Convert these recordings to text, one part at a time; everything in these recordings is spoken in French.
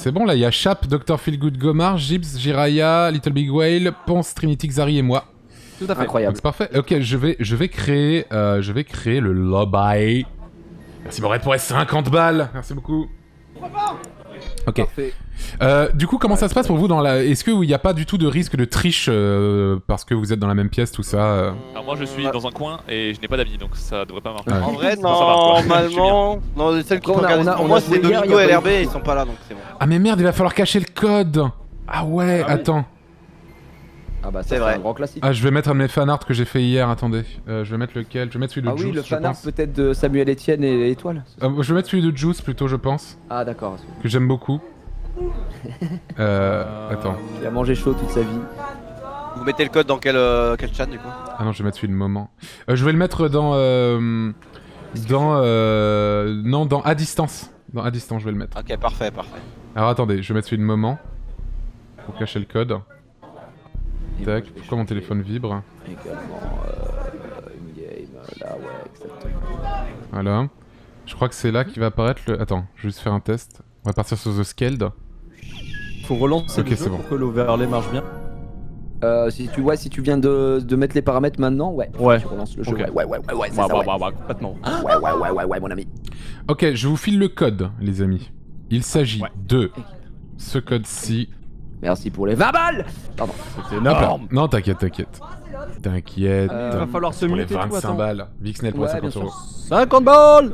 c'est bon là, il y a Chap, Dr. Feelgood, Gomar, Gibbs, Jiraya, Little Big Whale, Ponce, Trinity, Xari et moi. Tout à fait. Incroyable. C'est parfait. Ok, je vais créer le lobby. Merci Morette pour les 50 balles. Merci beaucoup. Ok. Parfait. Du coup, comment ça se passe pour vous dans la... Est-ce qu'il n'y a pas du tout de risque de triche parce que vous êtes dans la même pièce, tout ça Alors moi je suis dans un coin et je n'ai pas d'amis donc ça devrait pas marcher. Ouais. En vrai, Ça va, quoi. normalement, non, celles qui On sont a- regardées on a- pour on moi, a c'est joué hier, Domingo il y et a LRB, pas eu- ils sont pas là donc c'est bon. Ah mais merde, il va falloir cacher le code. Ah ouais, Ah oui. attends. Ah bah ça, C'est c'est vrai. un grand classique. Ah, je vais mettre un de mes fanarts que j'ai fait hier, attendez. Je vais mettre lequel? Je vais mettre celui de Ah Juice, oui, le je fanart pense. peut-être de Samuel Etienne et Étoile. Je vais mettre celui de Juice plutôt, je pense. Ah d'accord. Que j'aime beaucoup. Attends. Il a mangé chaud toute sa vie. Vous mettez le code dans quel chat du coup? Ah non, je vais mettre celui de Moment. Je vais le mettre dans... non, dans À Distance. Dans À Distance, je vais le mettre. Ok, parfait, parfait. Alors attendez, je vais mettre celui de Moment. Pour cacher le code. Et Tac, moi, je vais pourquoi mon changer téléphone vibre? Également une game là, ouais, exactement. Voilà. Je crois que c'est là qu'il va apparaître le... Attends, je vais juste faire un test. On va partir sur The Scaled. Faut relancer Ok, le c'est jeu bon. pour que l'overlay marche bien. Si tu viens de mettre les paramètres maintenant, ouais. Ouais. Tu relances le jeu. Ok. Ouais, c'est ça, ouais. Complètement. Ouais, mon ami. Ok, je vous file le code, les amis. Il s'agit de ce code-ci. Merci pour les 20 balles. Pardon. C'était Hop là. énorme. Non, t'inquiète, t'inquiète. T'inquiète. Il va falloir se pour les muter, tout, 25 attends. balles. Vixnel pour Ouais, 50 bien sûr. euros. 50 balles.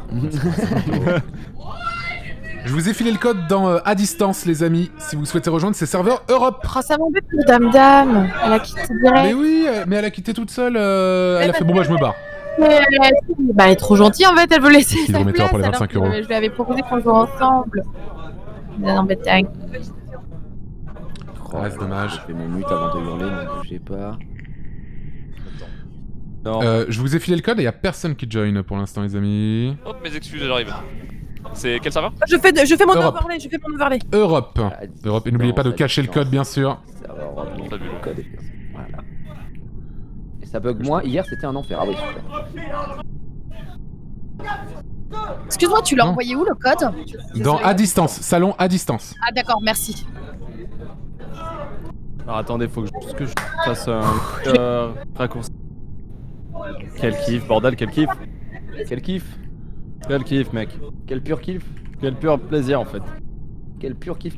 Je vous ai filé le code dans À Distance, les amis, si vous souhaitez rejoindre ces serveurs Europe. Oh, ça m'embête le dame-dame. Elle a quitté Mais direct. oui, mais elle a quitté toute seule. Elle a fait bon, bah je me barre. Bah, elle est trop gentille en fait, elle veut laisser Qu'il sa vous mettez place. pour les alors 25 que euros. Je lui avais proposé qu'on joue ensemble. Non, mais t'inquiète. Ah, c'est dommage. Je fais mon mute avant de hurler, ne bougez pas. Non. Je vous ai filé le code et y a personne qui join pour l'instant, les amis. Hop, mes excuses, j'arrive. C'est quel serveur? Je fais mon Europe. overlay, je fais mon overlay. Europe. Ah, Europe. Et n'oubliez pas de ça cacher le distance. code, bien sûr. Ça va avoir On l'a vu. le code. Voilà. Et ça bug moins. Hier, c'était un enfer. Ah oui, super. Excuse-moi, tu l'as Non. envoyé où le code? Dans Désolée. À Distance, salon À Distance. Ah d'accord, merci. Alors attendez, faut que je fasse un raccourci. Quel kiff, bordel, quel kiff. Quel kiff. Quel kiff, mec. Quel pur kiff. Quel pur plaisir en fait. Quel pur kiff.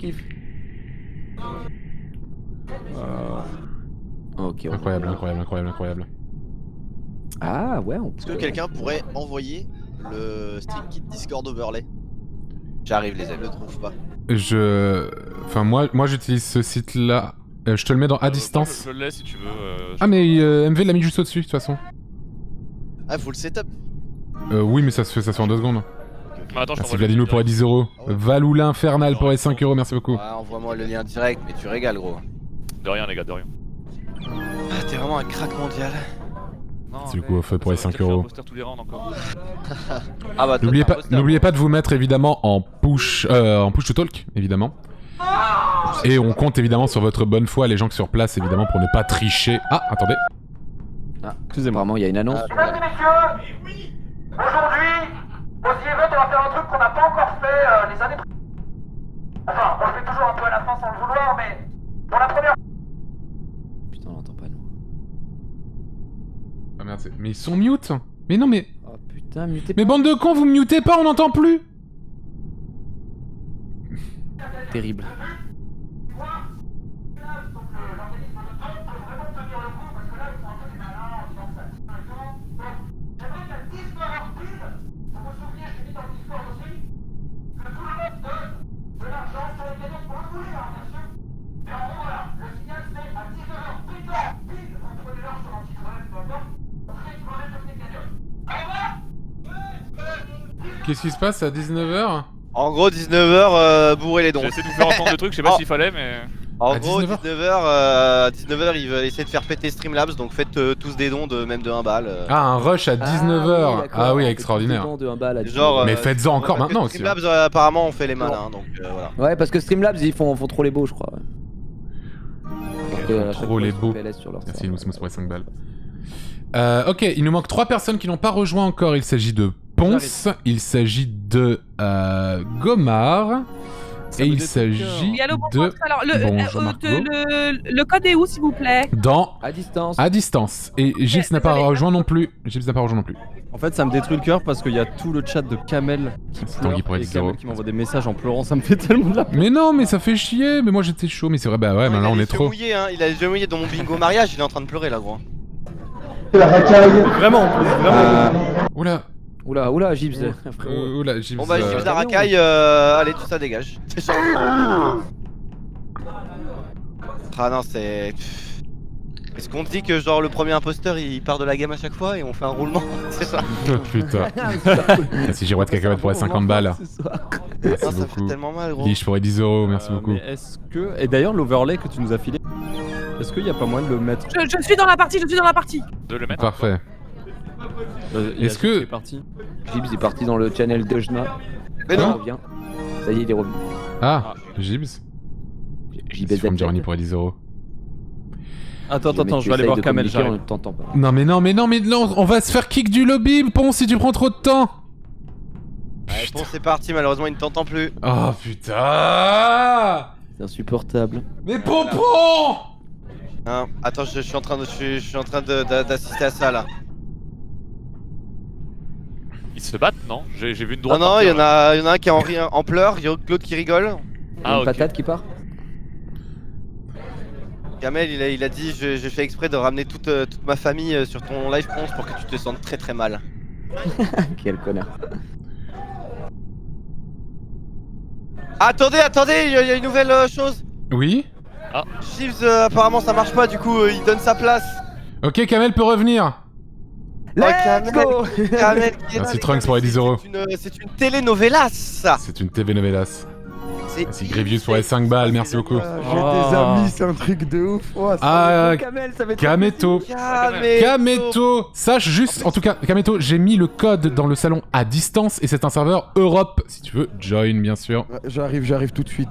Ok. on- Incroyable, incroyable, incroyable, incroyable. Ah ouais, on Est-ce que quelqu'un pourrait envoyer le Steam Kit Discord Overlay? J'arrive les amis, je le trouve pas. Enfin, moi j'utilise ce site-là. Je te le mets dans À Distance. Je le laisse si tu veux. Ah, mais MV l'a mis juste au-dessus, de toute façon. Ah, faut le setup. Oui, mais ça se fait en 2 secondes. Mais attends, je Merci t'envoie le Vladimir lien pour les 10 euros. Valou l'Infernal pour les 5 euros, merci beaucoup. Ouais, envoie-moi le lien direct, mais tu régales, gros. direct. De rien, les gars, de rien. Ah, t'es vraiment un crack mondial. Non, C'est le mais coup, fait pour les ça va 5 peut-être faire euros. un poster tous les rounds encore. Ah bah, toi, N'oubliez pas de vous mettre évidemment en push to talk, évidemment. Et on compte évidemment sur votre bonne foi, les gens qui sont sur place, évidemment, pour ne pas tricher. Ah, attendez. Ah, Excusez-moi. apparemment, il y a une annonce. Mesdames et messieurs, aujourd'hui, au Event, on va faire un truc qu'on n'a pas encore fait les années précédentes. Enfin, on le fait toujours un peu à la fin sans le vouloir, mais pour la première Putain, on l'entend pas nous. Ah merde, mais ils sont mute. Mais non, mais... Oh putain, mutez Mais bande de cons, vous me mutez pas, on n'entend plus. terrible. Qu'est-ce qui se passe à 19h? En gros, 19h, bourrer les dons. J'ai essayé de vous faire entendre le truc, je sais pas s'il fallait, mais. En À gros, 19h? 19h, ils veulent essayer de faire péter Streamlabs, donc faites tous des dons de même de 1 balle. Ah, un rush à 19h. d'accord, Ah oui, on fait extraordinaire. tout le temps de un bal à Genre, 19h. Mais faites-en encore parce que maintenant aussi. Streamlabs, apparemment, on fait les malins, donc voilà. Ouais, parce que Streamlabs, ils font trop les beaux, je crois. Ouais. Parce que à chaque trop fois, les ils sont beaux. PLS sur leur Merci serveur. Mousmous pour les 5 balles. Ok, il nous manque 3 personnes qui n'ont pas rejoint encore. Il s'agit de Ponce, il s'agit de Gomar, Et il s'agit Oui, allô, de... bonjour. Alors, Bonjour, Marco. le code est où, s'il vous plaît? Dans... À distance. À distance. Et Gibbs n'a pas désolé. rejoint non plus. Gibbs n'a pas rejoint non plus. En fait, ça me détruit le cœur parce qu'il y a tout le chat de Kamel qui pleure Tanguy pour et être zéro. Kamel qui m'envoie des messages en pleurant, ça me fait tellement de la peine. Mais non, mais ça fait chier. Mais moi j'étais chaud. Mais c'est vrai, bah ouais, mais là on est trop. Mouillé, hein. Il a les yeux mouillés dans mon bingo mariage, il est en train de pleurer là, gros. Vraiment, en plus, vraiment. Oula. Oula, Gibbs. Oula, Gibbs. Bon bah, Gibbs la racaille, allez, tout ça dégage. Ah non, c'est. Est-ce qu'on dit que genre le premier imposteur il part de la game à chaque fois et on fait un roulement? C'est ça. Oh putain. Ah, si j'ai droit de cacahuètes pour les 50 balles. Non, Merci ça me fait beaucoup. tellement mal, gros. Liche pour les 10 euros, merci beaucoup. Mais est-ce que. Et d'ailleurs, l'overlay que tu nous as filé, est-ce qu'il y a pas moyen de le mettre Je suis dans la partie, De le mettre. Parfait. Il y a Est-ce Gibbs que- qui est parti. Gibbs est parti dans le channel de Jna. Mais Il non. revient. Ça y est, il est revenu. Ah, Gibbs. JBZ. Tu vas me dire Journey pour les 10 euros. Attends, je vais aller voir Kamel, On j'arrive. ne t'entend pas. Non, mais non, on va se faire kick du lobby, Ponce, si tu prends trop de temps. Ouais, bon, c'est parti, malheureusement il ne t'entend plus. Oh putain. C'est insupportable. Mais Pompon. Hein, attends, je suis en train d'assister à ça là. Ils se battent, non? J'ai vu une Non, droite. non, il y partir, en a un qui est en pleurs, il y a Claude qui rigole. Ah, Une ok. patate qui part. Kamel il a dit j'ai fait exprès de ramener toute ma famille sur ton live Ponce pour que tu te sentes très très mal. Quel connard. Attendez, il y a une nouvelle chose. Oui. Gibbs apparemment ça marche pas, du coup il donne sa place. Ok, Kamel peut revenir. Let's go. Kamel qui est là, Merci les Trunks gars, pour les mais 10 euros. C'est une telenovelas ça. C'est une TV novelas. C'est Merci Grievous pour les 5 balles, merci beaucoup. J'ai des amis, c'est un truc de ouf. Oh, ça Ah, Kamel, ça va être Kameto. Kameto. Sache juste, en tout cas, Kameto, j'ai mis le code dans le salon à distance et c'est un serveur Europe. Si tu veux, join bien sûr. J'arrive tout de suite,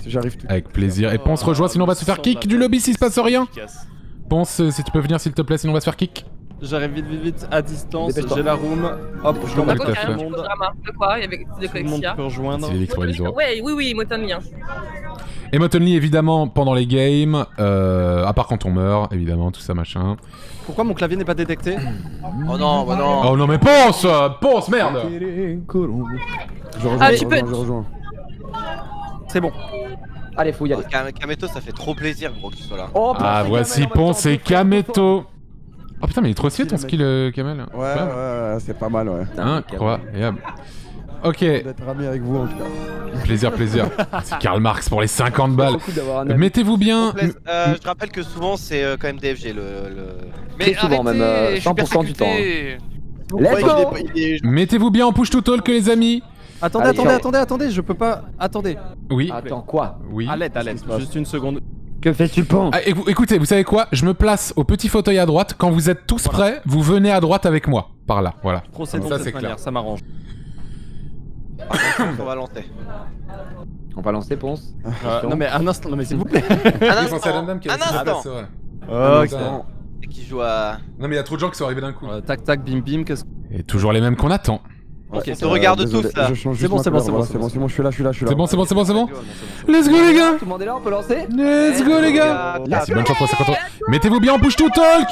Avec plaisir. Et Ponce rejoint, sinon on va se faire kick du lobby s'il se passe rien. Ponce, si tu peux venir s'il te plaît, sinon on va se faire kick. J'arrive vite, à distance, Dépêche-toi. j'ai la room. Hop, je Tout l'envoie à tout fait. le monde. De quoi? Il y avait de Tout le monde Colexia. peut rejoindre. C'est Félix pour les 10 euros. Ouais, oui, Motonly. Hein. Et Motonly évidemment pendant les games, à part quand on meurt, évidemment, tout ça machin. Pourquoi mon clavier n'est pas détecté? Oh non, bah non. Oh non mais Ponce, merde. Je rejoins, Ah, je tu peux- rejoins. C'est bon. Allez, faut y aller. Kameto ça fait trop plaisir gros que tu sois là. Oh, Ah putain, voici Kamel, en même Ponce temps, et Kameto. Oh putain mais il est trop stylé ton Stylé, skill Kamel. Ouais, c'est pas mal, ouais. Incroyable. Ok, D'être ami avec vous en tout cas. plaisir. C'est Karl Marx pour les 50 balles. Beaucoup d'avoir un ami. Mettez-vous bien. Je rappelle que souvent c'est quand même DFG le. Très souvent, même, je suis 100% du temps, persécuté. Let's Ouais, go. il est- Mettez-vous bien en push to talk les amis. Attendez, Allez, je peux pas. Attendez. Oui. Attends, quoi? Oui. À l'aide, juste une seconde. Que fais-tu, Ponce? Ah, écoutez, vous savez quoi? Je me place au petit fauteuil à droite. Quand vous êtes tous prêts, vous venez à droite avec moi. Par là, voilà. Procédons Ça, de c'est cette clair. manière, ça m'arrange. On va lancer. On va lancer, Ponce. Non mais un instant, non mais s'il vous plaît. Un Ils sont instant. Saddam qui a Un laissé sa place, instant. c'est vrai. Ok. Putain. Et qui joue à. Non mais il y a trop de gens qui sont arrivés d'un coup. Tac tac bim bim, qu'est-ce que. Et toujours les mêmes qu'on attend. On Ok, se regarde tous là. Je change C'est juste bon, ma c'est bon, couleur, c'est voilà, bon, c'est bon, je suis là. C'est bon. Let's Let's go les gars. Tout le monde est là, on peut lancer? Let's go les gars. Merci, bonne chance pour 50 euros. Mettez-vous bien en push to talk.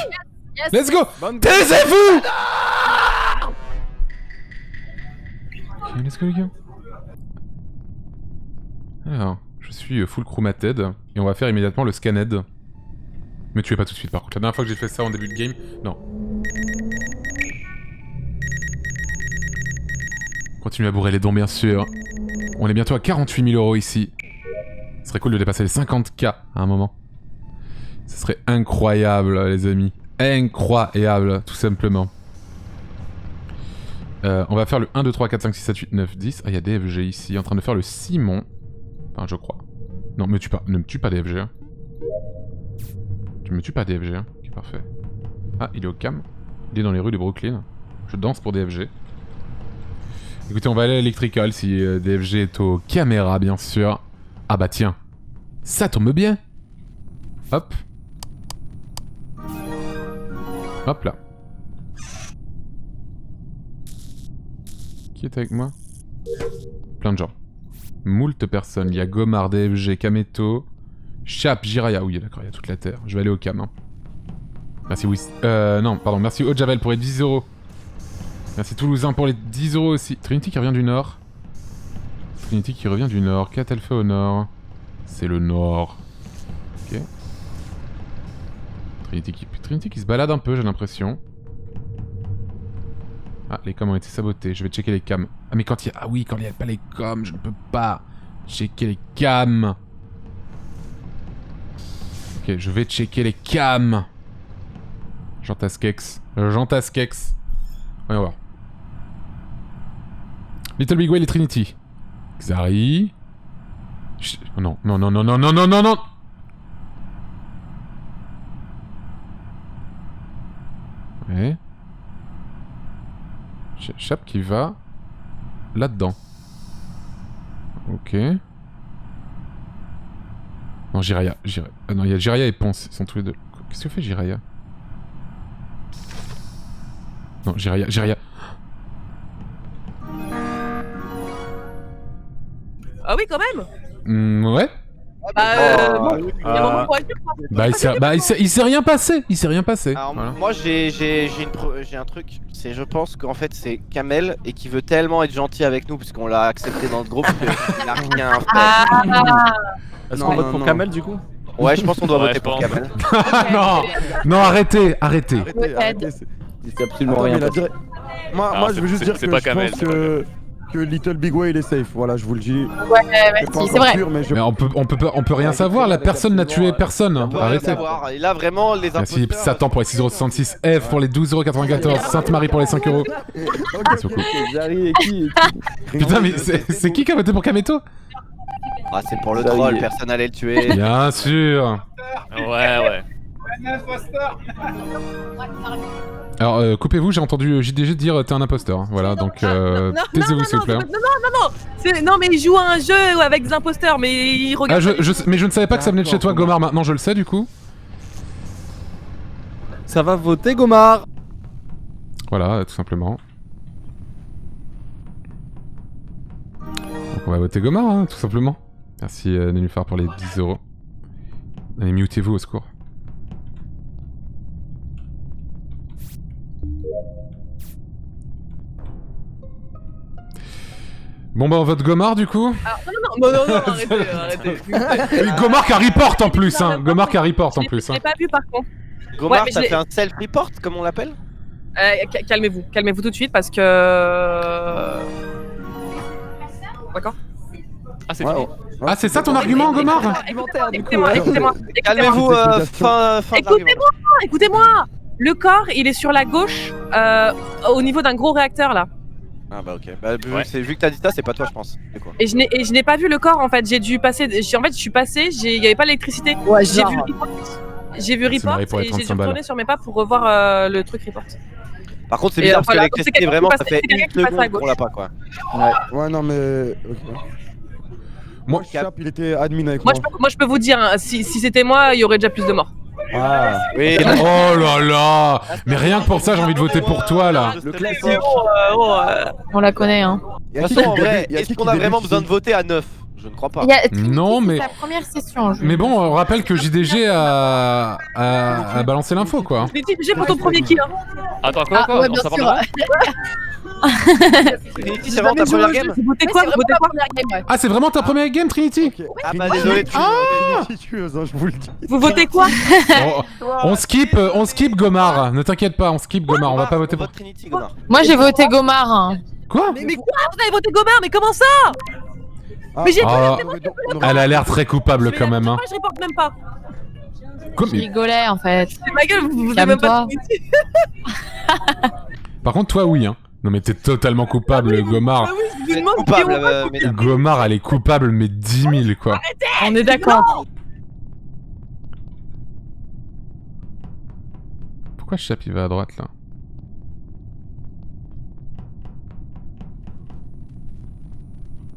Yes. Let's go. Bonne- Taisez-vous. Ok, let's go les gars. Alors, je suis full chromated et on va faire immédiatement le scanned. Me tuez pas tout de suite par contre. La dernière fois que j'ai fait ça en début de game, non. Continuez à bourrer les dons bien sûr. On est bientôt à 48 000 euros ici. Ce serait cool de dépasser les 50K à un moment. Ce serait incroyable les amis. Incroyable tout simplement. On va faire le 1, 2, 3, 4, 5, 6, 7, 8, 9, 10. Ah il y a DFG ici en train de faire le Simon. Enfin je crois. Non me tue pas, ne me tue pas DFG. Hein. Tu me tues pas DFG, hein. Ok, parfait. Ah, il est au cam. Il est dans les rues de Brooklyn. Je danse pour DFG. Écoutez, on va aller à Electrical si DFG est aux caméras, bien sûr. Ah bah tiens. Ça tombe bien. Hop. Hop là. Qui est avec moi? Plein de gens. moult personnes. Il y a Gomard, DFG, Kameto, Chap, Jiraya. Oui, d'accord, il y a toute la terre. Je vais aller au cam. Hein. Merci non, pardon, merci Ojavel pour les 10 €. Merci Toulousain pour les 10 € aussi. Trinity qui revient du nord. Trinity qui revient du nord. Qu'a-t-elle fait au nord? C'est le nord. Ok. Trinity qui se balade un peu, j'ai l'impression. Ah, les coms ont été sabotés. Je vais checker les cams. Ah, mais quand il y a... Ah oui, quand il n'y a pas les coms, je ne peux pas checker les cams. Ok, je vais checker les cams. Jean Taskex. Voyons voir. Little Big Whale et Trinity. Xari. Non. Ouais. Chap qui va là-dedans. Ok. Non, Jiraya. Non, il y a Jiraya et Ponce. Ils sont tous les deux. Qu'est-ce que fait Jiraya? Non, Jiraya. Ah oui, quand même. Ouais. Bon, il y a un moment pour agir, quoi. Bah, il s'est rien passé. Alors Voilà. moi j'ai un truc, c'est je pense qu'en fait c'est Kamel et qui veut tellement être gentil avec nous parce qu'on l'a accepté dans le groupe qu'il a rien fait. Ah, Est-ce Non, qu'on vote non, pour non. Kamel du coup? Ouais, je pense qu'on doit Ouais, voter je pour pense. Kamel. Non, arrêtez. Arrêtez. C'est absolument Attends, rien. mais la dire- Moi, Alors, je veux juste c'est- dire que c'est pas je Kamel, pense c'est pas que Little Big Whale est safe. Voilà, je vous le dis. ouais, merci, c'est vrai. Sûr, mais je... Mais on peut rien savoir. La personne n'a tué personne. On peut rien Arrêtez. savoir. Et là vraiment les Merci imposteurs. Satan pour les 6,66 €, F pour les 12,94 €, Sainte-Marie pour les 5 €. Merci beaucoup. Zari et qui Putain, mais c'est qui a voté pour Kameto? Ah c'est pour le Ça y troll, est. personne allait le tuer. Bien sûr. Ouais. Alors, coupez-vous, j'ai entendu JDG dire t'es un imposteur. Hein. Voilà, donc taisez-vous s'il vous plaît. Non, mais il joue à un jeu avec des imposteurs, mais il Ah, regarde. mais je ne savais pas que ça venait de chez toi, Gomard. Maintenant, je le sais du coup. Ça va voter Gomard. Voilà, tout simplement. Donc on va voter Gomard, hein, tout simplement. Merci Nénuphar pour les 10 €. Allez, mutez-vous au secours. Bon bah on vote Gomard du coup. Non, arrêtez. Et Gomard qui report en plus, hein. Gomard qui report en plus. Je Hein. l'ai pas vu par contre. Gomard, mais t'as je l'ai- fait un self-report comme on l'appelle? Calmez-vous tout de suite parce que. D'accord. Ah, c'est Ouais, fini. oh. Ah c'est ça ton argument Gomard? Écoutez-moi. Calmez-vous, fin de l'argument. Écoutez-moi. Le corps, il est sur la gauche, au niveau d'un gros réacteur là. Ah bah ok, bah, Ouais. vu que t'as dit ça, c'est pas toi je pense. C'est quoi? Et je n'ai pas vu le corps en fait. J'ai dû passer. En fait, je suis passé. Il y avait pas d'électricité. Ouais, J'ai genre. vu report. J'ai vu report Marie pour les et j'ai dû 35 balles. retourner sur mes pas pour revoir le truc report. Par contre c'est Et bizarre parce que voilà, l'électricité c'est quelqu'un vraiment qui ça passe- fait c'est quelqu'un une qui passe à seconde gauche. qu'on l'a pas quoi. Ouais, non, mais. Ok. Moi- Moi, Chap, il était admin avec moi. Moi, je peux vous dire, hein, si c'était moi, il y aurait déjà plus de morts. Ah, Oui, Oh là là. Mais rien que pour ça j'ai envie de voter pour toi là. le classique. On la connaît, hein. y a De qui toute façon en qui vrai, débute- y a est-ce qui qu'on qui a débute vraiment ici besoin de voter à 9? Je ne crois pas. Il y a Trinity, Non, mais- c'est sa première session. Mais bon, on rappelle que JDG a balancé l'info quoi. J'ai pour ton premier kill. Hein. Attends, quoi Ah, ouais, On bien s'en sûr. parlera. Trinity, c'est vraiment ta première game? Vous votez Ouais, quoi c'est Vous vraiment votez la quoi première game, ouais. Ah c'est vraiment ta première game Trinity? ok. Ah bah désolé, Trinity tueuse, hein, je vous le dis. Vous votez quoi? On skip Gomard. Ne t'inquiète pas, on skip Gomard. On va pas voter pour... Vote Trinity, Gomard. Moi, j'ai voté Gomard. Hein. Quoi? Mais quoi? Vous avez voté Gomard, mais comment ça? Ah, Mais j'ai Ah, on aurait- elle a l'air très coupable quand même hein. Moi, je reporte même pas. Quoi, Je mais- rigolais, en fait. C'est ma gueule, vous avez même pas. Par contre toi oui hein. Non mais t'es totalement coupable Gomard. Ah oui, je Vous vous êtes demande coupable, qui on vote. mesdames. Gomard elle est coupable mais 10 000 quoi. On est d'accord. Pourquoi Chap il va à droite là?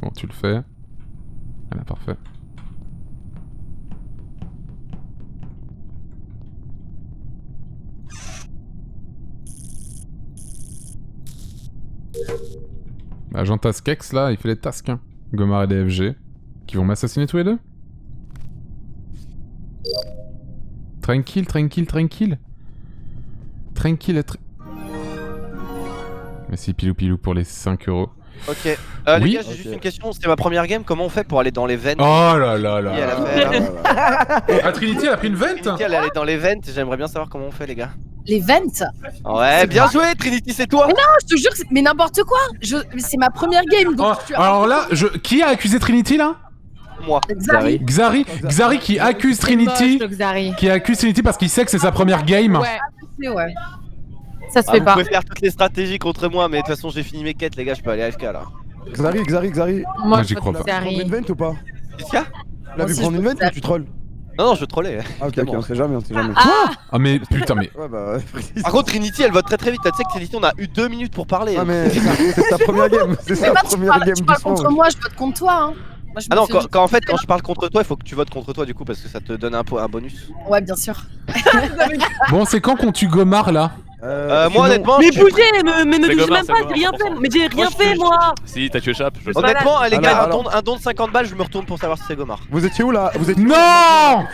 Bon tu le fais. Voilà parfait. Bah Jean Taskex là il fait les tasks hein. Gomar et DFG. Qui vont m'assassiner tous les deux. Tranquille, tranquille, tranquille. Tranquille, Merci pilou pour les 5 euros. Ok. Oui. Les gars, j'ai juste une question. C'était ma première game. Comment on fait pour aller dans les vents? Oh là là là. Elle a fait, Ah, Trinity, elle a pris une vente. Trinity, elle est allée dans les vents. J'aimerais bien savoir comment on fait, les gars. Les ventes. Ouais, bien joué, Trinity, c'est toi. Mais non, je te jure, mais n'importe quoi. C'est ma première game. Donc Oh, alors là, qui a accusé Trinity là? Moi. Xari. Xari qui accuse Trinity. Qui accuse Trinity parce qu'il sait que c'est sa première game. Ouais. Ça se Ah, fait vous pas. pouvez faire toutes les stratégies contre moi, mais de toute façon, j'ai fini mes quêtes, les gars. Je peux aller AFK là. Xari. Moi, j'y crois pas. Prendre une vente ou pas? Qu'est-ce qu'il y a? Là, vu prendre une vente ou tu trolls? Non, je trollais. Ah, ok, on sait jamais. Ah, mais putain, mais. Ouais, bah, Par contre, Trinity, elle vote très vite. Tu sais que Trinity, on a eu 2 minutes pour parler. Ah, mais c'est sa première game. C'est sa première game Tu parles doucement. contre moi, je vote contre toi. Hein. Moi, je Ah me non, fais quand je parle contre toi, il faut que tu votes contre toi du coup parce que ça te donne un bonus. Ouais, bien sûr. Bon, c'est quand qu'on tue Gomar là? Moi honnêtement, Mais je- bougez, me C'est touchez Gomar, même c'est pas, Gomar, j'ai rien 100%. fait. Mais j'ai rien Moi, je fait te- moi. Si, t'as tué Chap, je le sais. honnêtement, les gars, Alors. un don de 50 balles, je me retourne pour savoir si c'est Gomar. Vous étiez où là? Vous étiez Non!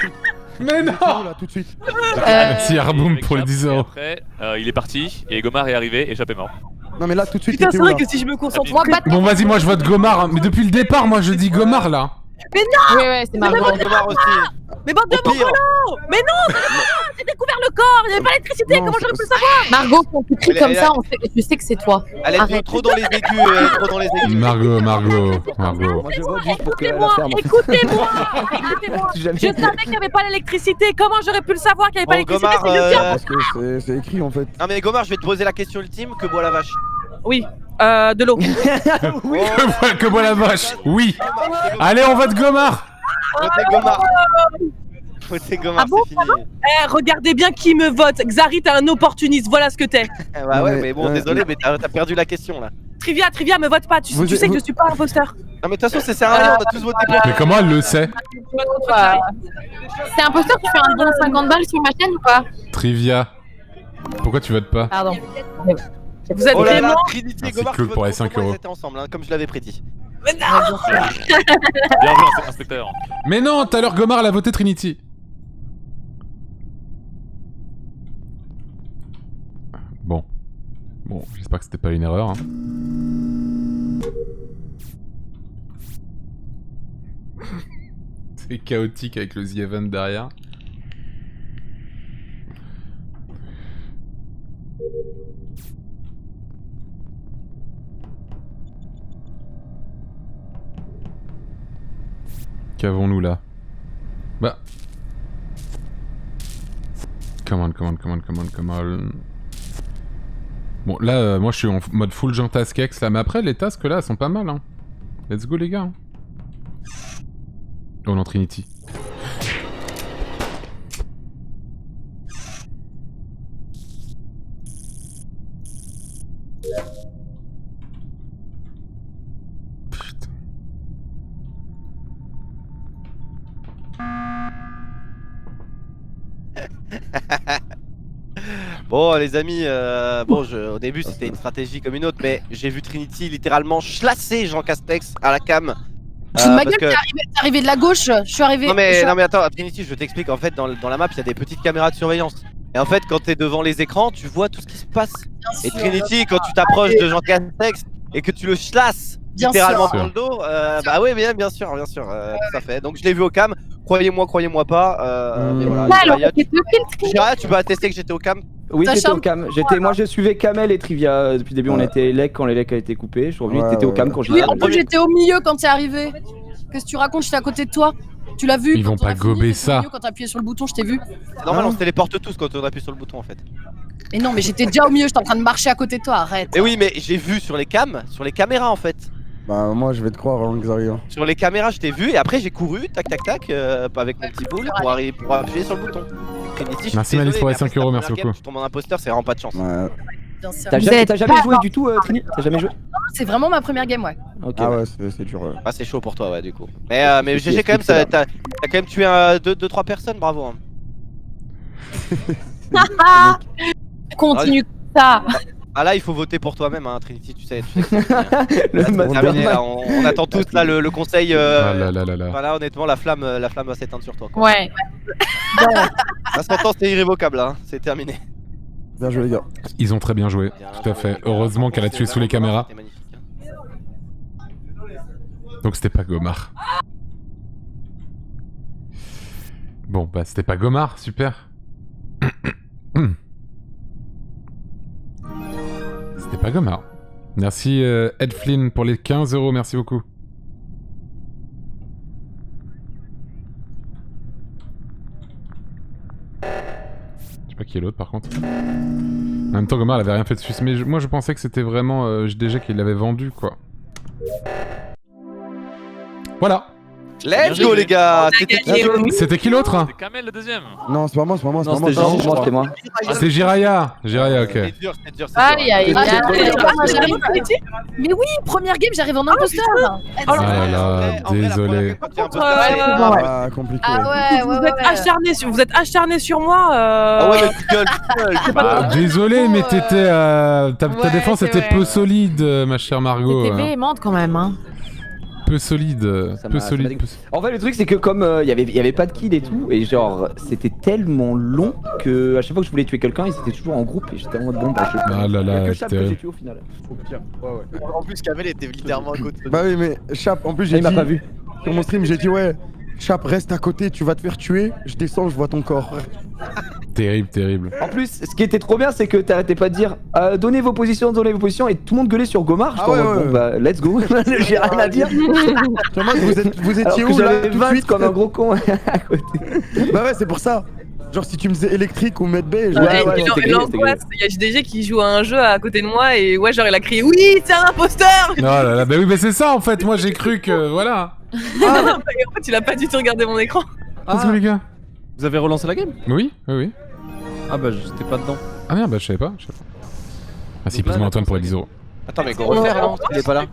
Mais où non! là tout de suite? Merci Arboum Avec pour les Chap, 10 et euros. Après, il est parti et Gomar est arrivé et Chap est mort. Non, mais là tout de suite, Putain, t'étais c'est où là? vrai que si je me concentre. Moi, bah, Bon, vas-y, moi je vote Gomar. Hein. Mais depuis le départ, moi je dis Gomar là. ouais, c'est marrant. Gomar aussi. Mais bande de Au pire. mongolos. Mais non, j'ai découvert le corps, il n'y avait pas l'électricité, Non, comment j'aurais pu le savoir? Margot, quand tu cries Elle est- comme elle ça, est- je sais que c'est toi. Elle est Arrête. trop dans les aigus. Elle est trop dans les aigus. Margot. Moi je vote juste pour qu'elle la Écoutez-moi, ferme. écoutez-moi. Je savais qu'il n'y avait pas l'électricité, comment j'aurais pu le savoir qu'il n'y avait pas Bon, l'électricité? Gomar, C'est le dire. Parce que c'est écrit en fait. Non mais Gomar, je vais te poser la question ultime. Que boit la vache? Oui, de l'eau. Que boit la vache. Oui. Allez, on vote Gomar. Votez Gomar. Votez Gomar, Ah bon, c'est fini. Eh, regardez bien qui me vote. Xari, t'es un opportuniste, voilà ce que t'es. Bah ouais, Mais- mais bon, désolé, mais t'as perdu la question là. Trivia, me vote pas, tu Vous- sais que vous- je suis pas imposteur. Non mais de toute façon, ça sert à rien. On a tous voté pour. Mais comment elle le sait? C'est imposteur, tu fais un don de 50 balles sur ma chaîne ou pas? Trivia. Pourquoi tu votes pas? Pardon. Vous êtes Oh là là, vraiment. Trinity et Merci, Gomar, Claude, tu pour votes les 5 contre moi, euros. ils étaient ensemble, hein, comme je l'avais prédit. Mais non. Bien joué, inspecteur. Mais non, tout à l'heure Gomar elle a voté Trinity. Bon, j'espère que c'était pas une erreur. Hein. C'est chaotique avec le The Event derrière. Qu'avons-nous là? Bah. Come on. Bon, là, moi je suis en mode full Jean Taskex là, mais après les tasks là, elles sont pas mal. Hein. Let's go les gars. Oh non, Trinity. Putain. Bon les amis, au début c'était une stratégie comme une autre, mais j'ai vu Trinity littéralement chlasser Jean Castex à la cam. Tu de ma parce gueule, que- t'es arrivé de la gauche, je suis arrivé. Non mais attends, Trinity, je t'explique, en fait dans la map il y a des petites caméras de surveillance. Et en fait quand t'es devant les écrans, tu vois tout ce qui se passe. Et Trinity, quand tu t'approches de Jean Castex et que tu le chlasses Bien littéralement sûr. dans le dos, bah oui bien sûr, tout à fait. Donc je l'ai vu au cam, croyez-moi pas, mais voilà. Là, alors, Raya, t'es deux filtres. Raya, tu peux attester que j'étais au cam. Oui, Ta j'étais au chambre. cam. Moi, je suivais Kamel et Trivia. Depuis le début, on Ouais. était lec quand les lecs a été coupé. Je suis revenu, Ouais, t'étais au ouais. cam quand j'y Oui, étais. en plus, j'étais au milieu quand t'es arrivé. Qu'est-ce que tu racontes? J'étais à côté de toi. Tu l'as vu? Ils quand vont on a pas fini, gober t'étais au ça. milieu Quand t'as appuyé sur le bouton, je t'ai vu. C'est normal, on se téléporte tous quand on appuie sur le bouton en fait. Mais non, mais j'étais déjà au milieu, j'étais en train de marcher à côté de toi, arrête. Mais oui, mais j'ai vu sur les caméras en fait. Bah, moi je vais te croire, hein, Xari. hein. Sur les caméras, je t'ai vu et après j'ai couru, tac, avec mon petit boule pour appuyer sur le bouton. Trinity, je suis Merci, Malice, désolé, pour les mais après, 5 euros, c'est ta merci première game, beaucoup. Tu tombes en imposteur, c'est vraiment pas de chance. Ouais. Bien sûr. T'as Vous jamais, êtes t'as jamais pas- joué du tout, Trini? T'as jamais joué? C'est vraiment ma première game, ouais. Ok. Ah ouais, c'est dur. Ah, c'est chaud pour toi, ouais, du coup. Mais Explique, GG, quand même, explique t'as quand même tué 2-3 personnes, bravo. Hein. Continue comme ça. Ah là, il faut voter pour toi-même, hein, Trinity, tu sais. que c'est fini, hein. Le Là, c'est master terminé, mind. là, on attend tous là le conseil. Ah là là là là. Voilà, honnêtement, la flamme va s'éteindre sur toi. Quoi. Ouais. La sentence c'est irrévocable, hein. C'est terminé. Bien joué, les gars. Ils ont très bien joué, tout à fait. Heureusement qu'elle a tué sous les caméras. C'était magnifique, hein. Donc c'était pas Gomar. Bon, bah c'était pas Gomar, super. C'était pas Gomar. Merci Ed Flynn pour les 15 €, merci beaucoup. Je sais pas qui est l'autre par contre. En même temps, Gomar elle avait rien fait de suisse, mais moi je pensais que c'était vraiment JDG qui l'avait vendu quoi. Voilà. Let's go, les gars. C'était C'était qui l'autre hein? C'est Kamel le deuxième. Non, c'est pas moi, c'est pas moi, c'est Non, pas moi. c'était Non, moi, c'était moi. C'est Jiraya. Jiraya, ok. C'était dur, c'était dur. Aïe aïe aïe. J'arrive à arrêter. Mais oui, première game, j'arrive en imposteur. Ah là là, désolé. Ah, compliqué. Ah ouais, Vous êtes acharné sur moi. Ah ouais, mais tu gueules, tu gueules. Ah, désolé, mais t'étais. Ta Ouais, défense c'est était vrai. peu solide, ma chère Margot. T'étais véhémente quand même, hein. Peu solide. Ça Peu m'a- solide. ça m'a En fait, le truc, c'est que comme il y avait pas de kill et tout, et genre, c'était tellement long que à chaque fois que je voulais tuer quelqu'un, ils étaient toujours en groupe et j'étais en mode bon, bah je. Ah là Il y a là, que c'est Chap que j'ai terrible. tué au final. Faut le dire. En plus, Kamel était littéralement à côté. Bah oui, mais Chap, en plus, Ah, j'ai il m'a dit. pas vu. Sur mon stream, j'ai dit, ouais, Chap, reste à côté, tu vas te faire tuer. Je descends, je vois ton corps. Terrible, terrible. En plus, ce qui était trop bien, c'est que t'arrêtais pas de dire donnez vos positions, et tout le monde gueulait sur Gomar. J'étais Ah ouais, en mode, ouais. bon, bah let's go. J'ai rien à dire. Thomas, vous Alors étiez que où là j'avais tout de 20 suite comme un gros con à côté. Bah ouais, c'est pour ça. Genre, si tu me disais électrique ou medbay, je Ouais, Ouais, ouais, et c'était grillé, c'était l'angoisse, il y a JDG qui joue à un jeu à côté de moi et ouais, genre il a crié oui, c'est un imposteur. Non, là, là, bah oui, mais c'est ça en fait. Moi j'ai cru que. Voilà. Et en fait, il a pas du tout regardé mon écran. Qu'est-ce que les gars? Vous avez relancé la game? Oui, oui, oui. Ah bah j'étais pas dedans. Ah merde, bah je savais pas. Je savais pas. Ah si, Donc là, plus-moi Antoine la pour les 10 €. Attends, mais go refaire, non? Il est pas là.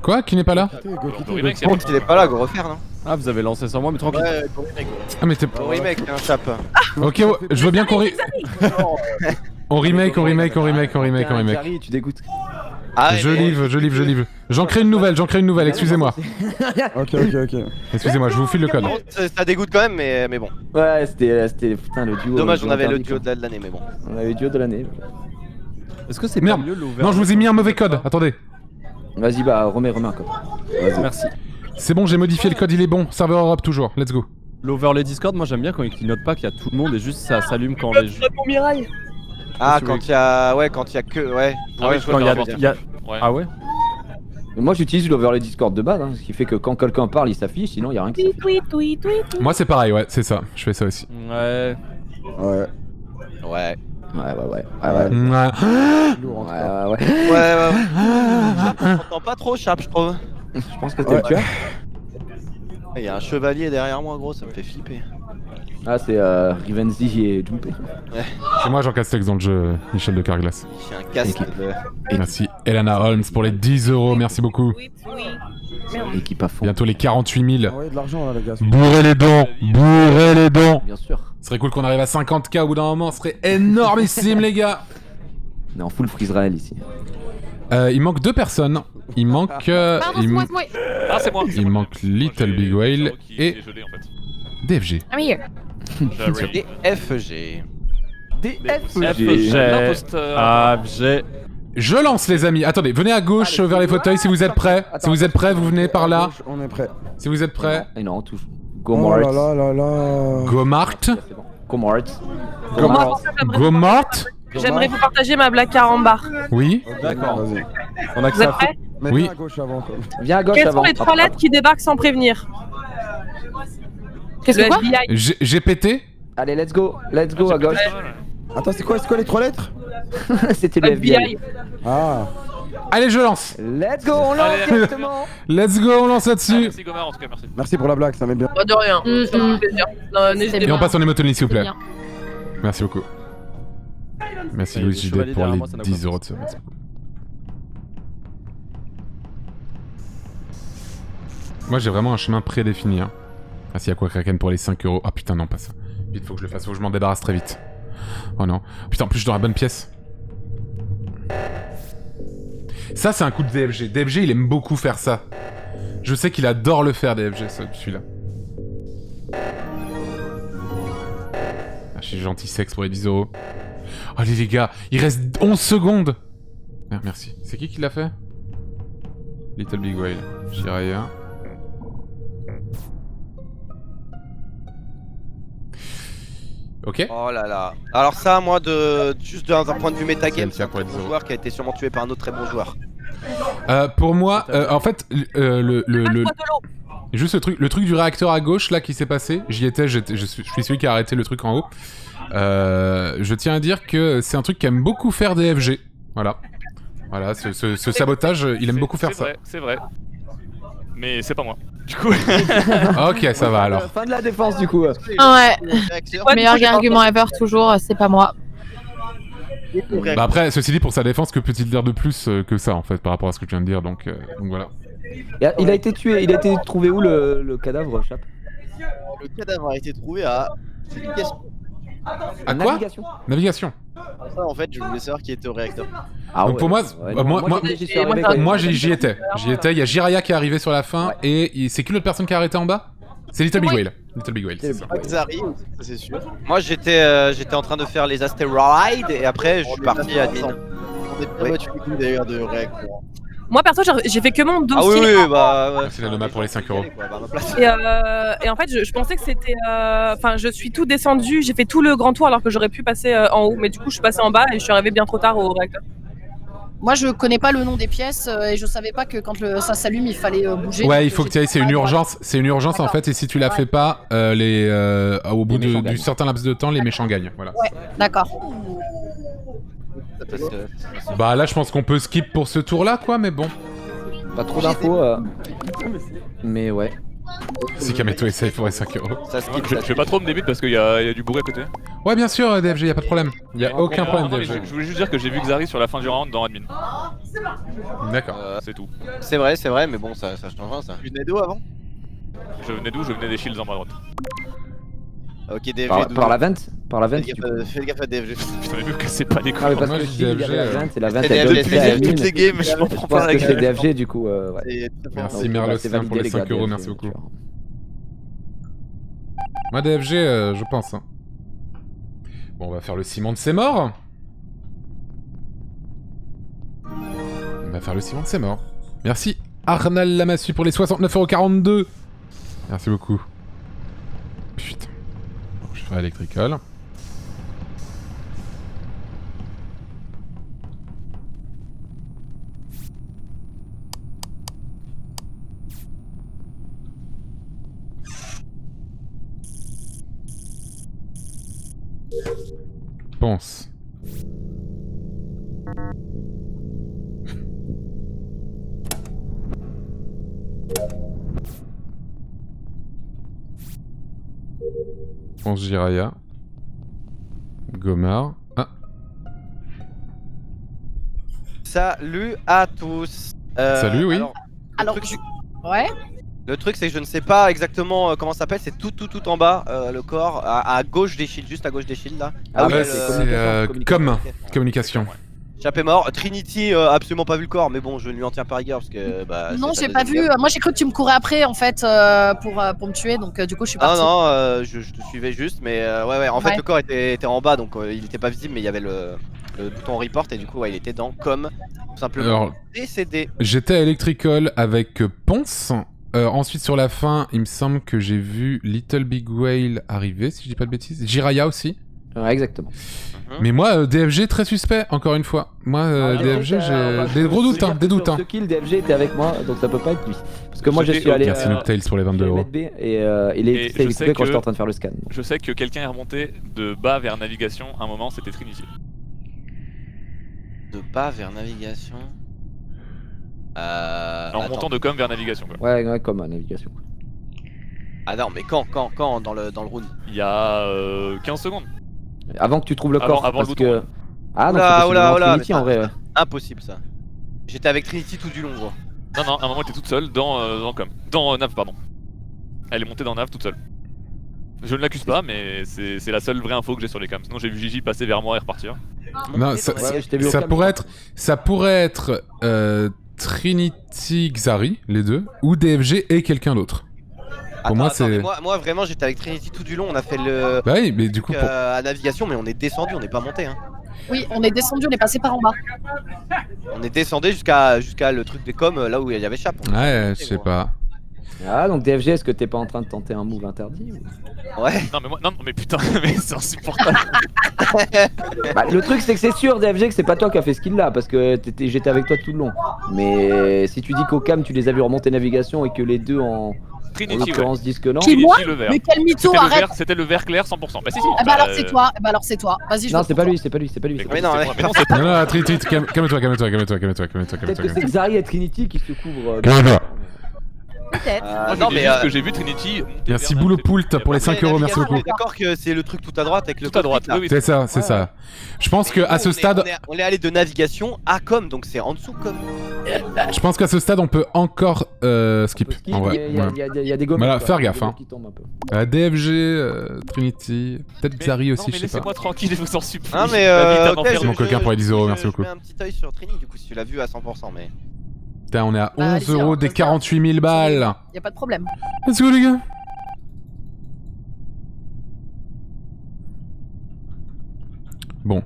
Quoi? Qui n'est pas là? Go remake, c'est Bon, il est pas là, go refaire, non? Ah vous avez lancé sans moi, mais tranquille. Ouais, go remake. Ah mais t'es. Go remake, un Chap. Ok, ouais, je veux bien qu'on on remake, on remake, on remake, on remake, on remake. Carry, tu dégoûtes. Ah, Je livre. J'en crée une nouvelle, excusez-moi. Ok. Excusez-moi, je vous file le code. Ça dégoûte quand même, mais bon. Ouais, c'était putain le duo. Dommage, on avait le interdit, duo quoi. de l'année, mais bon. On avait le duo de l'année. Est-ce que c'est Merde. pas mieux l'over? Non, je vous ai mis un mauvais code, attendez. Vas-y, bah remets un code. Merci. C'est bon, j'ai modifié le code, il est bon. Serveur Europe toujours, let's go. L'overlay Discord, moi j'aime bien quand il clignote pas, qu'il y a tout le monde et juste ça s'allume quand les jeux. Mon mirail. Ah, tu quand veux- il y a. Ouais, quand il y a que. Ouais. Ah oui, je Quand vois il y a, le il y a- Ouais. Ah ouais? Mais moi j'utilise l'overlay Discord de base, hein, ce qui fait que quand quelqu'un parle, il s'affiche, sinon il y a rien qui s'affiche. Moi c'est pareil, ouais, c'est ça. Je fais ça aussi. Ouais. Ouais. Ouais. Ouais. Ouais. Lourd, en tout cas. Ouais. On t'entend pas trop, Chap, je trouve. Je pense que t'es le tueur. Il y a un chevalier derrière moi, gros, ça me fait flipper. Ah, c'est Rivenzi et Jumpé. C'est moi Jean Castex dans le jeu, Michel de Carglass. J'ai un casque de. Merci Elana Holmes pour les 10 €, merci beaucoup. Équipe à fond. Bientôt les 48 000. Envoyez de l'argent là, les gars. Bourrez les dents, bourrez les dents. Bien sûr. Ce serait cool qu'on arrive à 50K au bout d'un moment, ce serait énormissime les gars. On est en full Freezerail ici. Il manque 2 personnes. Il manque. Pardon, c'est moi. Ah, c'est moi. Il manque Little Big Whale et gelé, en fait. DFG. I'm here. DFG. DFG. L'imposteur. Ah, j'ai. Je lance les amis. Attendez, venez à gauche vers les fauteuils si vous êtes prêts. Si vous êtes prêts, vous venez par là. On est prêt. Si vous êtes prêts. Et non, toujours. Go Oh Mart. là là là là. Go Mart. Go Mart. Go Mart. J'aimerais vous partager ma blague carambar. Oui. D'accord. Vas-y. On a que Vous êtes ça. prêts? Mais Oui. viens à gauche avant. Quoi. Viens à gauche Quelles avant. sont les 3 lettres qui débarquent sans prévenir? Qu'est-ce que quoi? FBI. J'ai pété. Allez, let's go à gauche. Attends, c'est quoi les 3 lettres? C'était le FBI. FBI. Ah. Allez, je lance. Let's go, on lance Allez. directement. Let's go, on lance Ah, là-dessus. merci Gomar, en tout cas, merci. Merci pour la blague, ça met bien. Pas de rien. Ça me fait plaisir. Non, n'hésitez Et pas. on passe en émotonné s'il vous plaît. Bien. Merci beaucoup. Merci Ouais, Louis les JD chevaliers pour derrière les moi, ça n'a 10 aucun € de ça. Merci beaucoup. Moi j'ai vraiment un chemin prédéfini. Hein. Ah si, y'a quoi Kraken pour les 5 €. Ah putain, non, pas ça. Vite, faut que je le fasse, faut que je m'en débarrasse très vite. Oh non. Putain, en plus je dois la bonne pièce. Ça, c'est un coup de DFG. DFG, il aime beaucoup faire ça. Je sais qu'il adore le faire, DFG, celui-là. Ah, je suis gentil sexe pour les 10 €. Allez, les gars, il reste 11 secondes. Ah, merci. C'est qui l'a fait? Little Big Whale. Jiraya. Ok. Oh là là. Alors ça, moi, juste d'un point de vue métagame, C'est c'est un pour très être bon zéro. joueur qui a été sûrement tué par un autre très bon joueur. Pour moi, en fait, le Lâche-moi de l'eau. juste le truc du réacteur à gauche là qui s'est passé, j'y étais, je suis celui qui a arrêté le truc en haut. Je tiens à dire que c'est un truc qu'aime beaucoup faire DFG. Voilà. Voilà, ce sabotage, il aime beaucoup faire ça. C'est vrai. Mais c'est pas moi. Du coup. Ok, ça va alors. Fin de la défense du coup. Ouais, Ouais, meilleur du coup, argument ever, toujours, c'est pas moi. Bah après, ceci dit, pour sa défense, que peut-il dire de plus que ça en fait par rapport à ce que tu viens de dire, donc voilà. Il a été tué, il a été trouvé où le cadavre, Chap? Le cadavre a été trouvé à... À quoi? Navigation. Navigation. Ça, en fait, je voulais savoir qui était au réacteur. Ah Donc ouais. pour moi, Ouais, moi, j'y suis arrivé quand moi, même. j'y étais. J'y étais. Il y a Jiraya qui est arrivé sur la fin et c'est qui l'autre personne qui a arrêté en bas? C'est Little Big Whale. Little Big Whale, c'est ça. Zari, ça c'est sûr. Moi, j'étais en train de faire les astéroïdes et après, je suis parti à Dean. Ouais. D'ailleurs de réacteur. Moi perso, j'ai fait que mon Ah oui, dossier. oui, bah... Ouais. C'est la Noma pour les 5 €. Et en fait, je pensais que c'était. Enfin, je suis tout descendu, j'ai fait tout le grand tour alors que j'aurais pu passer en haut. Mais du coup, je suis passé en bas et je suis arrivé bien trop tard au réacteur. Moi, je connais pas le nom des pièces et je savais pas que quand ça s'allume, il fallait bouger. Ouais, donc, il faut que tu j'ai ailles, c'est une pas- urgence. C'est une urgence en D'accord. fait, et si tu la fais pas, au bout Les méchants du gagnent. certain laps de temps, les méchants gagnent. Voilà. Ouais, d'accord. Bah là, je pense qu'on peut skip pour ce tour-là, quoi, mais bon. Pas trop d'infos. Mais ouais. Si Kameto essaye pour les 5 €. Ça skip, Je vais pas trop me débute parce qu'il y a du bourré à côté. Ouais, bien sûr, DFG, y a pas de problème. Y a aucun problème, Non, mais DFG. je voulais juste dire que j'ai vu Xari sur la fin du round dans admin. D'accord. C'est tout. C'est vrai, mais bon, ça change rien ça. Tu venais d'où avant? Je venais d'où? Je venais des shields en bas à droite. Ok, DFG. Par la vente? Par la vente. Fais gaffe à DFG. Putain, mais vu que c'est pas des Ah mais parce Moi, que je dis si, il y DFG, avait la vente et la vente C'est elle DFG, donne c'est plus à toutes Amine. les games, je m'en Je prends pas pense la que c'est gueule. DFG du coup. Ouais. C'est très fort. Merci Donc, Merle c'est Sien pour les validé, 5 les gars, €, DFG, merci beaucoup. tu vois. Moi, DFG, je pense. Hein. Bon, on va faire le ciment de ses morts. On va faire le ciment de ses morts. Merci Arnal Lamassu pour les 69,42 €. Merci beaucoup. Putain. Bon, je fais électrical. Pense. Pense Jiraya. Gomar. Ah, Salut à tous. Salut, oui. Alors, ouais. Le truc, c'est que je ne sais pas exactement comment ça s'appelle. C'est tout en bas, le corps, à gauche des shields, juste à gauche des shields là. Ah oui, ouais, c'est com. Communication. Chap est mort. Trinity, absolument pas vu le corps, mais bon, je ne lui en tiens pas rigueur parce que. Bah, Non, c'est sa j'ai pas vu. deuxième game. Moi, j'ai cru que tu me courais après en fait pour me tuer, donc du coup, je suis Ah partie. non, je te suivais juste, mais ouais, en fait, Ouais. le corps était en bas donc il était pas visible, mais il y avait le bouton report et du coup, ouais, il était dans com, tout simplement. Alors, décédé. j'étais à Electrical avec Ponce. Ensuite, sur la fin, il me semble que j'ai vu Little Big Whale arriver, si je dis pas de bêtises. Jiraya aussi. Ouais, exactement. Mais moi, DFG, très suspect, encore une fois. Moi, DFG, j'ai des gros doutes, hein, des doutes. Hein. Ce kill, DFG était avec moi, donc ça peut pas être lui. Parce que moi, je suis allé. Merci Noobtails pour les 22 €. Et il Et est je sais équipé quand que- j'étais en train de faire le scan. Je sais que quelqu'un est remonté de bas vers navigation. À un moment, c'était Trinity. De bas vers navigation. En remontant de com vers navigation, quoi. Ouais, comme navigation. Ah non, mais quand dans le round. Il y a 15 secondes. Avant que tu trouves le Avant- corps. avant le parce bouton. que. Ah non, Oula, c'est oula, oula, Trinity mais en vrai. Ouais. Impossible ça. J'étais avec Trinity tout du long, gros. Non, à un moment, elle était toute seule dans com. Dans nav, pardon. Elle est montée dans nav toute seule. Je ne l'accuse pas, mais c'est la seule vraie info que j'ai sur les cams. Sinon, j'ai vu Gigi passer vers moi et repartir. Non, ça, Ouais, je t'ai vu au ça cam. pourrait être Trinity, Xari, les deux, ou DFG et quelqu'un d'autre. Pour moi, c'est. Mais moi vraiment j'étais avec Trinity tout du long, on a fait le Bah oui, mais du coup, à navigation, mais on est descendu, on n'est pas monté. Hein. Oui, on est descendu, on est passé par en bas. On est descendu jusqu'à le truc des coms, là où il y avait Chap. Ouais, je sais pas. Ah, donc DFG, est-ce que t'es pas en train de tenter un move interdit ou... Ouais. Non, mais moi, non, mais putain, mais c'est insupportable. Bah, le truc, c'est que c'est sûr, DFG, que c'est pas toi qui as fait ce kill là, parce que j'étais avec toi tout le long. Mais si tu dis qu'au cam, tu les as vus remonter navigation et que les deux en Trinity, l'occurrence disent que non. Qui, moi le vert. Mais quel mytho, arrête. C'était le vert clair 100%. Bah si, si. Ah bah alors c'est toi, Vas-y, je Non, vote c'est pour pas toi. lui, c'est pas lui, c'est pas lui. Mais c'est pas lui. non, c'est moi. Mais non, c'est Non, non, Trinity, calme-toi. Peut-être que c'est Xari et Trinity qui se couvrent. Calme-toi. Peut-être. Moi, non, je dis mais juste que j'ai vu Trinity. Merci Boulot Poult pour les 5 euros, merci beaucoup. On est d'accord que c'est le truc tout à droite avec le Tout à droite, cockpit, là. oui, C'est ça, c'est ça. Je pense que à ce stade, On est allé de navigation à com, donc c'est en dessous com. je pense qu'à ce stade, on peut encore skip. En vrai. Il y a des gommes. Voilà, faire gaffe, hein. Qui tombent un peu. DFG, Trinity, peut-être Xari aussi, non, mais je sais pas. laissez-moi tranquille, je vous en supplie. Ah, mais Ma vie est un ok, enfer. Mon coquin pour les 10 euros, merci je beaucoup. mets un petit œil sur Trini, du coup, si tu l'as vu à 100%, mais. Putain, on est à Bah, 11 allez-y, euros on des peut le faire. 48 000 balles. Y a pas de problème. Let's go, les gars. Bon.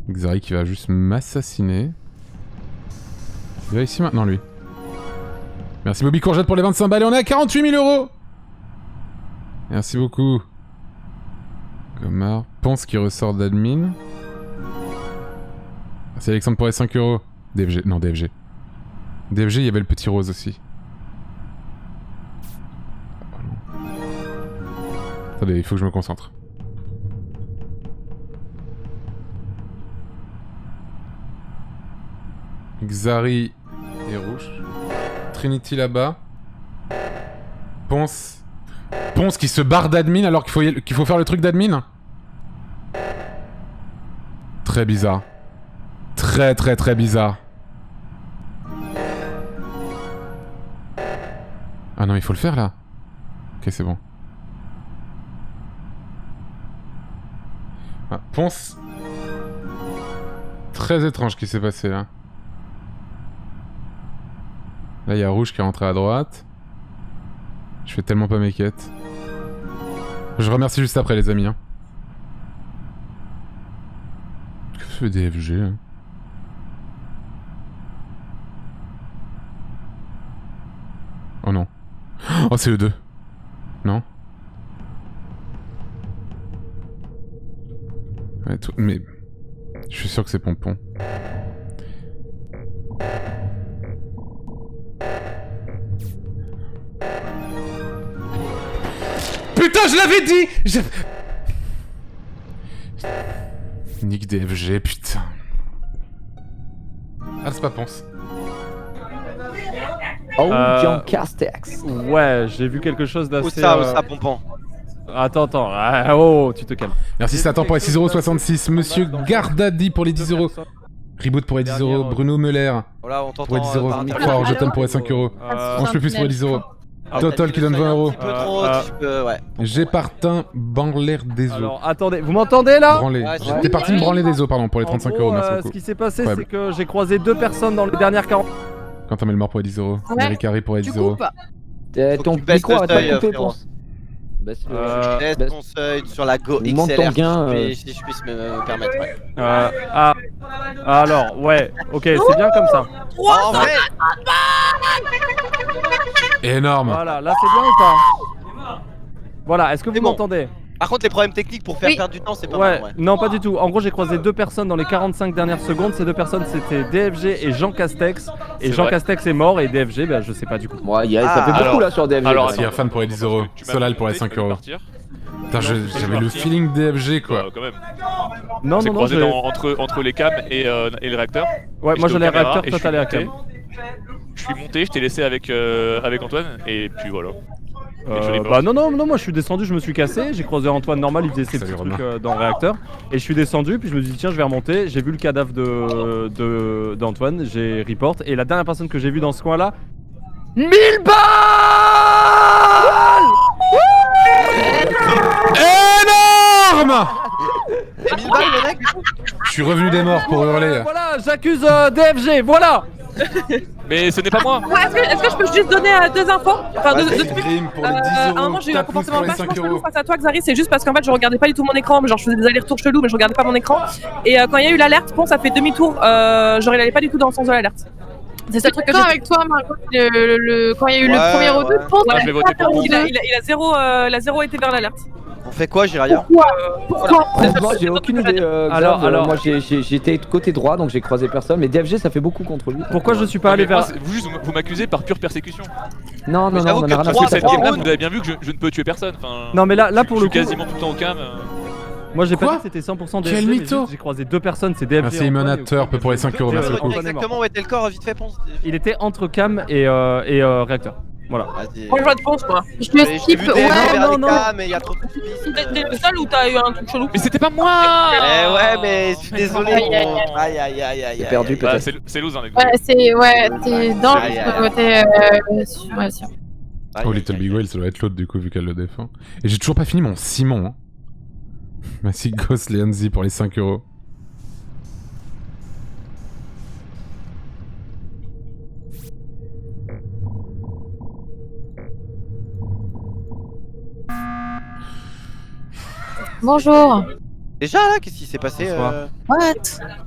Xari qui va juste m'assassiner. Il va ici maintenant, lui. Merci Bobby Courgette pour les 25 balles et on est à 48 000 euros. Merci beaucoup. Gomard. Ponce qui ressort d'admin. Merci Alexandre pour les 5 euros. DFG. Non, DFG. DFG, il y avait le petit rose aussi. Oh non. Attendez, il faut que je me concentre. Xari et rouge. Trinity là-bas. Ponce. Ponce qui se barre d'admin alors qu'il faut faire le truc d'admin. Très bizarre. Très bizarre. Ah non, il faut le faire là. Ok, c'est bon. Ah, Ponce. Très étrange ce qui s'est passé là. Là, il y a Rouge qui est rentré à droite. Je fais tellement pas mes quêtes. Je remercie juste après, les amis. Hein. Que fait DFG hein. Oh non. Oh, c'est eux deux. Non. Ouais, mais... Je suis sûr que c'est Pompon. Putain, je l'avais dit. Nick DFG, putain. Ah, c'est pas Ponce. Oh, Jean Castex. Ouais, j'ai vu quelque chose d'assez... Où ça, Pompon? Attends. Ah, oh, tu te calmes. Merci Satan pour les 6,66€. Monsieur Gardadi pour les 10€. Reboot pour les 10€. Bruno Muller Voilà, on t'entend. pour les 10€. Micro je t'aime pour les 5€. On se plus pour les 10€. Total qui donne 20€. Un peu trop, ouais. J'ai partin branler des os. Alors, attendez, vous m'entendez là? Branler. Ouais, J'étais parti me branler des os, pardon, pour les 35€. En gros, Merci ce beaucoup. qui s'est passé, Ouais. c'est que j'ai croisé 2 personnes dans les dernières 40... Quentin Melmort pour les 10€. Ouais. Mary Carré pour les Tu 10€. coupes. Ton que tu baisses micro le arrête pas seuil, de couper, frérot. Ponce. Baisse le- Laisse baisse- ton seuil sur la Go Monte ton XLR, gain, si je puisse me permettre. Ouais. alors, ouais, ok, c'est bien comme ça. En fait, Énorme. Voilà, là c'est bien ou pas? Voilà, est-ce que vous C'est bon. m'entendez? par contre, les problèmes techniques pour faire Oui. perdre du temps, c'est pas Ouais, mal. Ouais. non pas du tout. En gros, j'ai croisé 2 personnes dans les 45 dernières secondes. Ces 2 personnes, c'était DFG et Jean Castex. Et C'est Jean vrai. Castex est mort et DFG, bah je sais pas du coup. Ouais, ça fait alors- beaucoup là sur DFG. alors, Merci Irfan pour les 10€. Tu m'as Solal pour les demandé, tu peux 5€. partir. Putain, Non, j'avais le feeling DFG quoi. Quand même. Non, C'est non, croisé j'ai- entre les cams et le réacteur. Ouais, Et moi j'étais j'allais aux caméras réacteur, et toi je t'allais à suis cam. monté. Je suis monté, je t'ai laissé avec Antoine et puis voilà. Bah non, moi je suis descendu, je me suis cassé, j'ai croisé Antoine normal, il faisait ses Salut, petits Romain. trucs dans le réacteur. Et je suis descendu, puis je me suis dit tiens je vais remonter, j'ai vu le cadavre d'Antoine, j'ai report. Et la dernière personne que j'ai vue dans ce coin là... 1000 balles! Énorme. suis revenu des morts pour hurler. Voilà, j'accuse DFG, voilà. Mais ce n'est pas moi. Ouais, est-ce que je peux juste donner deux infos? Enfin, deux trucs. Grim pour les 10 À un euros. moment, j'ai eu un T'as plus comportement pour les vachement 5 chelou euros. face à toi, Xari. C'est juste parce qu'en fait, je regardais pas du tout mon écran. Mais genre, je faisais des allers-retours chelous, mais je regardais pas mon écran. Et quand il y a eu l'alerte, Ponce a fait demi-tour. Genre, il allait pas du tout dans le sens de l'alerte. C'est ça le truc que j'ai avec toi, Margot, quand il y a eu le premier reboot, Ponce, Ouais, je vais voter pour Ponce. il a zéro été vers l'alerte. On fait quoi, Jiraya? Franchement, j'ai aucune idée. Alors, moi j'étais côté droit donc j'ai croisé personne, mais DFG ça fait beaucoup contre lui. Pourquoi je suis pas allé vers... Vous m'accusez par pure persécution. Non, Mais non, j'avoue non, on que a rien à trois, foutre. Cette c'est game-là, bon. vous avez bien vu que je ne peux tuer personne. Enfin, Non mais là pour je le suis coup, quasiment tout le temps au cam. moi j'ai pas Quoi dit que c'était 100% Quel DFG, mais mytho. juste, j'ai croisé deux personnes, c'est DFG. Merci, Antoine, Imonateur, et peu pour les 5 euros, merci beaucoup. Exactement où était le corps, vite fait, Ponce. Il était entre cam et réacteur. Voilà. Vas-y. Moi, je vois de Ponce, moi. je J'ai le vu skip. des Ouais, vers non, les non. cams, mais il y a trop de pistes. T'es le seul où t'as eu un truc chelou? Mais c'était pas moi. Eh ouais, mais je suis désolé. Aïe, Aïe, aïe, aïe. J'ai perdu Bah, peut-être. c'est loose, hein, les ouais, t'es dans Aïe, aïe, le côté. Ouais, sûr. Oh, Little Big Whale, ça doit être l'autre du coup, vu qu'elle le défend. Et j'ai toujours pas fini mon Simon. Hein. Merci Ghost Leonzi pour les 5 euros. Bonjour. Déjà là, qu'est-ce qui s'est passé What?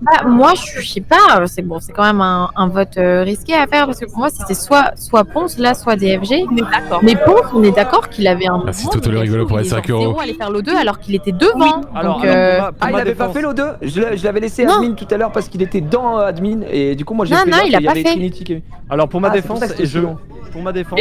Bah, moi, je sais pas. C'est bon, c'est quand même un vote risqué à faire parce que pour moi, c'était soit Ponce, là, soit DFG. On est d'accord. Mais Ponce, on est d'accord qu'il avait un. Merci, mouvement, Toto le mais rigolo pour les il est 5 genre euros. zéro aller faire l'O2 alors qu'il était devant. Alors, Donc, Ah, il avait pas fait l'O2. Je l'avais laissé Non. admin tout à l'heure parce qu'il était dans admin et du coup moi j'ai Non, fait non, l'autre il et a il y pas avait fait. Trinity qui... Alors pour ma Ah, c'est défense, pour ça que et c'était je... long. Pour ma défense,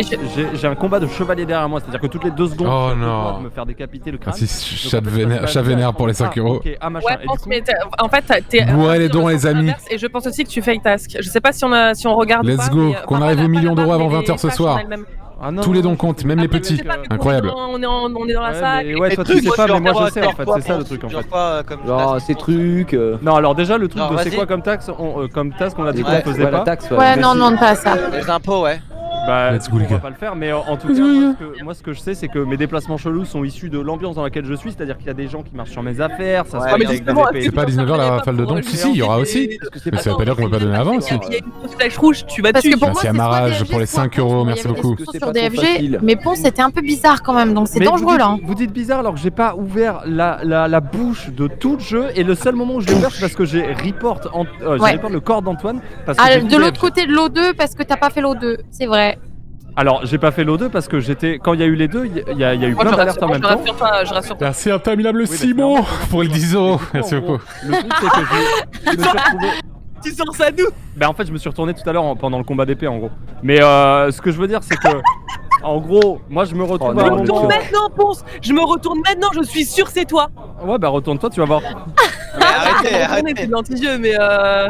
j'ai un combat de chevalier derrière moi, c'est-à-dire que toutes les 2 secondes, Oh je suis non. de me faire décapiter le crâne. Merci, Donc, chat en fait, je chat vénère pour les 5 euros. Ok, ah machin. Ouais, Et du Ponce, coup, mais en fait, t'es. Bourrez les dons, les amis. Et je pense aussi que tu fake task. Je sais pas si on regarde. ou Let's pas, go, mais, qu'on enfin, arrive pas au la million d'euros barre, avant mais 20 h ce les soir. flashs en elles-mêmes. ah non, Tous les non, dons comptent, même les Après, je petits. sais pas, du coup, Incroyable. On est dans la Ouais, salle. mais ouais, toi tu trucs, sais pas, mais moi je sur sais en fait, c'est ça le truc en fait. Genre ces trucs... Non, alors déjà le truc Alors, de c'est vas-y. quoi comme taxe, comme task, on a dit qu'on Ouais, faisait ouais, la pas. taxe, Ouais, Mais non, si. non, pas ça. Les impôts, ouais. Bah, Let's go, les on va gars. pas le faire, mais en tout Let's cas, go, moi ce que je sais, c'est que mes déplacements chelous sont issus de l'ambiance dans laquelle je suis, c'est-à-dire qu'il y a des gens qui marchent sur mes affaires, ça se Ouais, passe mais avec des justement, épées. C'est pas 19h la rafale de dons. Si, si, il y aura aussi. Mais ça veut pas dire qu'on peut pas donner avant aussi. Il y a une grosse flèche rouge, tu vas Parce dessus. que pour moi, Merci à c'est soit Marage DFG, pour les soit 5 Ponce. euros, Il y merci avait des beaucoup. discours C'est sur pas trop DFG, facile. mais Ponce c'était un peu bizarre quand même, donc c'est Mais dangereux là. Vous dites bizarre alors que j'ai pas ouvert la bouche de tout le jeu et le seul moment où je l'ai ouvert c'est parce que j'ai report le corps d'Antoine parce que Ah, j'ai vu de l'autre DFG. côté de l'O2 parce que t'as pas fait l'O2, c'est vrai. Alors j'ai pas fait l'O2 parce que j'étais quand il y a eu les deux, il y a eu Moi, plein je d'alertes en même temps. je rassure toi. Merci interminable Oui, Simon pour les 10 euros. Merci En gros, beaucoup. Le truc c'est que je me suis retrouvé. Tu sors ça d'où? Bah en fait je me suis retourné tout à l'heure pendant le combat d'épée en gros. Mais ce que je veux dire c'est que en gros moi je me retrouve Oh à un non, moment. Retourne maintenant, Ponce. Je me retourne maintenant, je suis sûr c'est toi. Ouais bah retourne-toi tu vas voir. Mais arrêtez, C'est arrêtez. de l'anti-jeu, mais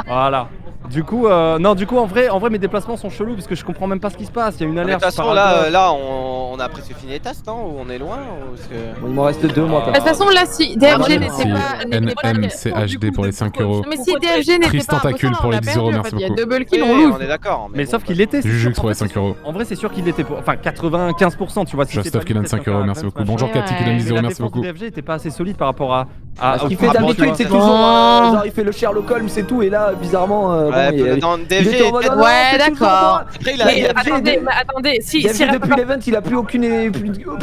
Voilà. Du coup en vrai mes déplacements sont chelous parce que je comprends même pas ce qui se passe. Il y a une Mais De alerte. toute façon, par hasard. là, on a presque fini les tasks, non? Ou on est loin ou parce que... Il m'en reste 2 moi. De toute façon, là, si DFG Merci n'était pas. NMCHD pour les 5 euros. Mais si DFG n'était Triste pas tentacule imposant, pour on les a 10 perdu, euros, en merci fait. Il y a beaucoup. double kill, Oui, on oui, lose. on est d'accord. Mais bon, sauf qu'il était. Jujux pour en les fait, 5 euros. En vrai, c'est sûr qu'il l'était pour. Enfin, 95%, tu vois. Si Just of Killen 5 euros, merci beaucoup. Bonjour Cathy qui donne 10 euros, merci beaucoup. Le DFG était pas assez solide par rapport à. Ce qu'il fait d'habitude c'est toujours genre il fait le Sherlock Holmes et tout et là bizarrement Ouais, bon, dans il DFG, était en mode, peut-être- ah non, Ouais, c'est toujours d'accord. moi. après il a. Mais DFG, attendez, si DFG reste depuis pas- l'event il a plus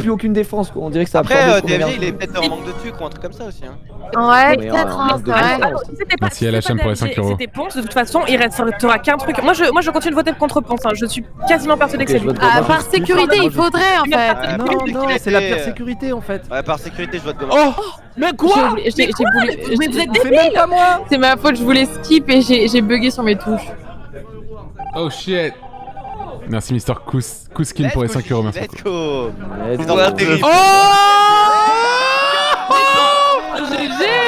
aucune défense quoi. On dirait que ça a Après, absorbé son DFG, énergie. il est peut-être en manque de tuque ou un truc comme ça aussi. Hein. Ouais, Mais, peut-être, manque hein, de c'est vrai. défense. Si c'était pas, Merci si à la c'était chaîne pas pour les DFG, 5 euros. C'était Ponce, de toute façon, il restera qu'un truc. Moi, je continue de voter contre Ponce. Hein. Je suis quasiment persuadée que Ok, c'est je lui. vote Ah, Moi, par je- sécurité, il faudrait en fait. Ouais, Non, par non, sécurité, c'est la pire sécurité en fait. Ouais, par sécurité, je vote Gomard. Oh mais J'ai quoi oublié- j'ai voulu- Mais vous êtes C'est même pas moi. C'est ma faute, je voulais skip et j'ai bugué sur mes touches. Oh shit. Merci Mister Kouskin pour les 5 euros, merci beaucoup. Let's go. Let's C'est go. dans la terrible.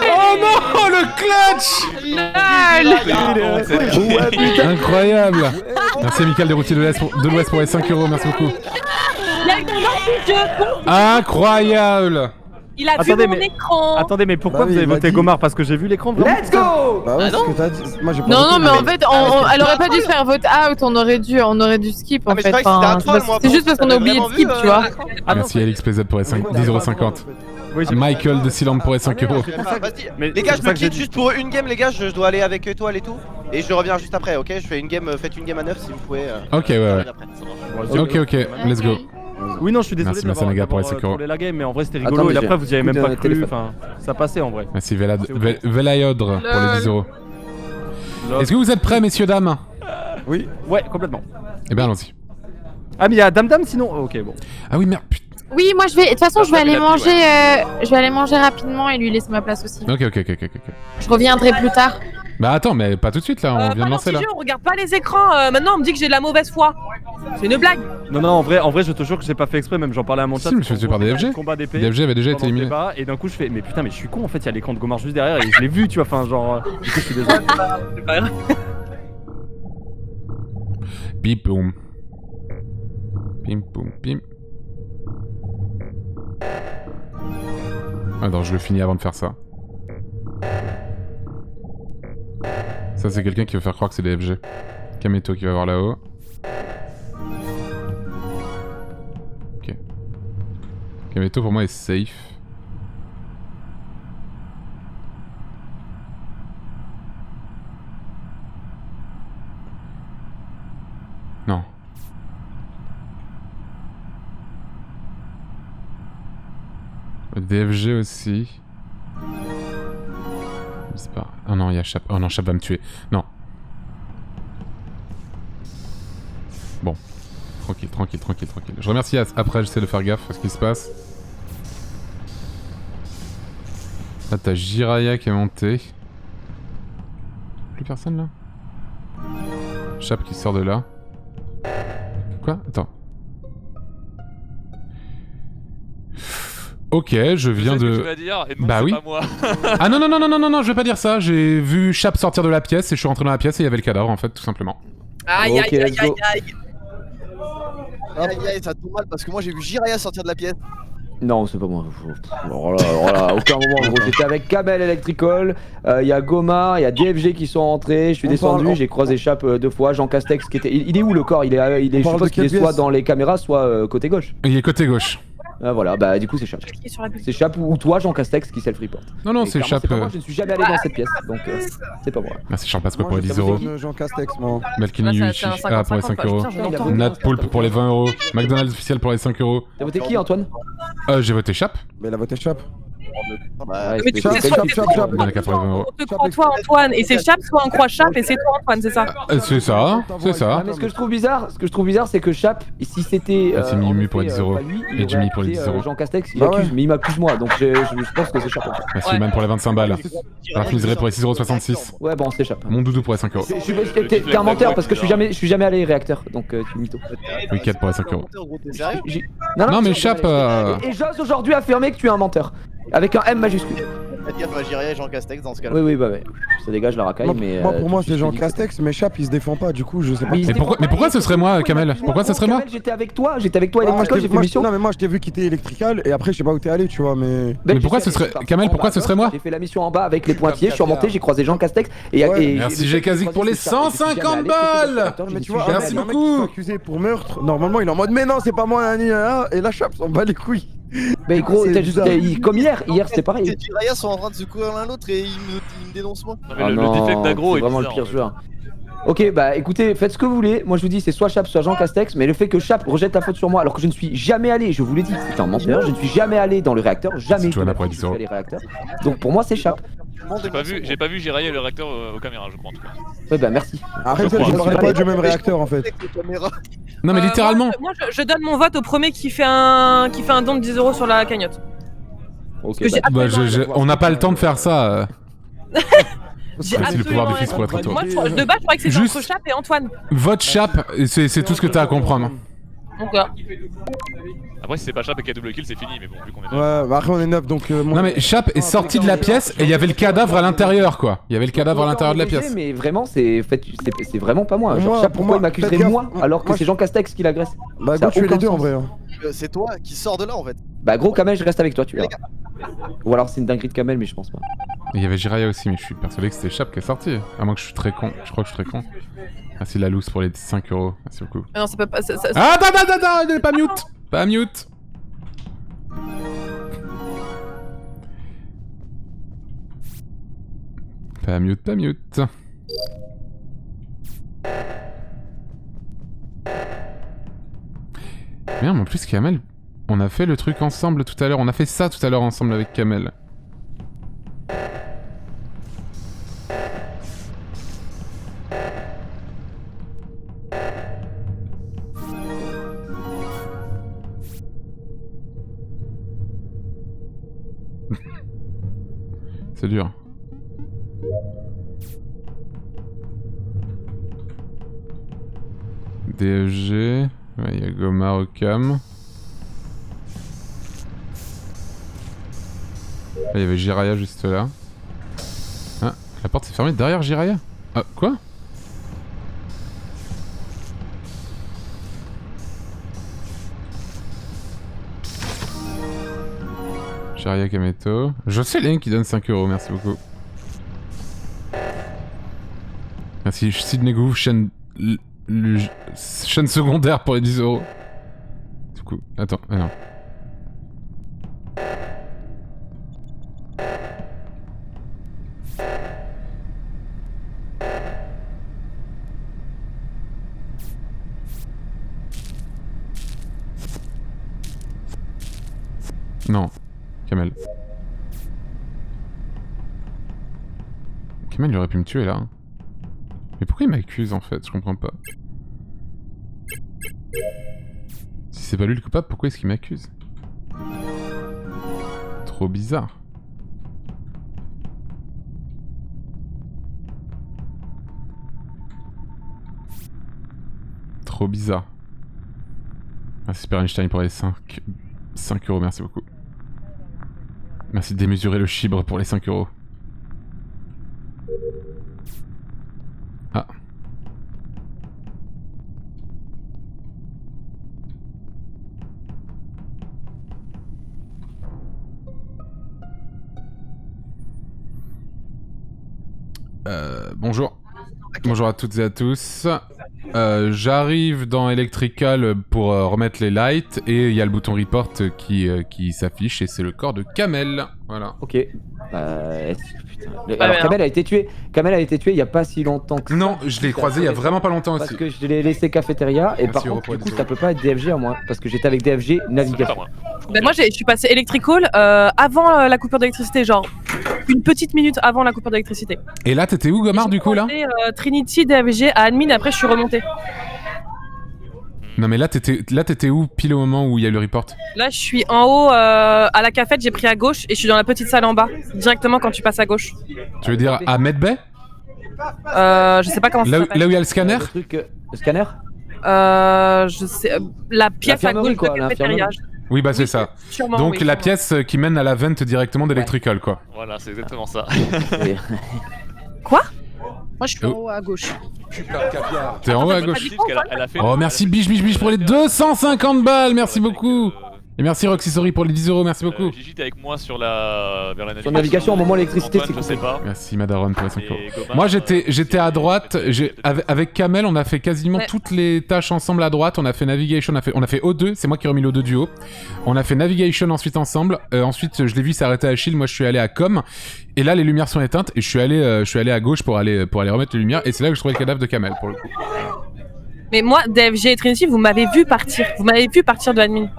Oh non, le clutch. Ouais, putain. Incroyable. Merci à Michael des routiers de l'Ouest pour les 5 euros, merci beaucoup. Incroyable. Il a vu Attendez, mon mais- écran. Attendez, mais pourquoi Bah oui, vous avez il m'a voté dit. Gomard? Parce que j'ai vu l'écran vraiment. Let's go. Bah ouais, Ah c'est non ce que t'as dit. Moi j'ai pas Non, voté, non, mais en fait, elle aurait pas dû vu. se faire vote out, on aurait dû skip Ah, en mais je fait. croyais que c'était un Enfin, troll, moi. c'est juste parce qu'on a T'avais oublié de vraiment skip, vu, tu vois. Ah non, Merci à LXPZ pour les 10,50 €. Oui, j'ai- Michael de Silam pour les 5 euros. Vas-y. Mais Les gars, c'est je ça me que j'ai quitte dit. juste pour une game, les gars. Je dois aller avec étoile et tout. Et je reviens juste après, ok? Je fais une game, faites une game à 9 si vous pouvez. Ok, ouais, ouais. Ok, let's go. Oui, non, je suis désolé Merci, d'avoir Masanaga, pour les d'avoir, 5 euros. trollé la game, mais en vrai c'était Attends, rigolo. mais Et j'ai après, vous y avez un même coup pas de cru. téléphone. Enfin, ça passait en vrai. Merci Velayodre pour les 10 euros. Love. Est-ce que vous êtes prêts, messieurs, dames? Oui, ouais, complètement. Eh ben, allons-y. Ah, mais il y a Dame Dame sinon. Ok, bon. Ah oui, merde, putain. Oui, moi je vais. De toute façon, je vais Après, aller il a dit, manger. Je vais aller manger rapidement et lui laisser ma place aussi. Ok. Je reviendrai plus tard. Bah attends, mais pas tout de suite là, on vient de lancer là. On regarde pas les écrans. Maintenant, on me dit que j'ai de la mauvaise foi. C'est une blague. Non, en vrai, je te jure que j'ai pas fait exprès. Même j'en parlais à mon Si, chat. je me suis fait tuer par DFG. Combat d'épée. DFG avait déjà été pendant le éliminé. débat, et d'un coup, je fais, mais putain, mais je suis con en fait. Il y a l'écran de Gomar juste derrière et je l'ai vu, tu vois. Enfin, genre. Du coup, je suis désolé. C'est pas grave. Bip boum. Bim boum bim. Attends, je le finis avant de faire ça. Ça, c'est quelqu'un qui veut faire croire que c'est DFG. Kameto qui va voir là-haut. Ok. Kameto pour moi est safe. Non. DFG aussi. Je sais pas. Oh non, il y a Chap. Oh non, Chap va me tuer. Non. Bon. Tranquille. Je remercie après, j'essaie de faire gaffe à ce qui se passe. Là, t'as Jiraya qui est monté. Plus personne là? Chap qui sort de là. Quoi? Attends. Ok, je viens C'est ce que de... tu vas dire, et non, Bah c'est oui. pas moi. Ah non, je vais pas dire ça. J'ai vu Chap sortir de la pièce et je suis rentré dans la pièce et il y avait le cadavre en fait, tout simplement. Aïe, Ok, aïe, let's aïe, go. aïe. Aïe, ça tombe mal parce que moi j'ai vu Jiraya sortir de la pièce. Non, c'est pas moi. Oh là, aucun moment. Gros, j'étais avec Kamel Electrical, il y a Gomar, il y a DFG qui sont rentrés, je suis On descendu, parle- j'ai croisé Chap 2 fois, Jean Castex qui était... Il est où le corps? Il est, je parle suppose de qu'il est quelle soit pièce dans les caméras, soit côté gauche. Il est côté gauche. Voilà, bah du coup c'est Chap. Cliquez sur la bulle. C'est Chap ou toi, Jean Castex, qui self-report. Non, non, Et c'est clairement, Chap. c'est pas moi, je ne suis jamais allé dans cette pièce, donc c'est pas moi. Merci Charles Pasqua Moi, pour les je 10 euros. donne Jean Castex, moi. Melkini Là, Yuichi c'est un pour les 5 euros. Putain, je l'entends. Nat Poulpe pour les 20 euros. McDonald's officiel pour les 5 euros. T'as voté qui, Antoine? J'ai voté Chap. Mais la vote est Chap. Ouais, Mais tu Chap, sais, c'est- soit Chap, Chap, Chap. Il y en a qu'à pour les 20 euros. on te croit toi Antoine et c'est Chap, soit on croit Chap et c'est toi Antoine, c'est ça? C'est ça, c'est Ah, ça. mais ce que je trouve bizarre, c'est que Chap, si c'était Ah, c'est Miyu en pour les effet, 10 euros. pas lui, il Et aurait Jimmy pour les accusé, 10 euros. Jean Castex, il Bah accuse, ouais. mais il m'accuse moi, donc je pense que c'est Chap. Merci Ouais. Man pour les 25 balles. Raffinerie pour les 6,66 €. Ouais, bon, c'est Chap. Mon doudou pour les 5 euros. T'es un menteur parce que je suis jamais allé réacteur, donc tu mytho. Weekend pour les 5 euros. J'ai- Non, mais tu- Chap. Et j'ose aujourd'hui affirmer que tu es un menteur. Avec un M majuscule. Faites gaffe à Jiraya et Jean Castex dans ce cas-là. Oui, bah ouais. Ça dégage la racaille, mais. Moi, pour moi, tout c'est Jean ce que je dis, Castex, mais Chap, il se défend pas, du coup, je sais pas. Mais il se défend Mais pas, pourquoi il ce se serait défend moi, pas. Kamel? Pourquoi ça serait moi? Kamel, j'étais avec toi, Electrical, j'ai Moi, fait mission. non, mais moi, je t'ai vu quitter Electrical, et après, je sais pas où t'es allé, tu vois, mais. Mais pourquoi ce serait. Kamel, pourquoi ce serait moi? J'ai fait la mission en bas avec les pointiers, je suis remonté, j'ai croisé Jean Castex et. Ouais. et Merci, j'ai j'ai Kazik pour les 150 balles. Mais tu vois, Merci un mec qui beaucoup. soit accusé pour meurtre, normalement, il est en mode, mais non, c'est pas moi, et la Chap s'en bat les couilles. Mais gros, C'est t'as juste. bizarre. Comme hier c'était pareil. Et Jiraya sont en train de se courir l'un l'autre et ils me dénoncent moi. Non, mais Ah le non, defect d'aggro c'est est vraiment le bizarre, pire en fait. joueur. Ok, bah écoutez, faites ce que vous voulez. Moi je vous dis, c'est soit Chap, soit Jean Castex. Mais le fait que Chap rejette la faute sur moi, alors que je ne suis jamais allé, je vous l'ai dit, c'est un menteur, je ne suis jamais allé dans le réacteur, jamais. C'est Johanna de ma pour vie, les je 10 euros. suis allé réacteur. Donc pour moi, c'est Chap. J'ai pas vu Jiraya et le réacteur aux caméras, je crois en tout cas. Ouais, bah merci. Arrête, Je je crois. parlais pas du même réacteur, en fait. Non, mais littéralement. Moi, je donne mon vote au premier qui fait un don de 10 € sur la cagnotte. Ok, que j'ai bah, On n'a pas le temps de faire ça. J'ai Merci, le pouvoir du absolument fils pour rien être à toi. compris. Moi, de base, je croyais que c'était Juste- entre Chap et Antoine. Vote Chap, c'est tout ce que t'as à comprendre. Donc, Après, si c'est pas Chap et qu'il y a double kill, c'est fini, mais bon, vu qu'on est Ouais, bah après, on est 9, donc. Non, mais Chap est sorti de la pièce et il y avait le cadavre à l'intérieur, quoi. Il y avait le cadavre à l'intérieur de la pièce. Mais vraiment, c'est vraiment pas moi. Pour Genre, moi- Chap, pour pourquoi moi, il m'accuserait faites moi gaffe. alors que Moi, c'est Jean Castex qui l'agresse? Bah, Ça go, a tu es aucun les deux, en sens. vrai. hein. C'est toi qui sors de là en fait. Bah gros, Kamel, je reste avec toi, tu verras. Ou alors c'est une dinguerie de Kamel, mais je pense pas. Et il y avait Jiraya aussi, mais je suis persuadé que c'était Chap qui est sorti. À moins que je suis très con. Je crois que je suis très con. Merci la loose pour les 5 euros. Merci beaucoup. non, ça peut pas. Ah, attends, pas mute. Pas mute. Pas mute, pas mute. Merde, mais en plus Kamel, on a fait le truc ensemble tout à l'heure. On a fait ça tout à l'heure ensemble avec Kamel. C'est dur. DFG, ouais, il y a Gomar Ocam. Là, il y avait Jiraya juste là. Ah, la porte s'est fermée derrière Jiraya. Ah, quoi? Jiraya Kameto. Jocelyn qui donne 5 €, merci beaucoup. Merci Sidney Gou, chaîne secondaire pour les 10 €. Du coup, attends, ah non. Non, Kamel. Kamel, il aurait pu me tuer là. Hein. Mais pourquoi il m'accuse en fait? Je comprends pas. Si c'est pas lui le coupable, pourquoi est-ce qu'il m'accuse? Trop bizarre. Trop bizarre. Merci Super Einstein pour les 5 €, merci beaucoup. Merci de démesurer le chibre pour les 5 €. Ah. Bonjour. Bonjour à toutes et à tous. J'arrive dans Electrical pour remettre les lights et il y a le bouton report qui s'affiche et c'est le corps de Kamel. Voilà. Ok. Putain. Alors Kamel a été tué. Kamel a été tué il y a pas si longtemps que ça. Non, je l'ai croisé il y a vraiment pas longtemps aussi. Parce que je l'ai laissé cafétéria et par contre du coup ça peut pas être DFG à moi parce que j'étais avec DFG navigation. Ben moi je suis passé Electrical avant la coupure d'électricité, genre une petite minute avant la coupure d'électricité. Et là t'étais où Gomar du coup là? Trinity, DFG à admin et après je suis remonté. Non mais là t'étais où pile au moment où il y a le report? Là je suis en haut à la cafette, j'ai pris à gauche et je suis dans la petite salle en bas, directement quand tu passes à gauche. Tu veux dire à Medbay? Je sais pas comment ça s'appelle. Là où il y a le scanner? Le scanner? Je sais, la pièce à gauche de la cafétéria. Oui bah c'est ça. Sûrement, donc oui, la pièce qui mène à la vente directement d'Electrical quoi. Voilà, c'est exactement ça. Quoi? Moi je suis en haut à gauche. T'es en haut à gauche. Elle a fait Oh merci Biche pour les 250 balles, merci beaucoup. Et merci Roxy Sorry pour les 10 €, merci beaucoup. Gigi, t'es avec moi sur la Sur navigation au moment où l'électricité je sais pas. Merci Madaron pour les 5 €. Moi j'étais à droite, avec Kamel on a fait quasiment toutes les tâches ensemble à droite, on a fait navigation, on a fait O2, c'est moi qui ai remis l'O2 du haut. On a fait navigation ensuite ensemble, ensuite je l'ai vu s'arrêter à Shield, moi je suis allé à Com, et là les lumières sont éteintes et je suis allé à gauche pour aller remettre les lumières et c'est là que je trouvais le cadavre de Kamel pour le coup. Mais moi, DFG et Trinity, vous m'avez vu partir de admin.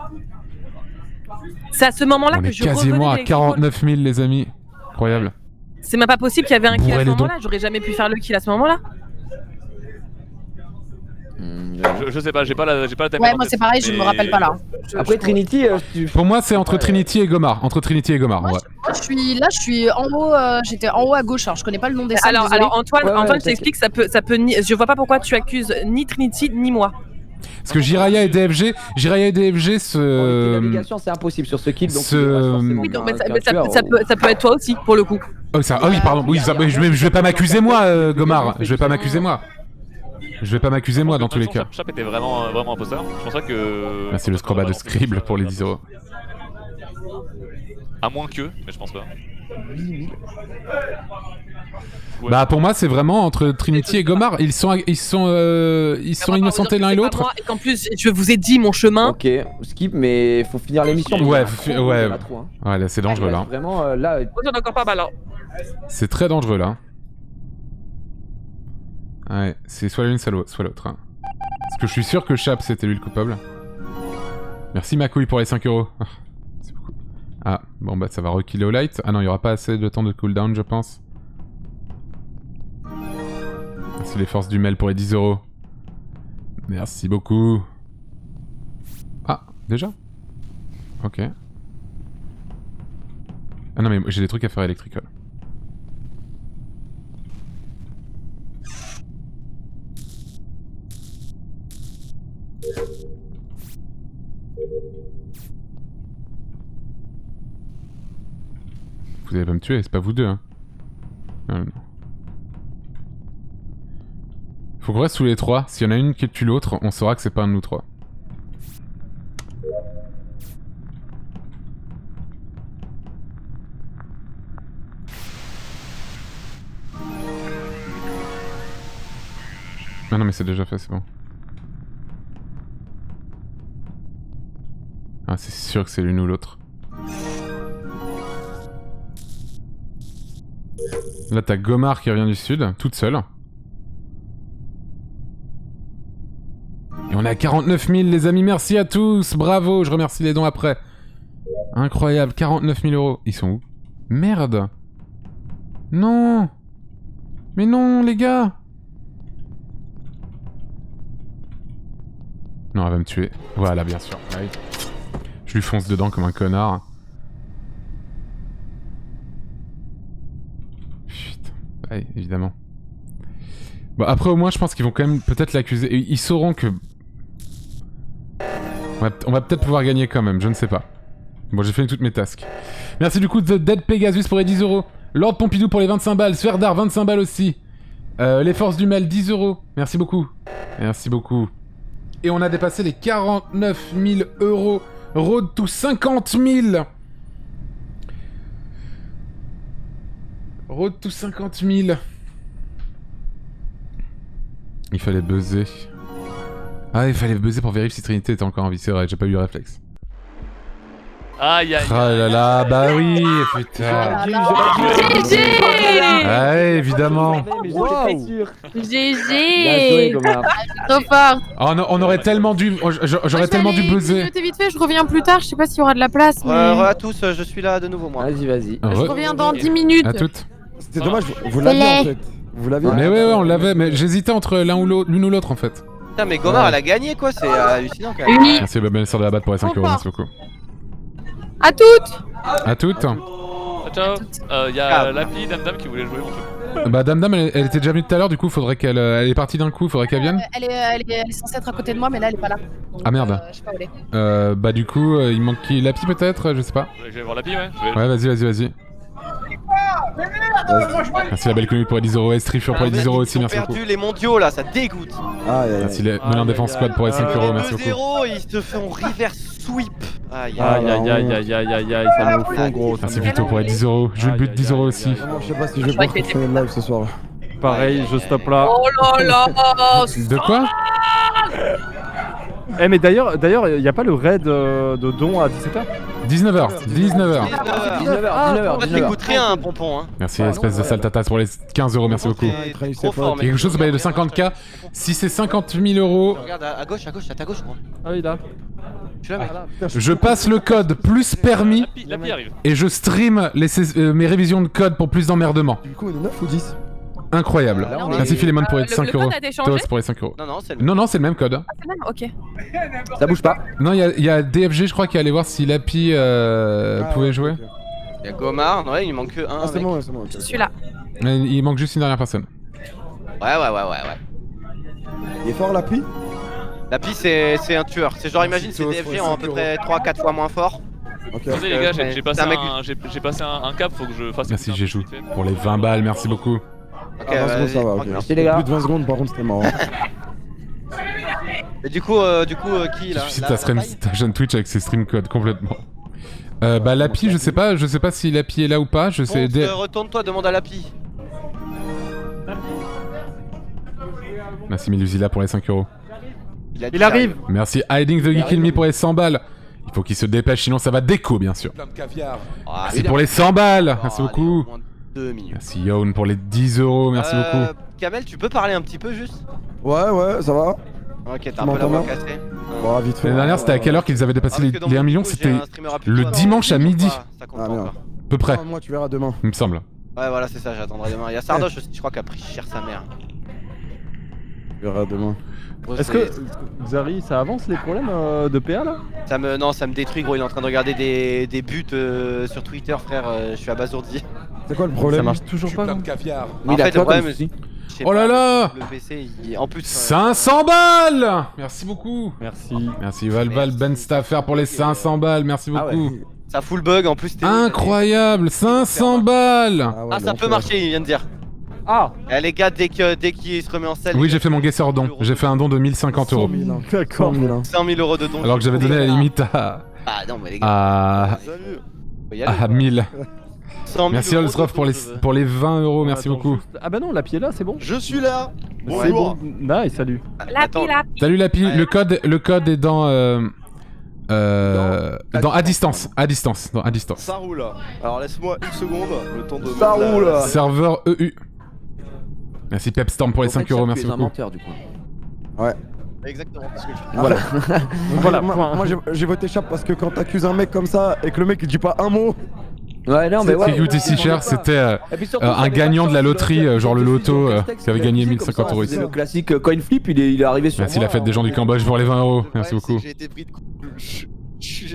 C'est à ce moment-là que je revenais quasiment à d'Electrical. 49 000 les amis, incroyable. C'est même pas possible qu'il y avait un kill à Bourrez ce les moment-là, j'aurais jamais pu faire le kill à ce moment-là. Je sais pas, j'ai pas la tête. Ouais, moi c'est pareil, je me rappelle pas là. Après Trinity, Pour moi c'est entre Trinity et Gomar, ouais. Moi, je suis en haut, j'étais en haut à gauche, alors je connais pas le nom des salles. Alors Antoine, Ouais, Antoine je t'explique, ça peut je vois pas pourquoi tu accuses ni Trinity ni moi. Parce que Jiraya et DFG La navigation c'est impossible sur ce kill donc il reste forcément Oui, donc, mais qu'un ça tueur, peut être toi aussi pour le coup. Oh, ça, ah oui pardon, oui, ça, je vais pas m'accuser moi Gomar, je vais pas m'accuser moi. Je vais pas m'accuser moi dans tous les cas. Chap était vraiment imposteur. Je pense pas que. Merci le Scroba de Scribble pour les 10 €. À moins que, mais je pense pas. Ouais. Bah pour moi c'est vraiment entre Trinity et Gomar, ils sont innocentés l'un et l'autre. Et qu'en plus je vous ai dit mon chemin. Ok, skip mais faut finir l'émission. Ouais, hein. ouais là c'est dangereux là. Vraiment là. Moi j'en ai encore pas mal. C'est très dangereux là. Ouais, c'est soit l'une, soit l'autre. Hein. Parce que je suis sûr que Chap, c'était lui le coupable. Merci ma couille pour les 5 €. C'est beaucoup. Ah, bon bah ça va reculer au light. Ah non, il n'y aura pas assez de temps de cooldown, je pense. Merci les forces du mail pour les 10 €. Merci beaucoup. Ah, déjà? Ok. Ah non mais j'ai des trucs à faire électrical. Vous allez pas me tuer, c'est pas vous deux hein. Non, non. Faut qu'on reste sous les trois. S'il y en a une qui tue l'autre, on saura que c'est pas un de nous trois. Ah non mais c'est déjà fait, c'est bon. Ah c'est sûr que c'est l'une ou l'autre. Là t'as Gomar qui revient du sud, toute seule. Et on est à 49 000 les amis, merci à tous, bravo, je remercie les dons après. Incroyable, 49 000 €. Ils sont où? Merde. Non. Mais non les gars. Non, elle va me tuer. Voilà, bien sûr. Ah oui. Je lui fonce dedans comme un connard. Putain. Ouais, évidemment. Bon, après, au moins, je pense qu'ils vont quand même peut-être l'accuser. Ils sauront que... On va peut-être pouvoir gagner quand même, je ne sais pas. Bon, j'ai fait toutes mes tasks. Merci du coup The Dead Pegasus pour les 10 €. Lord Pompidou pour les 25 balles. Sverdar, 25 balles aussi. Les Forces du Mal, 10 €. Merci beaucoup. Merci beaucoup. Et on a dépassé les 49 000 €. Road to 50 000. Road to 50 000. Il fallait buzzer. Ah, il fallait buzzer pour vérifier si Trinité était encore en vie. C'est vrai, j'ai pas eu le réflexe. Aïe aïe. Ah là là, bah oui, putain. GG. Ah, évidemment. GG. Trop fort. Oh, on aurait tellement dû. J'aurais tellement dû buzzer. Je vite fait, je reviens plus tard, je sais pas s'il y aura de la place. Mais... à tous, je suis là de nouveau moi. Vas-y, vas-y. Je reviens dans 10 minutes. À toutes. C'était dommage, vous l'aviez en fait. Vous l'aviez. Mais ouais, on l'avait, mais j'hésitais entre l'une ou l'autre en fait. Putain, mais Gomar elle a gagné quoi, c'est hallucinant quand même. Oui. Merci, belle sœur de la batte pour les 5 €, merci beaucoup. À toutes. À toutes. Ciao. Y'a Lapi, Dame qui voulait jouer éventuellement. Bah Dame elle était déjà venue tout à l'heure, du coup faudrait qu'elle elle est partie d'un coup, faudrait qu'elle vienne. Elle est censée être à côté de moi, mais là elle est pas là. Ah merde. Je sais pas où elle est. Bah du coup il manque qui, Lapi peut-être, je sais pas. Je vais voir Lapi, ouais. Ouais, vas-y. Merci la belle commune pour les 10 €, et Strifur pour les 10 € aussi, merci beaucoup. Ils ont perdu les mondiaux là, ça dégoûte. Merci les Melin Défense Squad pour les 5 €, merci beaucoup. 2-0, ils se font reverse sweep. Aïe, ça me fond gros. Merci Vito pour les 10 €, je but 10 € aussi. Je sais pas si je vais pouvoir continuer le live ce soir. Pareil, je stoppe là. Oh là là. De quoi? Eh mais d'ailleurs, y a pas le raid de don à 17h? 19h. 19h. T'écoutes rien, Pompon. Merci espèce de sale tatas pour les 15 €, merci beaucoup. Trop fort, mec. Quelque chose de 50K. Si c'est 50 000 €, Regarde à gauche, à ta gauche, gros. Ah oui, là. Tu l'as, mec. je passe le code plus permis Lapi arrive. et je stream mes révisions de code pour plus d'emmerdement. Du coup, on est 9 ou 10? Incroyable. Là, on est- Merci Philémon pour les Le 5 code €. a été changé Tos pour les 5 €. Non, c'est le Non, c'est le même code. Ah, c'est le même, ok. Ça bouge pas. Non, il y a DFG, je crois, qui est allé voir si Lapi pouvait jouer. Y'a Gomar, ouais, il manque que un. Ah, c'est mec. bon, c'est bon. Je suis là. Mais il manque juste une dernière personne. Ouais. Il est fort la pluie? Lapi, c'est un tueur. C'est genre, imagine, c'est DFG en à peu près 3-4 fois moins fort. Ok. Attendez les gars, j'ai c'est passé, un mec j'ai passé un cap, faut que je fasse. Merci une Jéjou petite vite fait. pour les 20 balles, merci beaucoup. Ok, Ah, 20 secondes, ça va, ok. Merci, les gars. Plus de 20 secondes, par contre, c'était marrant. Et du coup, qui là? Tu ta chaîne Twitch avec ses stream codes complètement. Bah Lapi, je sais pas si Lapi est là ou pas, je sais. Retourne-toi, demande à Lapi. Merci Miluzila pour les 5 €. Il arrive. Merci Hiding the Geek in Me pour les 100 balles. Il faut qu'il se dépêche, sinon ça va déco bien sûr. Merci pour les 100 balles, merci beaucoup. Merci Youn pour les 10 €, merci beaucoup. Kamel, tu peux parler un petit peu juste? Ouais, ça va. Ok, t'as un peu la voix cassée. Bon, vite fait. L'année dernière, c'était à quelle heure qu'ils avaient dépassé les 1 million? C'était le dimanche à midi. Ça compte Ah, pas merde. encore. À peu près, Ah, moi, tu verras demain. il me semble. Ouais, voilà, c'est ça, j'attendrai demain. Il y a Sardoche aussi, je crois qu'elle a pris cher sa mère. Tu verras demain. Gros, Est-ce que Xari, ça avance les problèmes de PA là? Non, ça me détruit, gros. Il est en train de regarder des buts sur Twitter, frère. Je suis abasourdi. C'est quoi le problème? Ça marche toujours pas. Non Mais En il a fait, quoi le problème, comme souci? je sais Oh là pas, là le PC, en plus. 500 balles! Merci beaucoup. Merci. Merci Valval, Ben Staffer pour les 500 balles, merci Ah ouais. beaucoup. Ça fout le bug en plus. Incroyable, 500 balles! ouais, Ah, ça peut marcher, il vient de dire. Ah, Eh, les gars, dès qu'il se remet en selle. Oui, j'ai fait mon guesseur don. J'ai fait un don de 1050 euros. 100 000, hein. d'accord. 100 000, hein. 100 000 euros de dons. Alors que j'avais donné la limite à. Ah non, mais les gars. Faut y aller, à 1000. 100 000 Merci euros de Olstroff pour dons, les, je veux. pour les 20 euros, merci Attends, beaucoup. juste- Ah bah non, la pied là, c'est bon. Je suis là. C'est bon. Nice, salut. Attends. Salut Lapi, Ouais. le code est dans. Dans à distance. Dans à distance. Ça roule. Alors laisse-moi une seconde, le temps de. Ça mettre la- roule. la- Serveur EU. Merci Pepstorm pour les En fait, 5 euros, Chap, merci tu es un beaucoup. menteur, du coup. Exactement. Parce que Voilà. Voilà, Moi, point. moi, j'ai voté Chap parce que quand t'accuses un mec comme ça et que le mec il dit pas un mot. Ouais, non, mais Ce ouais. qui coûtait si cher, c'était Et puis surtout, un ça gagnant avait de la pas loterie, chance, genre le il a loto, fait Castex, qui avait il a gagné poussé 1050 comme euros ça, ici. c'était le classique coin flip, il est arrivé sur Merci moi. la fête des gens du Cambodge pour les 20 euros, merci Ouais, c'est beaucoup. que j'ai été pris de coup. J'ai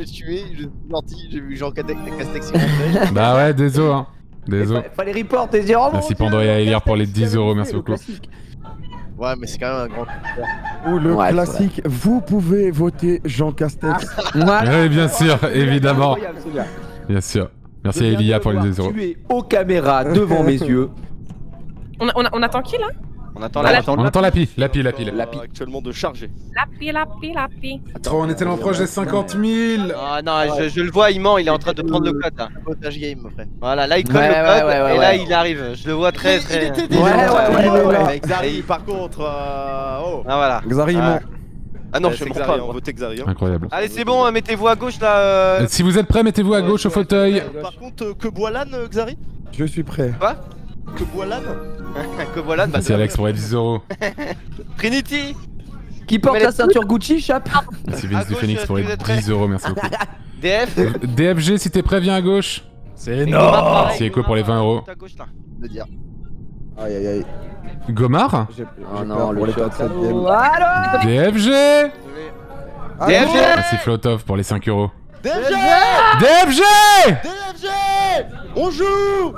tué, je suis gentil, j'ai vu Jean Castex y rentrer. Bah ouais, désolé, hein. Désolé. Fallait report et se dire oh mon Merci Dieu, Pandoria Elir pour les Castex, 10 euros, le merci beaucoup. classique. Ouais, mais c'est quand même un grand. Ou le Ouais, c'est classique, vous pouvez voter Jean Castex. Voilà. Oui, bien sûr, évidemment. Incroyable, ce gars. Bien sûr. Merci Je à viens Elia de pour les le 10 euros. voir tuer aux caméras devant mes yeux. On attend qui là? On attend Voilà. la. On entend Lapi. Lapi. Actuellement de charger. La pi. On est tellement proche des 50 000. Ah non, je le vois, il ment, il est en train de prendre le code là. Potage game, mon frère. Voilà, là il colle Ouais, le code ouais, et là ouais. il arrive. Je le vois très Il très. était Ouais, déjà ouais. Avec Xari, par contre. Oh. Ah voilà. Xari, il Ah. ment. Ah non, Ouais, je c'est mens Xari, pas. on votait Xari. hein. Incroyable. Allez, c'est bon, mettez-vous à gauche là. Si vous êtes prêts, mettez-vous à gauche au fauteuil. Par contre, que boit l'âne, Xari? Je suis prêt. Que boit l'âne? Que voilà, bah, Merci Alex pour les 10 euros. Trinity. Qui porte Mais la ceinture Gucci, Chap? Merci À Vince du gauche, Phoenix pour les est-ce que vous êtes 10 euros, merci beaucoup. DF. DFG, si t'es prêt, viens à gauche. C'est Merci Echo pour les 20 euros. À gauche là. De dire. Aïe aïe aïe. Gomard. J'ai Oh peur non, pour le les shot. 4-7ème. Alors DFG. DFG. Merci Flotov pour les 5 euros. DFG! DFG. DFG! On joue!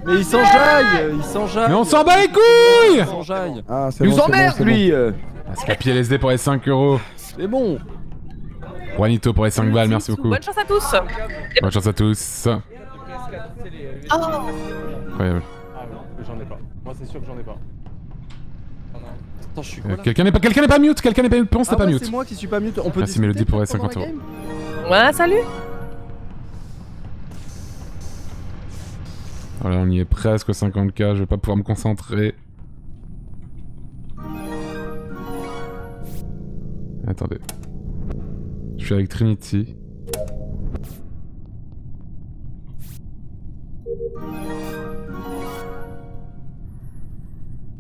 Mais il s'enjaille. Mais on s'en bat les couilles. Il s'enjaille. Ah, c'est Il bon, nous c'est bon, emmerde, c'est lui Merci Capi LSD pour les 5 euros. C'est bon. Juanito pour les 5 balles, merci beaucoup. Bonne chance à tous. Bonne chance à tous. Incroyable. J'en ai pas. Moi, c'est sûr que j'en ai pas. Attends, je suis quoi là? Quelqu'un n'est pas mute. Quelqu'un n'est pas mute. Ponce, t'es Ah pas ouais, mute. c'est moi qui suis pas mute. On peut Merci discuter Mélodie pour les pendant 50 la euros. game. Ouais, salut. Voilà, on y est presque aux 50k. Je vais pas pouvoir me concentrer. Attendez. Je suis avec Trinity.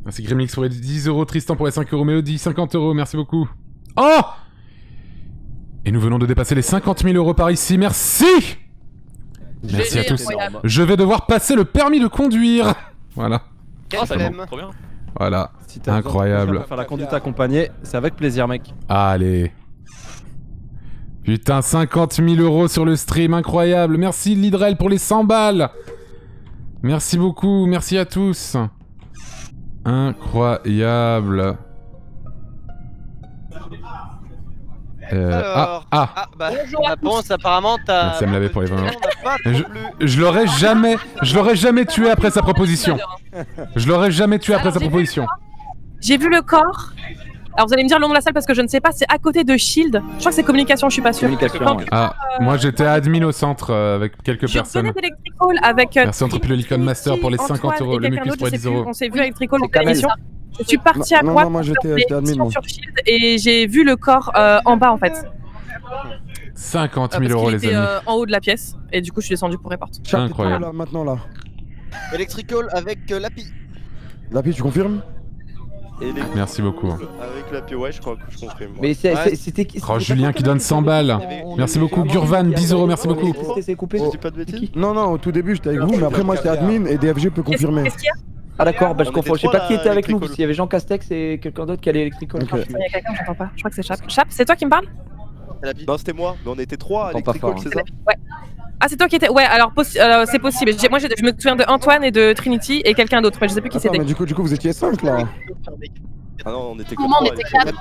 Merci Grimlix pour les 10 euros, Tristan pour les 5 euros, Mélodie 50 euros, merci beaucoup. Oh! Et nous venons de dépasser les 50 000 euros par ici, merci! Merci à tous. Incroyable. Je vais devoir passer le permis de conduire. Voilà, Oh, ça Quel va, trop bien. voilà. Si t'as besoin de Incroyable. quelqu'un pour faire la conduite accompagnée, c'est avec plaisir, mec. Allez. Putain, 50 000 euros sur le stream, incroyable. Merci Lidrel pour les 100 balles. Merci beaucoup, merci à tous. Incroyable. Alors. Ah bah. La Ponce, apparemment t'as. Merci à me laver pour les 20 euros. On n'a pas trop plu. Je l'aurais jamais tué après sa proposition. Je l'aurais jamais tué après sa proposition. J'ai vu le corps. Alors vous allez me dire le nom de la salle parce que je ne sais pas, c'est à côté de Shield. Je crois que c'est communication, je suis pas sûre. Communication, ouais. Ah, moi j'étais admin au centre avec quelques Je personnes. venais d'Electrical avec. Merci Entrepile Helicon Master pour les 50 euros, le Mucus pour les 10 euros. On s'est vu à Electrical C'est de l'émission. Je suis partie à Non, droite non, moi, pour j'étais- faire des j'étais admin, missions moi. sur Shield et j'ai vu le corps en bas en fait. 50 Parce 000 euros qu'il les était amis. en haut de la pièce et du coup je suis descendu pour report. Chat, Incroyable. là, maintenant là. Electrical avec Lapi. Lapi, tu confirmes? Et les... Merci beaucoup. Avec la PO, ouais, je crois que je confirme. Mais Ouais. c'était qui? Oh, Julien qui donne 100 balles. Merci beaucoup. Gurvan, 10 euros, merci beaucoup. C'est coupé. Je dis pas de bêtises. Non, non, au tout début j'étais avec vous, mais après moi j'étais admin et DFG peut confirmer. Qu'est-ce qu'il y a? Ah d'accord, bah je On confonds. était Je sais pas trois, qui était avec nous. Electrical. S'il y avait Jean Castex et quelqu'un d'autre qui allait Electrical. Ok. Il y a quelqu'un, j'entends pas. Je crois que c'est Chap. Chap, c'est toi qui me parles? Non, c'était moi, mais on était 3 à Entends pas Electrical, fort, c'est ça? Ouais. Ah, c'est toi qui étais. Ouais, alors c'est possible. Moi, je me souviens de Antoine et de Trinity et quelqu'un d'autre, mais je sais plus qui Attends, c'était. mais du coup vous étiez 5 là. Ah non, on était que Comment on 3. était quatre?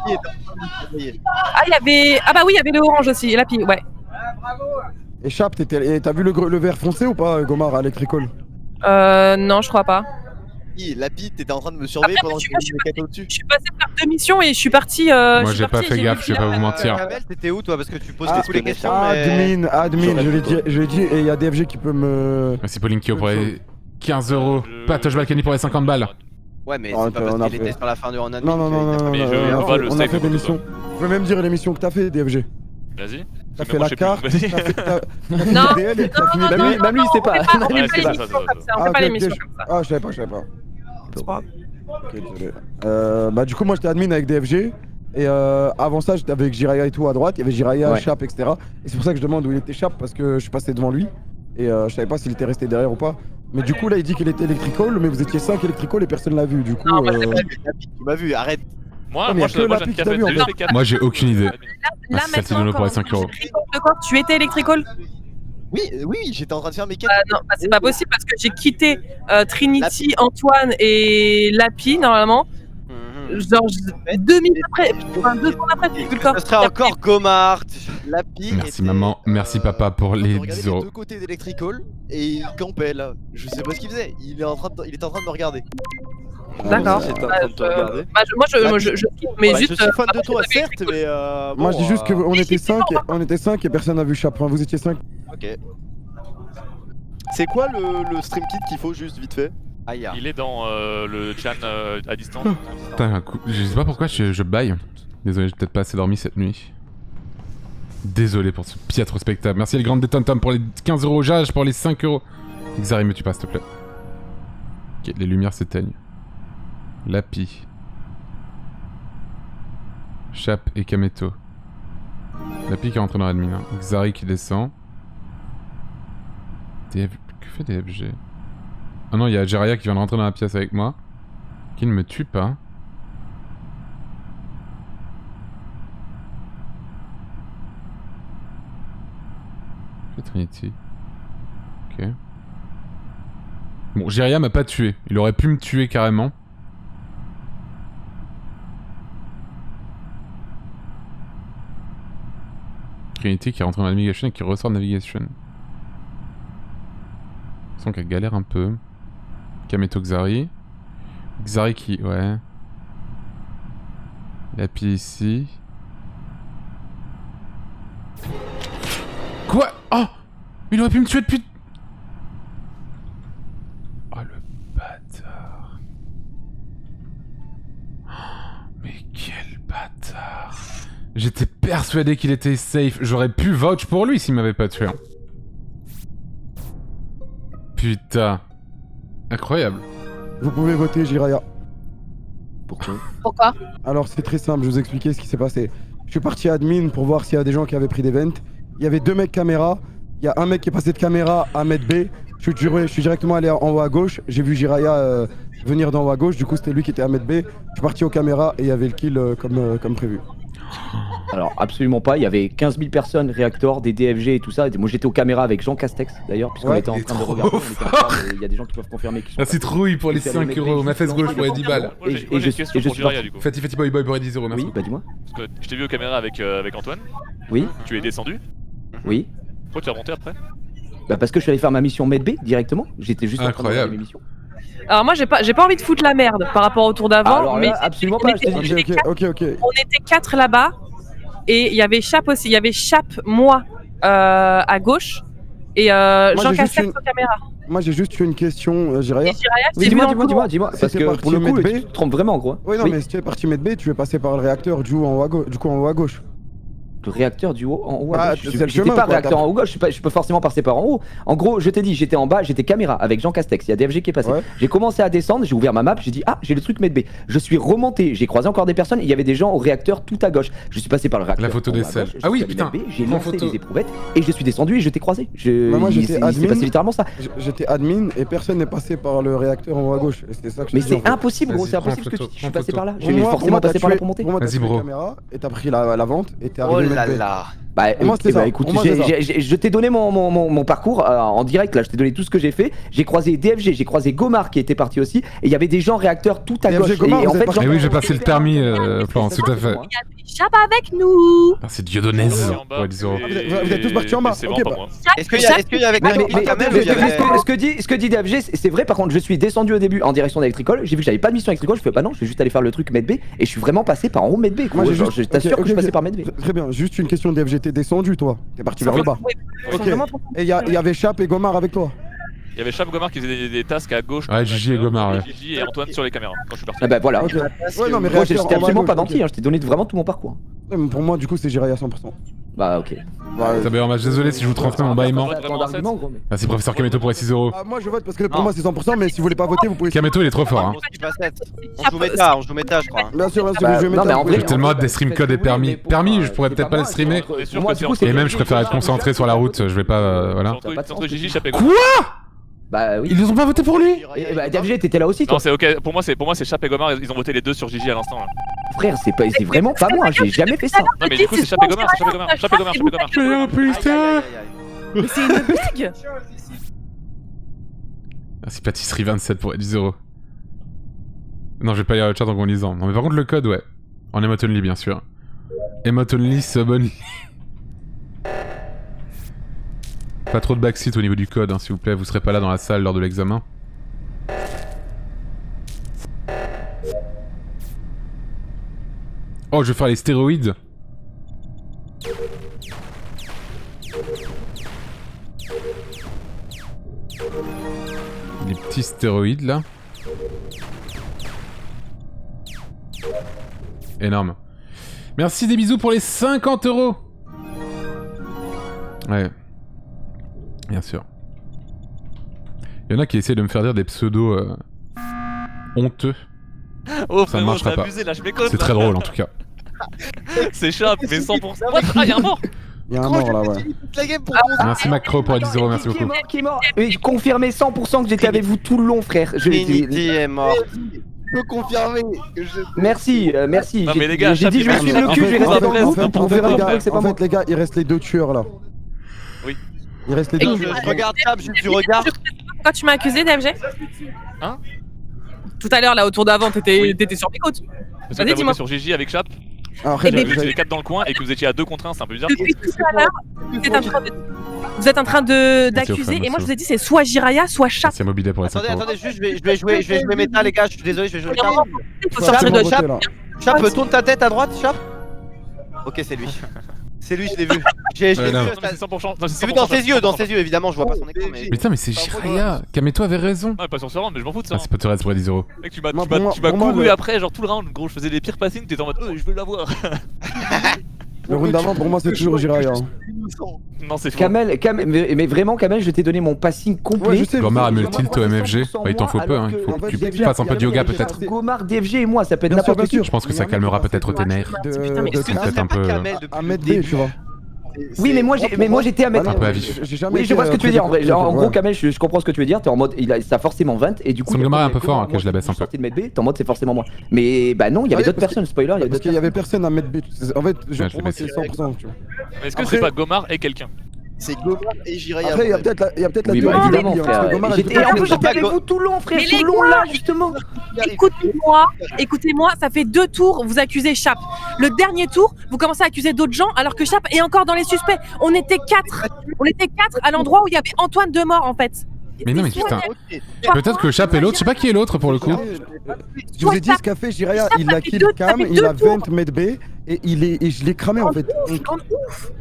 Ah, il y avait. Ah, bah oui, il y avait le orange aussi, et la pie, ouais. Et Chap, t'as vu le vert foncé ou pas, Gomar, à Electrical? Non, je crois pas. Lapi, t'étais en train de me surveiller Après, pendant que moi, je me au-dessus. Je suis passé par 2 missions et je suis parti. Moi j'ai pas fait gaffe, je vais pas vous mentir. Kamel, t'étais où toi? Parce que tu poses Ah, toutes les questions. mais- admin, je l'ai dit, et il y a DFG qui peut me... Merci Polinkio pour les 15 euros. Patoche Balkany pour les 50 balles. Ouais, mais Oh, c'est pas on a parce qu'il fait- était sur la fin du en admin. Non, non, non, non, Mais non, je non, vois le on a save fait des de missions. Je peux même dire les missions que t'as fait, DFG. Vas-y. T'as Mais fait moi, la je sais carte, plus. t'as fait Non, DL et t'as fini non, de- non, Même lui, il sait pas. On fait Ouais, pas c'est les ça, missions ça, comme ça. On Ah, fait pas ok, les ok, missions je- comme ça. Ah, je savais pas, je savais pas. C'est pas grave. Ok, désolé. Bah du coup moi j'étais admin avec DFG et avant ça j'étais avec Jiraya et tout à droite, il y avait Jiraya, Ouais. Chap, etc. Et c'est pour ça que je demande où il était Chap parce que je suis passé devant lui et je savais pas s'il était resté derrière ou pas. Mais du coup là il dit qu'il était Electrical mais vous étiez 5 Electrical et personne l'a vu du coup. Non, bah, c'est Tu m'as vu, arrête. Moi, mais moi, y a que moi, la j'ai pique que t'as vu, en juste fait. fait quatre. Moi j'ai aucune idée. Là, Merci, Satine Dono pour les 5 euros. De quoi? Tu étais Electrical? Oui, oui, j'étais en train de faire mes quêtes. Non, bah, c'est pas possible parce que j'ai quitté Trinity, Antoine et Lapi normalement. Genre 2 minutes après, enfin 2 secondes après, j'ai vu le corps. Ce serait encore Gomard, Lapi. Merci maman, merci papa pour les 10 les euros. deux côtés d'Electrical et il campait là. Je sais pas ce qu'il faisait. Il était en train de me regarder. D'accord. J'étais en train de te regarder. Bah, moi je skip, mais Bah, juste. je suis fan de toi, après, certes, mais Moi je dis juste qu'on Mais était j'ai 5 et personne n'a vu Chap. Enfin, vous étiez 5. Ok. C'est quoi le stream kit qu'il faut juste vite fait? Aïe. Il est dans le chan à distance. Putain, je sais pas pourquoi je baille. Désolé, j'ai peut-être pas assez dormi cette nuit. Désolé pour ce piètre spectacle. Merci les grandes des Tom pour les 15 euros, Jage pour les 5 euros. Xari, me tue pas s'il te plaît. Ok, les lumières s'éteignent. Lapi. Chap et Kameto. Lapi qui est rentré dans l'admin. Hein. Xari qui descend. Que fait DFG? Ah non, il y a Jiraya qui vient de rentrer dans la pièce avec moi. Qui ne me tue pas. Que fait Trinity? Ok. Bon, Jiraya m'a pas tué. Il aurait pu me tuer carrément. Trinity qui est rentré dans la navigation et qui ressort de navigation. Je sens qu'elle galère un peu. Kameto Xari. Xari qui... ouais. Lapi ici. Quoi? Oh! Il aurait pu me tuer depuis... Oh le bâtard. Mais quel bâtard. J'étais persuadé qu'il était safe. J'aurais pu vouch pour lui s'il m'avait pas tué. Hein. Putain. Incroyable. Vous pouvez voter Jiraya. Pourquoi? Alors c'est très simple, je vous expliquer ce qui s'est passé. Je suis parti admin pour voir s'il y a des gens qui avaient pris des ventes. Il y avait 2 mecs caméra. Il y a un mec qui est passé de caméra à mètre B. Je suis directement allé en haut à gauche. J'ai vu Jiraya venir d'en haut à gauche. Du coup c'était lui qui était à mètre B. Je suis parti aux caméras et il y avait le kill comme prévu. Alors absolument pas, il y avait 15 000 personnes, réacteurs, des DFG et tout ça. Moi j'étais aux caméras avec Jean Castex d'ailleurs, puisqu'on Ouais, était en il est train de trop regarder. fort. Il y a des gens qui peuvent confirmer qu'ils sont Merci Trouille pour les 5 euros. Ma fesse gauche pour les 10 balles. Moi, j'ai une question pour Jiraya du coup. Fati Boy Boy pour les 10 euros, merci. Oui, bah dis-moi. Parce que je t'ai vu aux caméras avec Antoine. Oui, Tu es descendu. oui. Pourquoi tu es remonté après? Bah parce que je suis allé faire ma mission Med B directement. J'étais juste en train de Incroyable. regarder mes missions. Alors moi j'ai pas envie de foutre la merde par rapport au tour d'avant, Alors mais là, absolument on pas, était- je te dis. Ok. on était 4 là-bas et il y avait Chap aussi, il y avait Chap, moi à gauche et Jean j'ai juste Castex une- aux caméras. Moi j'ai juste une question, Jiraya. Et Jiraya, Oui, c'est lui dans le couloir. dis-moi. Si Parce t'es que parti pour le coup, Med B- tu te trompes vraiment, gros. Oui, non, mais si tu es parti Med B, tu es passé par le réacteur du coup en haut à gauche. Le réacteur du haut en haut. Ah, à gauche. c'est le J'étais chemin, pas quoi, réacteur en haut gauche, je peux forcément passer par en haut. En gros, je t'ai dit, j'étais en bas, j'étais caméra avec Jean Castex. Il y a DFG qui est passé. Ouais. J'ai commencé à descendre, j'ai ouvert ma map, j'ai dit ah j'ai le truc MedB. Je suis remonté, j'ai croisé encore des personnes. Il y avait des gens au réacteur tout à gauche. Je suis passé par le réacteur. La photo en haut à des selles. gauche, je Ah oui, suis allé putain. MedB, j'ai Prends lancé photo. les éprouvettes et je suis descendu et je t'ai croisé. Bah, moi, j'étais il s'est admin. passé littéralement ça. J'étais admin et personne n'est passé par le réacteur en haut à gauche. Et c'était ça que je Mais te dis, en c'est fait. impossible gros, Vas-y, c'est prends impossible que photo, je suis prends passé photo. par là. Pour Je vais moi, forcément passer par là pour monter. Pour moi, t'as Vas-y, pris bro. la caméra et t'as pris la vente et t'es Oh arrivé là MedB. là. Bah, Pour moi, ok, c'est bah ça. écoute, Pour moi, c'est ça. je t'ai donné mon parcours en direct là, je t'ai donné tout ce que j'ai fait. J'ai croisé DFG, j'ai croisé Gomar qui était parti aussi, et il y avait des gens réacteurs tout à DFG, gauche. Gomar, et en vous fait, êtes genre- Eh oui, j'ai passé le permis, Florence, tout à fait. Chap avec nous. Ah, c'est Dieudonnaise. En bas. Ouais, 10 euros. Vous êtes tous partis en bas. C'est Ok, vraiment pas bah. moi. Est-ce qu'il y avait Mais- Kamel mais- Kamel ou mais- il y avait- ce que dit DFG, c'est vrai. Par contre, je suis descendu au début en direction d'Electricole. J'ai vu que j'avais pas de mission Electricole. Je fais pas non, je vais juste aller faire le truc MedB et je suis vraiment passé par en haut MedB. Moi, j'ai juste- Je t'assure ok, que je suis ok, passé ok. par MedB. Très bien, juste une question de DFG. T'es descendu, toi. T'es parti vers le bas. Ils sont vraiment trop- Et il y avait Chap et Gomar avec toi. Il y avait Chap Gomar qui faisait des tasks à gauche. Ouais, Gigi et Gomar, ouais. Gigi et Antoine sur les caméras quand je suis parti. Ah bah voilà. Ok. Ouais, non, mais Moi, réacteur j'étais en bas à absolument gauche, pas ok. menti. Je t'ai donné vraiment tout mon parcours. Ouais, mais pour moi, du coup, c'est Jiraya 100%. Bah ok. T'as bien match, désolé si je vous transmets mon bâillement. Tant d'arguments, gros, mais- Merci professeur Kameto pour les 6 euros. Ah, moi, je vote parce que pour Non. moi, c'est 100%, mais si vous voulez pas voter, vous pouvez. Kameto il est trop fort hein. On se dit pas 7. On joue méta, je crois. Bien sûr, Bah, je vais non, mais mettre en vrai, J'ai tellement hâte des stream codes et permis. Permis, je pourrais peut-être pas le streamer. On est sûr Moi, que du coup, c'est c'est Et même, je préfère être concentré sur la route, je vais pas. Voilà. entre Gigi, Chap et Quoi? Bah oui. Ils les ont pas voté pour lui? Et bah DFG, t'étais là aussi, toi. Non, c'est ok. Pour moi, c'est Chap et Gomar. Ils ont voté les deux sur Gigi à l'instant. là. Frère, c'est vraiment pas moi. J'ai jamais fait ça. Non, mais du coup, c'est Chap et Gomar. C'est Chap et Gomar. Chap et Gomar. Chap et Gomar. Mais putain! Mais c'est une blague. Merci pâtisserie 27 pour 10 euros. Non, je vais pas lire le chat en lisant. Non, mais par contre, le code, ouais. En emote only, bien sûr. Emote only, sub only. Pas trop de backseat au niveau du code, hein, s'il vous plaît. Vous serez pas là dans la salle lors de l'examen. Oh, je vais faire les stéroïdes. Les petits stéroïdes là. Énorme. Merci des bisous pour les 50 euros. Ouais. Bien sûr. Il y en a qui essaient de me faire dire des pseudos honteux. Oh, Ça ne frérot, marchera c'est pas. abusé là, je m'écoute. C'est très drôle en tout cas. C'est Chap, mais 100%. What? Ah, y'a un mort. Il y a un mort là, ouais. La game pour Merci Macro pour les 10 euros, merci Qui est beaucoup. mort, qui est mort. Oui, confirmé 100% que j'étais avec vous tout le long, frère. Trinity est mort. Je peux confirmer que je. Merci, merci. Non, mais les gars, J'ai dit je vais Chap, suivre le en cul, fait, je vais en rester fait, dans le en groupe fait, pour en fait, faire en un fait, que c'est pas En moi. fait, les gars, il reste les deux tueurs là. Oui. Il reste les deux. Je regarde Chap, tu regardes. Pourquoi tu m'as accusé, DFG? Hein? Tout à l'heure, là, autour d'avant, t'étais Oui. sur mes côtes. Parce que Vas-y, t'as dis-moi. voté sur Gigi avec Chap. Alors, J'ai mais- vu que vous étiez 4 dans le coin et que vous étiez à 2 contre 1, c'est un peu bizarre. Depuis tout à l'heure, vous êtes en train d'accuser, et moi je vous ai dit c'est soit Jiraya, soit Chap. Merci à Mobidet pour les 5 Attendez, euros. attendez, juste, je vais jouer méta, les gars, je suis désolé, je vais jouer Il y a un méta. moment, il faut Chap, sortir de voter, Chap. là. Chap, tourne ta tête à droite, Chap. Ok, c'est lui. C'est lui, je l'ai vu. Je l'ai vu. non. Non, mais c'est 100%. Non, c'est J'ai vu dans 100%, ses yeux, évidemment, je vois pas son écran, mais. Putain, mais c'est Jiraya. Kameto avait raison. Non, pas sur ce round, mais je m'en fous de ça. Ah, c'est pas Torres pour les 10 euros. Mec, tu m'as Moi, pour moi, couru le- après, genre tout le round, gros, je faisais les pires passings, t'étais en mode, je veux l'avoir. Le round d'avant, pour moi, c'est toujours Jiraya. hein. Non, c'est faux. Kamel, mais vraiment Kamel, je t'ai donné mon passing Ouais, complet. je sais. Gomar a je mis sais. le tilt au MFG. Bah, il t'en faut peu, hein. Il faut Alors que que- tu fasses un peu de yoga peut-être. Gomar, DFG et moi, ça peut être Bien sûr, n'importe bien qui. sûr. Je pense que ça calmera peut-être tes nerfs. Putain, mais De c'est peut-être un peu. Ahmed B, tu vois. Oui, mais moi j'étais à mettre. Un peu à vif. J'ai jamais Oui, je été, vois ce que tu veux dire. En vrai, genre, en ouais. gros, Kamel, je comprends ce que tu veux dire. T'es en mode, ça a forcément 20 et du coup. Son il y a Gomar est un peut-être peu fort, hein, moi, que je la baisse un peu. sorti de Medbay, t'es en mode, c'est forcément moi. Mais bah non, il y avait Ouais, d'autres parce que- personnes. Spoiler, il y avait Parce d'autres qu'il y avait personnes. personne à mettre B. En fait, je pour moi, l'ai c'est 100%. Tu vois. Mais est-ce que Après- c'est pas Gomar et quelqu'un? C'est Gomar et Jiraya. Après, il y a peut-être la Oui, bah théorie évidemment, du Gomar, parce que frère. Gomar, Et elle en plus, était- j'étais avec vous tout le long, frère. Mais Tout les le long gars, là, justement. Écoutez-moi, ça fait 2 tours, vous accusez Chap. Le dernier tour, vous commencez à accuser d'autres gens alors que Chap est encore dans les suspects. On était 4 à l'endroit où il y avait Antoine de mort en fait. Mais non, mais Soit putain. Soit Peut-être que Chap est l'autre, je sais pas qui est l'autre pour le coup. Je vous ai dit ce qu'a fait Jiraya, Chap, il ça a fait kill deux- ça Cam, fait il deux a tours. vent Med B, et je l'ai cramé en fait. Donc,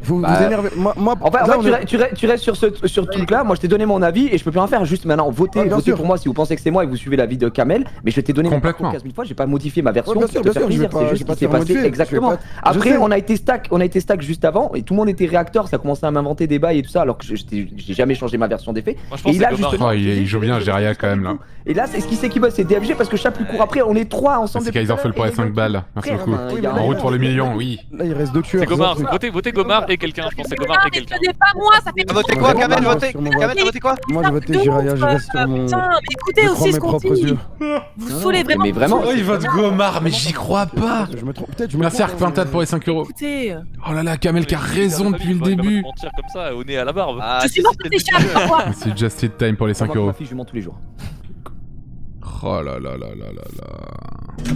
vous Bah, vous énervez. Moi, En fait, là, on est- tu restes sur ce truc là, moi je t'ai donné mon avis et je peux plus rien faire, juste maintenant votez, Ouais, bien votez sûr. pour moi si vous pensez que c'est moi et que vous suivez l'avis de Kamel, mais je t'ai donné mon Complètement. parcours 15 000 fois, j'ai pas modifié ma version Ouais, bien pour sûr, te bien faire sûr, je vais plaisir, pas- c'est juste je ce vais qui s'est pas te passé faire exactement. modifier, je vais Après sais. on a été stack juste avant et tout le monde était réacteur, ça commençait à m'inventer des bails et tout ça alors que j'ai jamais changé ma version d'effet. Moi je pense Et que là c'est Gomar. justement, Oh, il joue bien, Geria quand même là. et là c'est ce qui c'est qui bosse, c'est DFG parce que chat plus court après, on est 3 ensemble. C'est depuis tout à Kaiserfell pour l'heure, les et 5 balles. Merci frère, beaucoup. ben, il y a En En un- route pour le million, oui. Là, il reste 2 tueurs. C'est Gomar, c'est un truc. votez Gomar et quelqu'un, je pense que c'est Gomar et mais quelqu'un. tenez pas moi, ça fait T'as voté quoi, Kamel? Kamel, t'as voté quoi? Moi, j'ai voté Jiraya, je reste sur mon. Putain, mais écoutez Je crois aussi mes ce qu'on propres dit. yeux. Vous Non, saoulez vraiment. mais vraiment. Oh, il vote Gomar, mais j'y crois pas. Je me trompe, peut-être, je me Merci trompe, Arc-Pintade pour les 5 euros. Écoutez, Oh là là, Kamel qui a raison depuis le début. Mentir comme ça, au nez à la barbe. Ah, je suis morte de t'échapper, quoi. C'est Just It Time pour les 5 Moi, euros. ma fille, je mens tous les jours. Oh là là là là là là.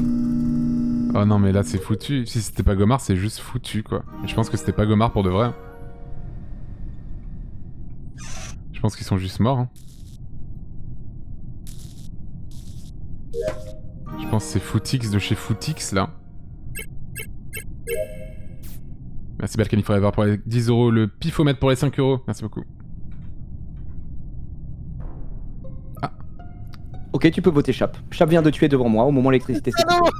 Oh non mais là c'est foutu. Si c'était pas Gomar c'est juste foutu quoi. Et je pense que c'était pas Gomar pour de vrai. Je pense qu'ils sont juste morts. Hein. Je pense que c'est Footix de chez Footix là. Merci Balkany Forever pour les 10 euros. Le pifomètre pour les 5 euros. Merci beaucoup. Ok, tu peux voter Chap. Chap vient de tuer devant moi au moment où l'électricité s'est coupée.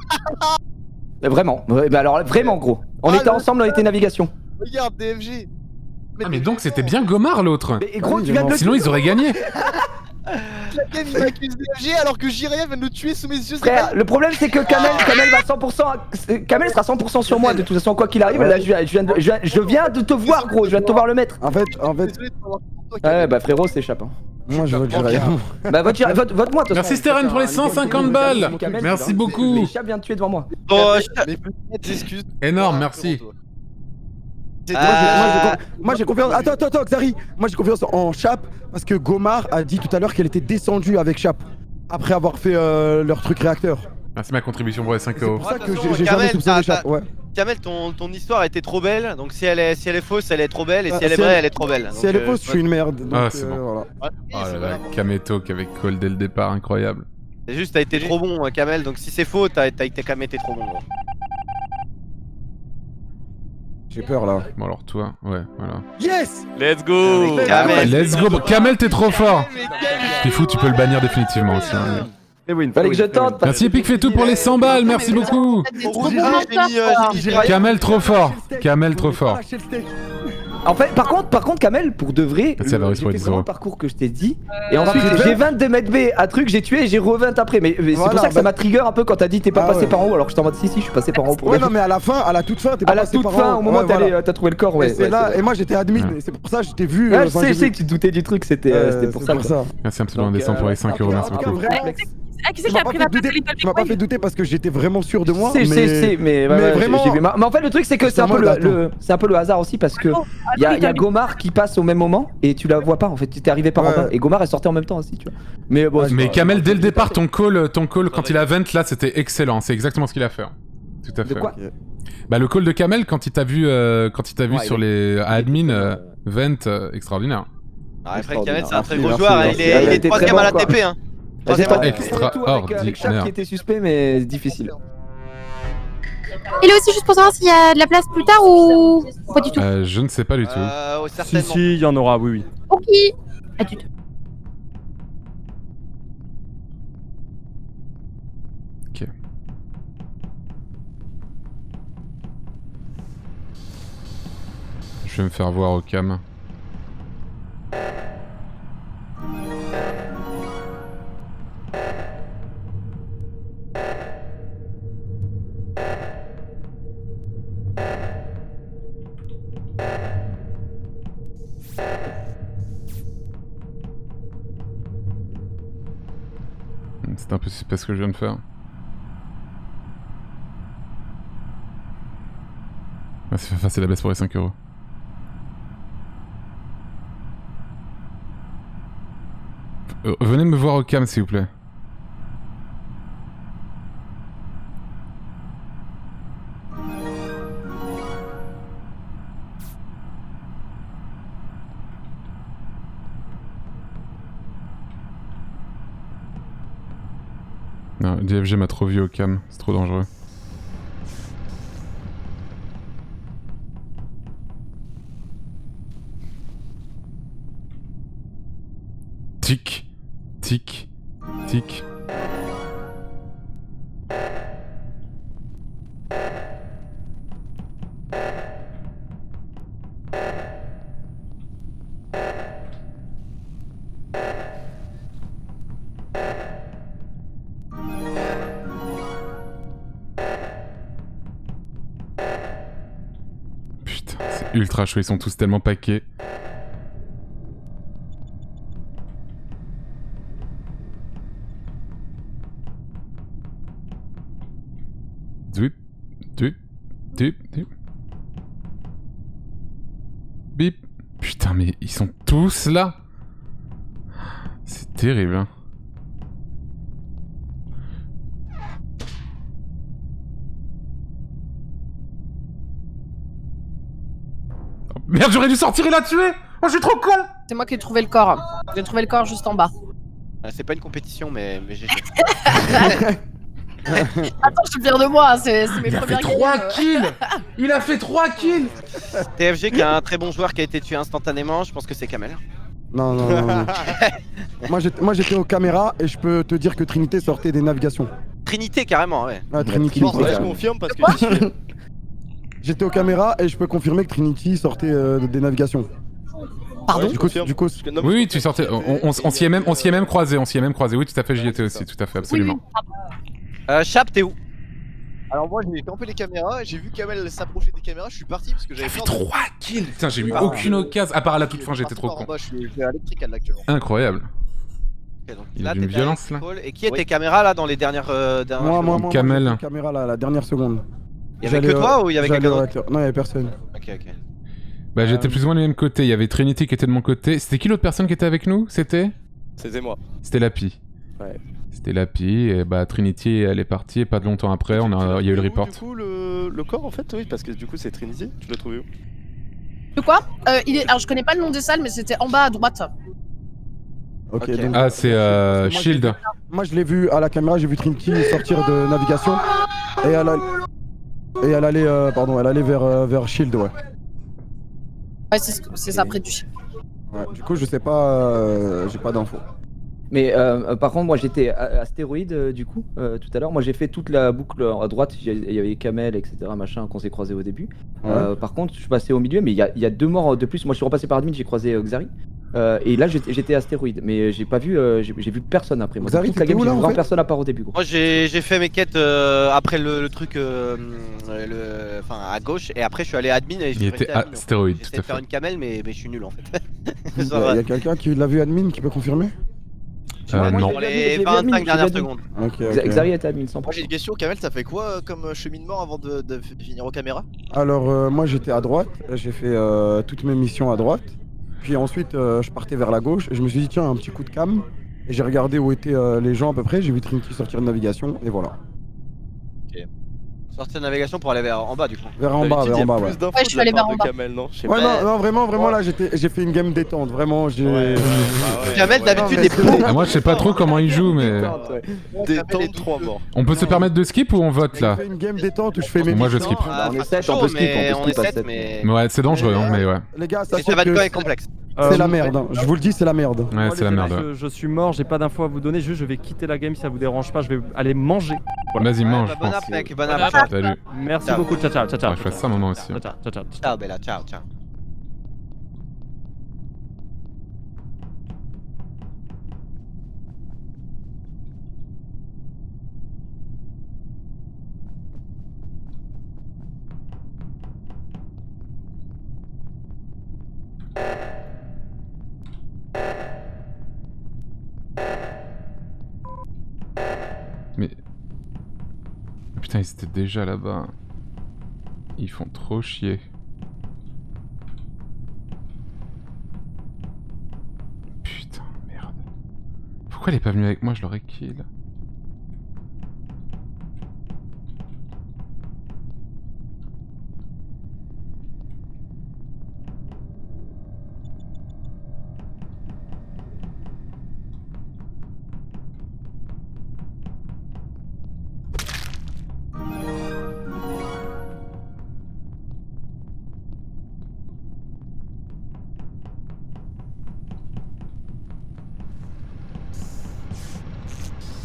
Vraiment, ouais, bah alors vraiment gros. On était ensemble, on était navigation. Regarde, DFG. Ah mais donc c'était bien Gomar l'autre. Mais gros, tu viens de le Sinon ils auraient gagné. La game, il m'accuse DFG alors que Jiraya vient de le tuer sous mes yeux. Frère, le problème c'est que Kamel va 100%. Kamel sera 100% sur moi de toute façon, quoi qu'il arrive. Là, je viens de te voir, gros. Je viens de te voir le mettre. En fait. Désolé de t'avoir pour toi, Ouais, bah frérot, c'est Chap. Hein. Moi, je vote Jiraya. Bah vote-moi, de toute façon. Merci Steren pour les 150 balles. Merci beaucoup. Mais Chap vient de tuer devant moi. Bon, Mais peut-être excuses. Énorme, merci. Moi j'ai confiance. Attends, Xari. Moi j'ai confiance en Chap parce que Gomar a dit tout à l'heure qu'elle était descendue avec Chap après avoir fait leur truc réacteur. Merci ma contribution pour les 5 C'est euros. pour ça que attention, j'ai jamais Kamel, soupçonné Chap. Ouais. Kamel, ton histoire était trop belle, donc si elle est fausse, elle est trop belle, et Ah, si elle est si vraie, elle- elle est trop belle. Si elle est fausse, je suis une merde. Ah, donc, c'est bon. voilà. Oh là là, Kameto qui avait call dès le départ, incroyable. C'est juste, t'as été trop bon, Kamel, donc si c'est faux, t'as quand même été trop bon. Gros. J'ai peur là. Bon alors toi, ouais, voilà. Yes. Let's go. Kamel. Let's go, Kamel t'es trop fort. Fifou, tu peux le bannir définitivement aussi. Hein. Et win. Fallait que je tente. Merci Epic fait tout pour les 100 balles, merci beaucoup. Des trop Oh, bons menteurs, j'ai mis quoi. Kamel trop fort, Kamel trop fort. En fait, par contre, Kamel, pour de vrai, Merci à Varus j'ai pour les fait 10 vraiment euros. le parcours que je t'ai dit. Et ensuite, Après, j'ai 22 mètres B à truc, j'ai tué et j'ai re-20 après. Mais c'est Voilà, pour ça que ça m'a trigger un peu quand t'as dit t'es pas Ah passé ouais. par en haut. Alors que j'étais en mode si, je suis passé par en haut pour Ouais, de non, vrai. mais à la fin, à la toute fin, t'es pas À la passé toute par fin, en haut. au moment Ouais, où voilà. t'as trouvé le corps, ouais. Et c'est ouais, là, vrai. et moi j'étais admin, Ouais. et c'est pour ça que je t'ai vu. Ouais, je enfin, sais, j'ai je sais vu- que tu te doutais du truc, c'était pour ça. quoi. Merci absolument Donc, décembre pour les 5 euros, merci en tout cas, beaucoup. vraiment, Ah, qui c'est tu qui m'as a pas pris fait la place de douter- Little tu m'as pas Big fait douter parce que j'étais vraiment sûr de moi. mais Mais ouais, vraiment- j'ai vu. Mais en fait, le truc, c'est que c'est un peu mode, c'est un peu le hasard aussi parce que il y a Gomar qui passe au même moment et tu la vois pas en fait. Tu t'es arrivé par en Ouais. bas et Gomar est sorti en même temps aussi, tu vois. Mais bon, c'est Mais pas- Kamel, dès le départ, ton call quand il a vent là, c'était excellent. C'est exactement ce qu'il a fait. Tout à De fait. quoi Bah le call de Kamel quand il t'a vu, Ouais, sur il les à admin, vent, extraordinaire. Ah, frère, Kamel, c'est un très Merci, gros joueur, merci, il est merci. 3ème à la Très bon, TP, hein. J'ai Troisième tenté Extraordinaire. tout avec Chap qui était suspect, mais difficile. Et là aussi, juste pour savoir s'il y a de la place plus tard ou pas du tout. Je ne sais pas du tout. Oh, Si, certainement. si, il y en aura, oui, oui. Ok. À tout. Ok. Je vais me faire voir au cam. C'est un peu suspect ce que je viens de faire. Ah, c'est facile la baisse pour les 5 euros. Venez me voir au cam s'il vous plaît. Non, DFG m'a trop vu au cam, c'est trop dangereux. Tic, tic, tic. Putain, c'est ultra chaud, ils sont tous tellement paquets. Zwip, zwip, zwip, zwip. Bip. Putain, mais ils sont tous là. C'est terrible, hein. Oh, merde, j'aurais dû sortir et la tuer. Oh, je suis trop con. C'est moi qui ai trouvé le corps. J'ai trouvé le corps juste en bas. C'est pas une compétition, mais j'ai. Attends, je suis fier de moi, c'est mes Il a fait premières 3 games. kills. Il a fait 3 kills. TFG qui est un très bon joueur qui a été tué instantanément, je pense que c'est Kamel. Non, non, non. non. moi j'étais aux caméras et je peux te dire que Trinité sortait des navigations. Trinité carrément, ouais. Ah, Trinity. Bon, ça, je confirme parce que J'étais aux caméras et je peux confirmer que Trinity sortait des navigations. Pardon. Du coup, Oui, oui, tu sortais. On s'y est même croisé. Oui, tout à fait, j'y étais aussi, tout à fait, absolument. Chap, t'es où? Alors moi j'ai campé les caméras, j'ai vu Kamel s'approcher des caméras, je suis parti parce que j'avais Fait peur de- 3 kills. Putain, j'ai eu aucune occasion. À part à la toute fin, j'étais trop con. Je suis à l'électrical là actuellement. Incroyable. Ok, donc Il là, a d'une t'étais violence, avec là. Cole. Et qui est tes caméras là dans les dernières. Moi, Kamel. j'étais aux caméras là, la dernière seconde. Il y avait que toi ou il y avait quelqu'un d'autre? Non, il y avait personne. Ok, ok. Bah, j'étais plus ou moins du même côté. Il y avait Trinity qui était de mon côté. C'était qui l'autre personne qui était avec nous? C'était moi. C'était Lapi. Ouais. C'était Lapi. Et bah, Trinity, elle est partie. Et pas de longtemps après, il y a eu le report. Du coup, le corps en fait, oui, parce que du coup c'est Trinity, tu l'as trouvé où? De quoi Alors, je connais pas le nom des salles, mais c'était en bas à droite. Ok, Ok. donc. Ah, c'est Moi, Shield. Moi je l'ai vu à la caméra, j'ai vu Trinity sortir de navigation et elle allait vers Shield, ouais. Ouais, c'est ça, près du chien. Ouais, du coup, je sais pas, j'ai pas d'infos. Mais par contre, moi j'étais à Astéroïde du coup, tout à l'heure. Moi j'ai fait toute la boucle à droite, il y avait Kamel, etc. machin qu'on s'est croisé au début. Ouais. Par contre, je suis passé au milieu, mais il y a 2 morts de plus. Moi je suis repassé par admin, j'ai croisé Xari. Et là j'étais à Astéroïde, mais j'ai pas vu, j'ai vu personne après. Moi, Xari, toute la t'étais game, où, j'ai là, vu en vraiment fait personne à part au début. Gros. Moi j'ai fait mes quêtes après le truc enfin à gauche et après je suis allé admin et Il j'ai était à stéroïde, J'essaie tout à de faire fait. une camel mais je suis nul en fait. Il y a quelqu'un qui l'a vu admin qui peut confirmer? Moi, Non. dans J'ai les vu admin, 25 j'ai dernières vu admin. secondes. Ok, Xari était admin 100%. Moi j'ai une question, Kamel, t'as fait quoi comme cheminement avant de finir aux caméras? Alors moi j'étais à droite, j'ai fait toutes mes missions à droite. Puis ensuite je partais vers la gauche et je me suis dit tiens un petit coup de cam. Et j'ai regardé où étaient les gens à peu près, j'ai vu Trinity sortir de navigation et voilà. Sortir de navigation pour aller vers en bas du coup. Vers en bas, ouais. Ouais, je suis allé vers en bas. Kamel, non? Je sais Ouais, pas. non, vraiment là j'ai fait une game détente, vraiment j'ai. Kamel d'habitude est Non, mais Ah, moi, je sais pas trop comment il joue, mais. Détente 3 morts. On peut se permettre de skip ou on vote J'ai là? fait une game détente où je fais mes Moi, je missions. skip. On est Enfin, 7, chaud, on peut skip, mais on on peut est skip à 7 7. mais Ouais, c'est dangereux, hein, mais ouais. Les gars, et sachez Savadka que est complexe. c'est la merde, hein. Je vous le dis, c'est la merde. Ouais, Moi, c'est la les merde. amis, je suis mort, j'ai pas d'infos à vous donner, juste je vais quitter la game si ça vous dérange pas, je vais aller manger. Vas-y, mange, Bah, je bon pense. app mec, bon Bon app. app. Salut. Merci Ciao. beaucoup, ciao ciao, ciao ciao. Ouais, je fais ça un moment aussi. Ciao ciao, ciao ciao. Ciao Bella, ciao ciao. Mais. Putain, ils étaient déjà là-bas. Ils font trop chier. Putain, merde. Pourquoi elle est pas venue avec moi? Je l'aurais kill.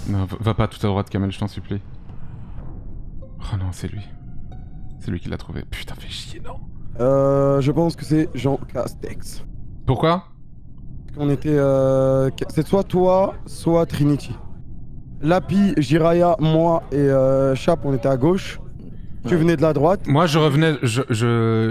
Non, va pas tout à droite, Kamel, je t'en supplie. Oh non, c'est lui. C'est lui qui l'a trouvé. Putain, fais chier, non. Je pense que c'est Jean Castex. Pourquoi? On était. C'est soit toi, soit Trinity. Lapi, Jiraya, moi et Chap, on était à gauche. Tu venais de la droite. Moi, je revenais.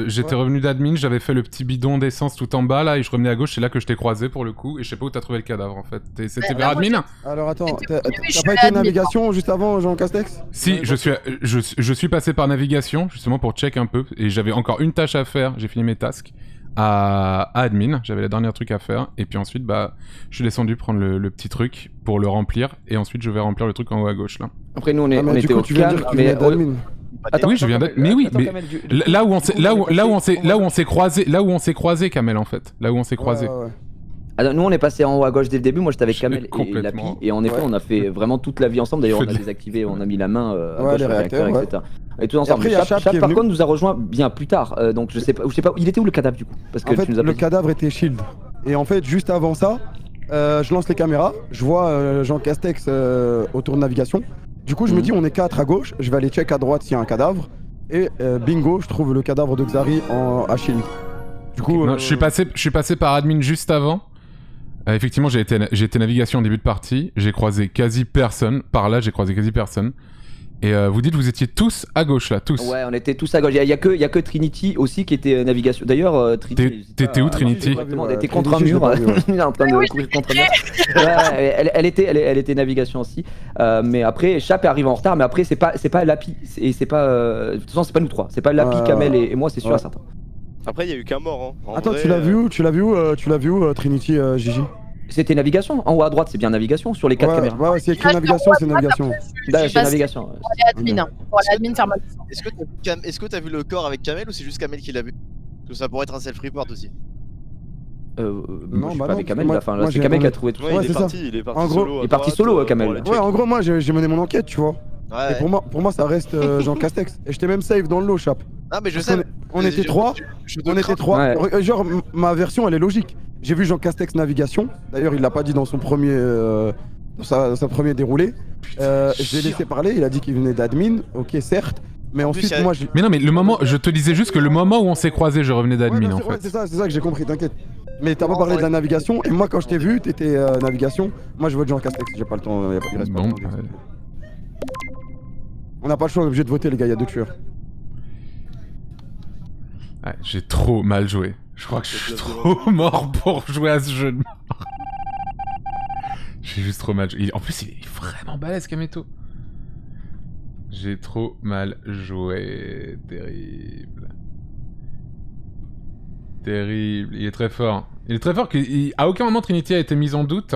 J'étais revenu d'admin, j'avais fait le petit bidon d'essence tout en bas là, et je revenais à gauche. C'est là que je t'ai croisé pour le coup, et je sais pas où t'as trouvé le cadavre en fait. C'était vers admin? Alors attends, t'as pas été navigation juste avant Jean Castex? Si, je suis passé par navigation justement pour check un peu, et j'avais encore une tâche à faire. J'ai fini mes tasks à admin, j'avais la dernière truc à faire, et puis ensuite bah je suis descendu prendre le petit truc pour le remplir, et ensuite je vais remplir le truc en haut à gauche là. Après nous on était du coup, au tu viens de calme, dire que tu venais d'admin. Attends, oui, je viens d'être. Mais oui, mais là où on s'est croisé, Kamel en fait. Là où on s'est croisé. Alors, nous on est passé en haut à gauche dès le début, moi j'étais avec Kamel et complètement. Lapi, et en effet on a fait vraiment toute la vie ensemble, d'ailleurs on a désactivé, on a mis la main à gauche les réacteurs, etc. Et tout ensemble. après, Chap par contre nous a rejoint bien plus tard, donc je sais pas, il était où le cadavre du coup? Parce que En fait, tu nous as le pas dit. cadavre était shield. Et en fait, juste avant ça, je lance les caméras, je vois Jean Castex autour de navigation. Du coup, je me dis, on est 4 à gauche, je vais aller check à droite s'il y a un cadavre. Et bingo, je trouve le cadavre de Xari à shield. Du coup, Non, je suis passé par admin juste avant. Effectivement, j'ai été navigation en début de partie. J'ai croisé quasi personne. Par là, j'ai croisé quasi personne. Et vous dites, vous étiez tous à gauche là, tous. Ouais, on était tous à gauche. Il y a que Trinity aussi qui était navigation. D'ailleurs, Trinity. T'étais où, Trinity? On était contre un mur. Il est en train de courir contre un mur. Ouais, elle était navigation aussi. Mais après, Chap arrive en retard. Mais après, c'est pas Lapi. Et c'est pas. De toute façon, c'est pas nous trois. C'est pas Lapi, Kamel et moi, c'est sûr et certain. Après, il y a eu qu'un mort. Hein. Attends, tu l'as vu où? Tu l'as vu où, Trinity, Gigi? C'était navigation. En haut à droite, c'est bien navigation sur les 4 caméras. Ouais, c'est écrit navigation, c'est navigation. C'est navigation. Pour aller admin, pour aller admin faire ma mission. Est-ce que t'as vu le corps avec Kamel ou c'est juste Kamel qui l'a vu? Parce que ça pourrait être un self-report aussi. Non, bah non, avec Kamel, moi, c'est Kamel qui a trouvé tout ça. Ouais, c'est ça. il est parti En gros, solo. il est parti solo, Kamel. Ouais, en gros, moi, j'ai mené mon enquête, tu vois. Ouais. Et pour moi, ça reste Jean Castex. Et j'étais même safe dans le lot, Chap. Ah, mais je sais. On était 3. On était 3. Genre, ma version, elle est logique. J'ai vu Jean Castex navigation. D'ailleurs, il l'a pas dit dans son premier. Dans sa première déroulée. Je l'ai laissé parler. Il a dit qu'il venait d'admin. Ok, certes. Mais ensuite, moi. Mais non, mais le moment. Je te disais juste que le moment où on s'est croisé, je revenais d'admin en fait. Ouais, c'est ça que j'ai compris, t'inquiète. Mais t'as pas parlé de la navigation. Et moi, quand je t'ai vu, t'étais navigation. Moi, je vote Jean Castex. J'ai pas le temps. Il reste pas le temps. On n'a pas le choix, on est obligé de voter, les gars. Il y a 2 tueurs. Ouais, j'ai trop mal joué. Je crois que je suis trop mort pour jouer à ce jeu de mort. J'ai juste trop mal joué. En plus, il est vraiment balèze, Kameto. J'ai trop mal joué. Terrible. Terrible. Il est très fort. Il est très fort qu'à aucun moment Trinity a été mise en doute.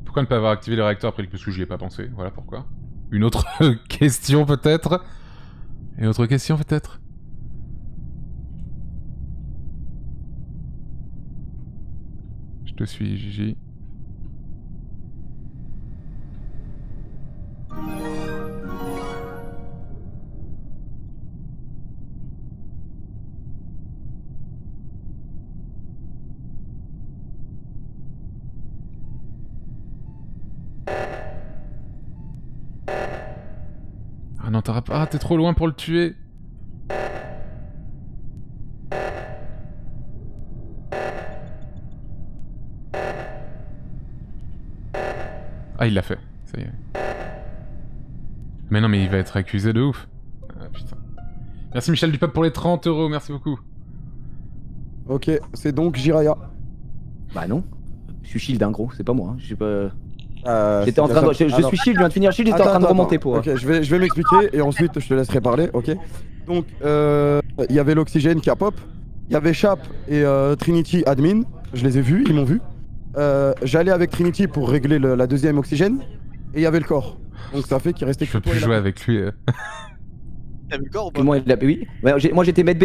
Pourquoi ne pas avoir activé le réacteur après? Parce que j'y ai pas pensé. Voilà pourquoi. Une autre question peut-être? Une autre question peut-être? Je te suis, Gigi. Ah non, t'auras pas... Ah, t'es trop loin pour le tuer. Ah, il l'a fait. Ça y est. Mais non, mais il va être accusé de ouf. Ah, putain. Merci Michel Dupeuple pour les 30 €, merci beaucoup. Ok, c'est donc Jiraya. Bah non. Je suis shield, hein, gros, c'est pas moi. Hein. Je suis pas. J'étais en train de... je suis shield, je viens de finir shield, j'étais en train de remonter pour. Ok, je vais m'expliquer et ensuite je te laisserai parler, ok. Donc, il y avait l'oxygène qui a pop. Il y avait Chap et Trinity admin. Je les ai vus, ils m'ont vu. J'allais avec Trinity pour régler la deuxième oxygène. Et il y avait le corps. Donc ça fait qu'il restait... Je peux plus jouer avec lui. T'as vu le corps ou pas? Oui. Moi j'étais med B,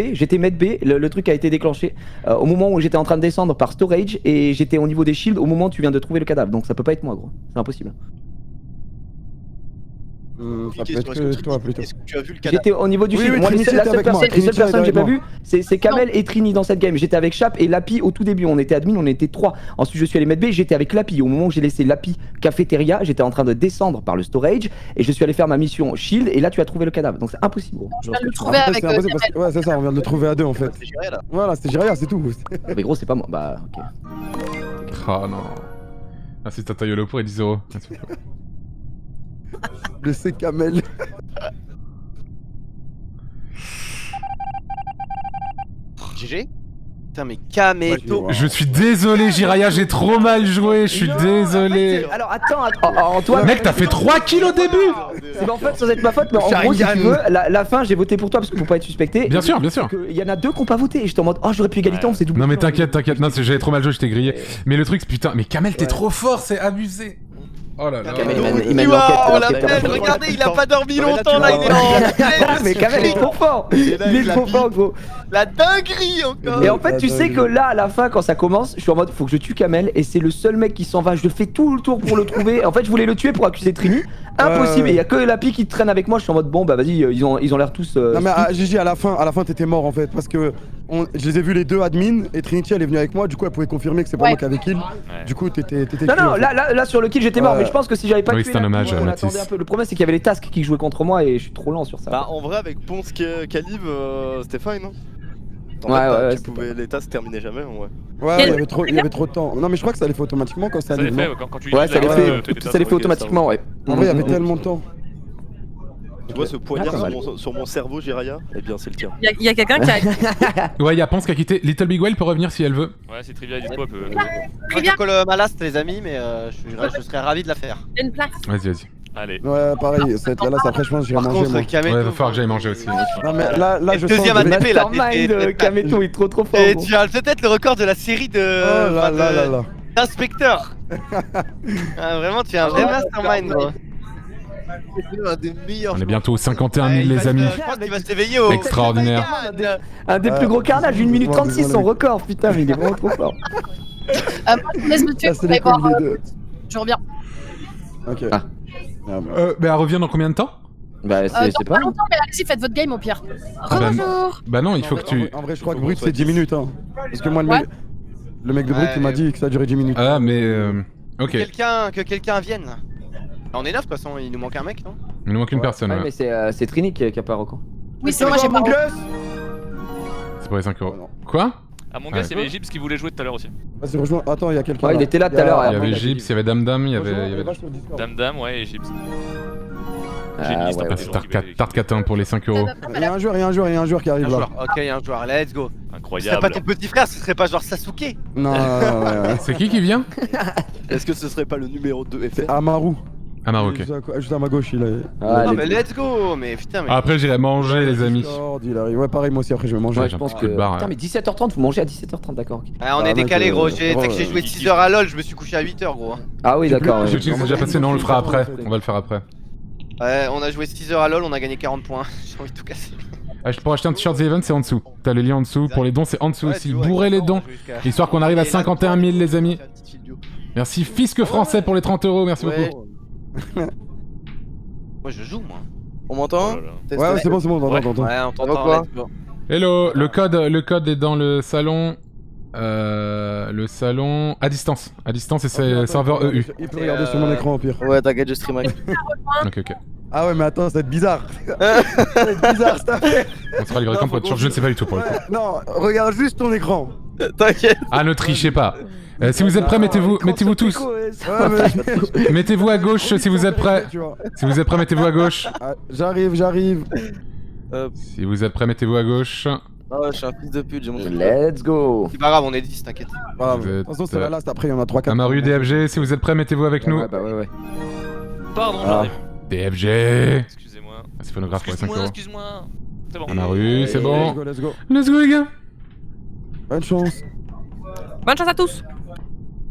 le truc a été déclenché au moment où j'étais en train de descendre par storage et j'étais au niveau des shields au moment où tu viens de trouver le cadavre. Donc ça peut pas être moi, gros. C'est impossible. Ça peut être que toi plutôt. Est-ce que tu as vu le cadavre? J'étais au niveau du Oui, shield. oui, Moi, Trinity la était seule avec moi. personne, les seules Trinity était personnes que j'ai pas avec vu, c'est Kamel et Trini dans cette game. J'étais avec Chap et Lapi au tout début. On était admin, on était 3. Ensuite, je suis allé mettre B, j'étais avec Lapi. Au moment où j'ai laissé Lapi cafétéria, j'étais en train de descendre par le storage et je suis allé faire ma mission shield. Et là, tu as trouvé le cadavre. Donc c'est impossible, gros. Je viens de le trouver Après, avec c'est impossible parce que- Ouais, c'est ça, on vient de le trouver à deux en fait. C'est géré là. Voilà, c'était Jiraya, c'est tout. Mais gros, c'est pas moi. Bah, ok. Oh non. Ah, c'est Tata Yolo pour et 10 euros. Laissez Kamel. GG. Putain, mais Kameto. Je suis désolé, Jiraya, j'ai trop mal joué, je suis désolé. Alors attends, Antoine. Mec, t'as fait 3 kills au début. C'est en fait sans être ma faute, mais en gros, si tu veux, la fin, j'ai voté pour toi parce que pour pas être suspecté. Bien sûr, bien sûr. Il y en a 2 qui ont pas voté et j'étais en mode, oh, j'aurais pu égalité, on faisait double. Non mais t'inquiète, non, j'avais trop mal joué, je t'ai grillé. Mais le truc, c'est putain, mais Kamel, t'es trop fort, c'est abusé. Oh là là. Kamel, Wow, il mène la l'enquête. peine, regardez, il a pas dormi longtemps là, il est en. Mais Kamel est trop fort. Il est trop fort, gros. La dinguerie encore. Et en fait, tu sais que là, à la fin, quand ça commence, je suis en mode, faut que je tue Kamel et c'est le seul mec qui s'en va. Je fais tout le tour pour le trouver. En fait, je voulais le tuer pour accuser Trini. Impossible. Et il y a que Lapi qui traîne avec moi. Je suis en mode, bon, bah vas-y, ils ont l'air tous. Non mais Gigi, à la fin t'étais mort en fait parce que je les ai vus les deux admin et Trinity elle est venue avec moi, du coup elle pouvait confirmer que c'est pas moi qui avais kill. Du coup t'étais Non, kill, en fait. là sur le kill j'étais mort, mais je pense que si j'avais pas Oui, tué c'est un Lapi, hommage à on Mathis. attendait un peu. Le problème c'est qu'il y avait les tasks qui jouaient contre moi et je suis trop lent sur ça. Bah en vrai avec Ponce Calib c'était fine hein. Ouais, tu pouvais, les tasks se terminaient jamais en vrai. Ouais, il y avait trop de temps. Non mais je crois que ça les fait automatiquement quand ça Ça les arrive. fait, non quand tu Ouais, utilises ça la les carte, fait, tes ça les fait tasks, automatiquement, ouais. En vrai il y avait tellement de temps. Tu vois ce poignard Ah, pas sur mon cerveau, Jiraya? Eh bien c'est le tien. Il y a quelqu'un qui a. Ouais, y'a Ponce qui a quitté. Little Big Well peut revenir si elle veut. Ouais, c'est Trivia dispo, elle peut. Moi je colle ma last les amis, mais je serais ravi de la faire. Il y a une place. Vas-y. Allez. Ouais pareil, cette là après je pense que j'irai Par manger moi. contre, Kameto. Ouais, va falloir que j'aille manger aussi. Non mais là je sens deuxième que- ATP là. Mastermind, Kameto est trop fort. Et gros. tu as peut-être le record de la série de. Oh là là là là. D'inspecteur. Vraiment, tu es un vrai mastermind, gros. C'est un des meilleurs. On est bientôt aux 51 000 les amis. Je pense qu'il va s'éveiller au. Extraordinaire. Un des plus gros carnages, 1 minute 36 son record, putain, mais il est vraiment trop fort. Moi, je vous laisse me tuer Ça pour c'est aller les voir. couilles des deux. Je reviens. Ok. Ah. Ah, bah. Mais elle revient dans combien de temps? Bah, Dans c'est pas pas. longtemps, mais allez-y, faites votre game au pire. Bonjour. Bah non, il faut que tu. En vrai je crois que Brut c'est 10 minutes hein. Parce que moi le mec de Brut il m'a dit que ça a duré 10 minutes. Ah mais ok. Que quelqu'un vienne. On est 9 de toute façon, il nous manque un mec, non? Il nous manque une personne. Ouais, Ouais. mais c'est Trini qui a pas reco. Oui, c'est moi, j'ai pas. C'est pour les 5 euros. Oh, non. Quoi? À mon gars, il y avait Gibbs qui voulait jouer tout à l'heure aussi. Vas-y rejoins. Attends il y a quelqu'un. Ouais, il était là tout à l'heure. Il y avait Gibbs, il y avait Dam Dam, il y avait. Dame Dame, ouais, et Gibbs. Ah, J'ai une liste ouais, un peu ouais. des gens qui veulent- Tarte catin pour les 5 euros. Il y a un joueur qui arrive Un là. joueur, ok, un joueur, let's go. Ce serait Incroyable. pas ton petit frère, ce serait pas genre Sasuke. Non, ouais. C'est qui vient? Est-ce que ce serait pas le numéro 2 FR? C'est Amaru. Ah bah ok. Juste à ma gauche il est. Ah, Non les- mais let's go, mais putain, mais. Après j'irai manger les amis. Discord, il arrive. Ouais pareil moi aussi après je vais manger. Ouais, j'ai je un pense petit que. coup de barre, Putain, ouais. mais 17h30, vous mangez à 17h30, d'accord. Ok. Ah, on est mec, décalé gros, tu sais que ouais, j'ai joué 6 heures à LoL, je me suis couché à 8 heures gros. Ah oui, d'accord. Je ouais. sais que c'est déjà passé, non on le fera après. On va le faire après. Ouais, on a joué 6 heures à LoL, on a gagné 40 points. J'ai envie de tout casser. Pour acheter un t-shirt The Event c'est en dessous. T'as le lien en dessous. Pour les dons c'est en dessous Ouais, aussi. tu vois, Bourrez les exactement, dons. on joue jusqu'à- Histoire qu'on arrive à Et là, 51 000 les amis. Merci Fisque Français pour les 30 euros, merci Ouais. beaucoup. Moi je joue moi. On m'entend? Oh là là. Ouais c'est bon, on Ouais. t'entend. Ouais, on t'entend. quoi let's go. Hello, le code est dans le salon. Le salon à distance et c'est serveur EU. Il peut regarder sur mon écran au pire. Ouais, t'inquiète, je stream avec. Ok. Ah ouais mais attends ça va être bizarre. Ça va être bizarre cette affaire. On sera livré quand pour être sûr, je ne sais pas du tout pour le coup. Ouais, non, regarde juste ton écran. T'inquiète. Ah ne trichez pas. Si vous êtes prêts, mettez-vous tous. Ouais, mais... Mettez-vous à gauche si vous êtes prêts. Tu vois. Si vous êtes prêts, mettez-vous à gauche. Ah, j'arrive. Si vous êtes prêts, mettez-vous à gauche. Ah ouais, je suis un fils de pute, j'ai mon Let's go. C'est pas grave, on est 10, t'inquiète. Voilà, Vous de êtes, toute façon, c'est la last, après il y en a 3-4. Amaru, DFG, si vous êtes prêts, mettez-vous avec nous. Ouais, bah ouais. Pardon, Ah. j'arrive. DFG. Excusez-moi. Ah, c'est phonographe pour les 5 Excuse-moi, euros. excuse-moi. C'est bon. Amaru, c'est bon. Let's go. Let's go les gars. Bonne chance. Bonne chance à tous.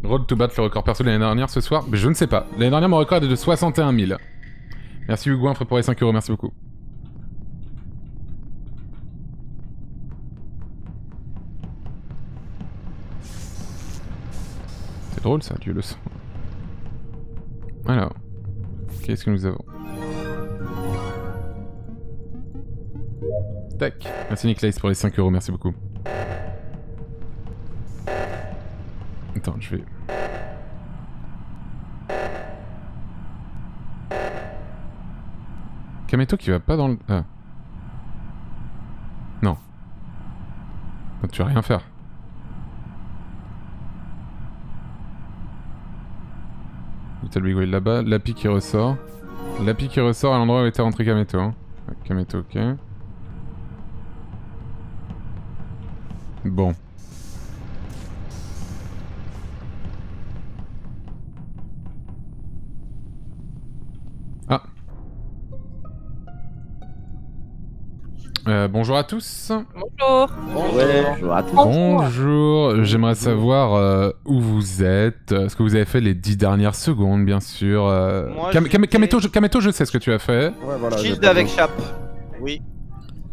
Road to battre le record perso de l'année dernière ce soir. Mais je ne sais pas. L'année dernière, mon record est de 61 000. Merci Hugo pour les 5 euros, merci beaucoup. C'est drôle ça, Dieu le sang. Alors, qu'est-ce que nous avons? Tac. Merci Niklaus pour les 5 euros, merci beaucoup. Attends, je vais... Kameto qui va pas dans le... Ah. Non. Non, tu vas rien faire. Little Big Whale là-bas, Lapi qui ressort. Lapi qui ressort à l'endroit où était rentré Kameto. Hein. Kameto, ok. Bon. Ah. Bonjour à tous. Bonjour. Bonjour à tous. Bonjour, j'aimerais savoir où vous êtes, ce que vous avez fait les 10 dernières secondes, bien sûr. Moi, Kameto, je sais ce que tu as fait. Ouais, voilà. Shield avec Chap. Oui.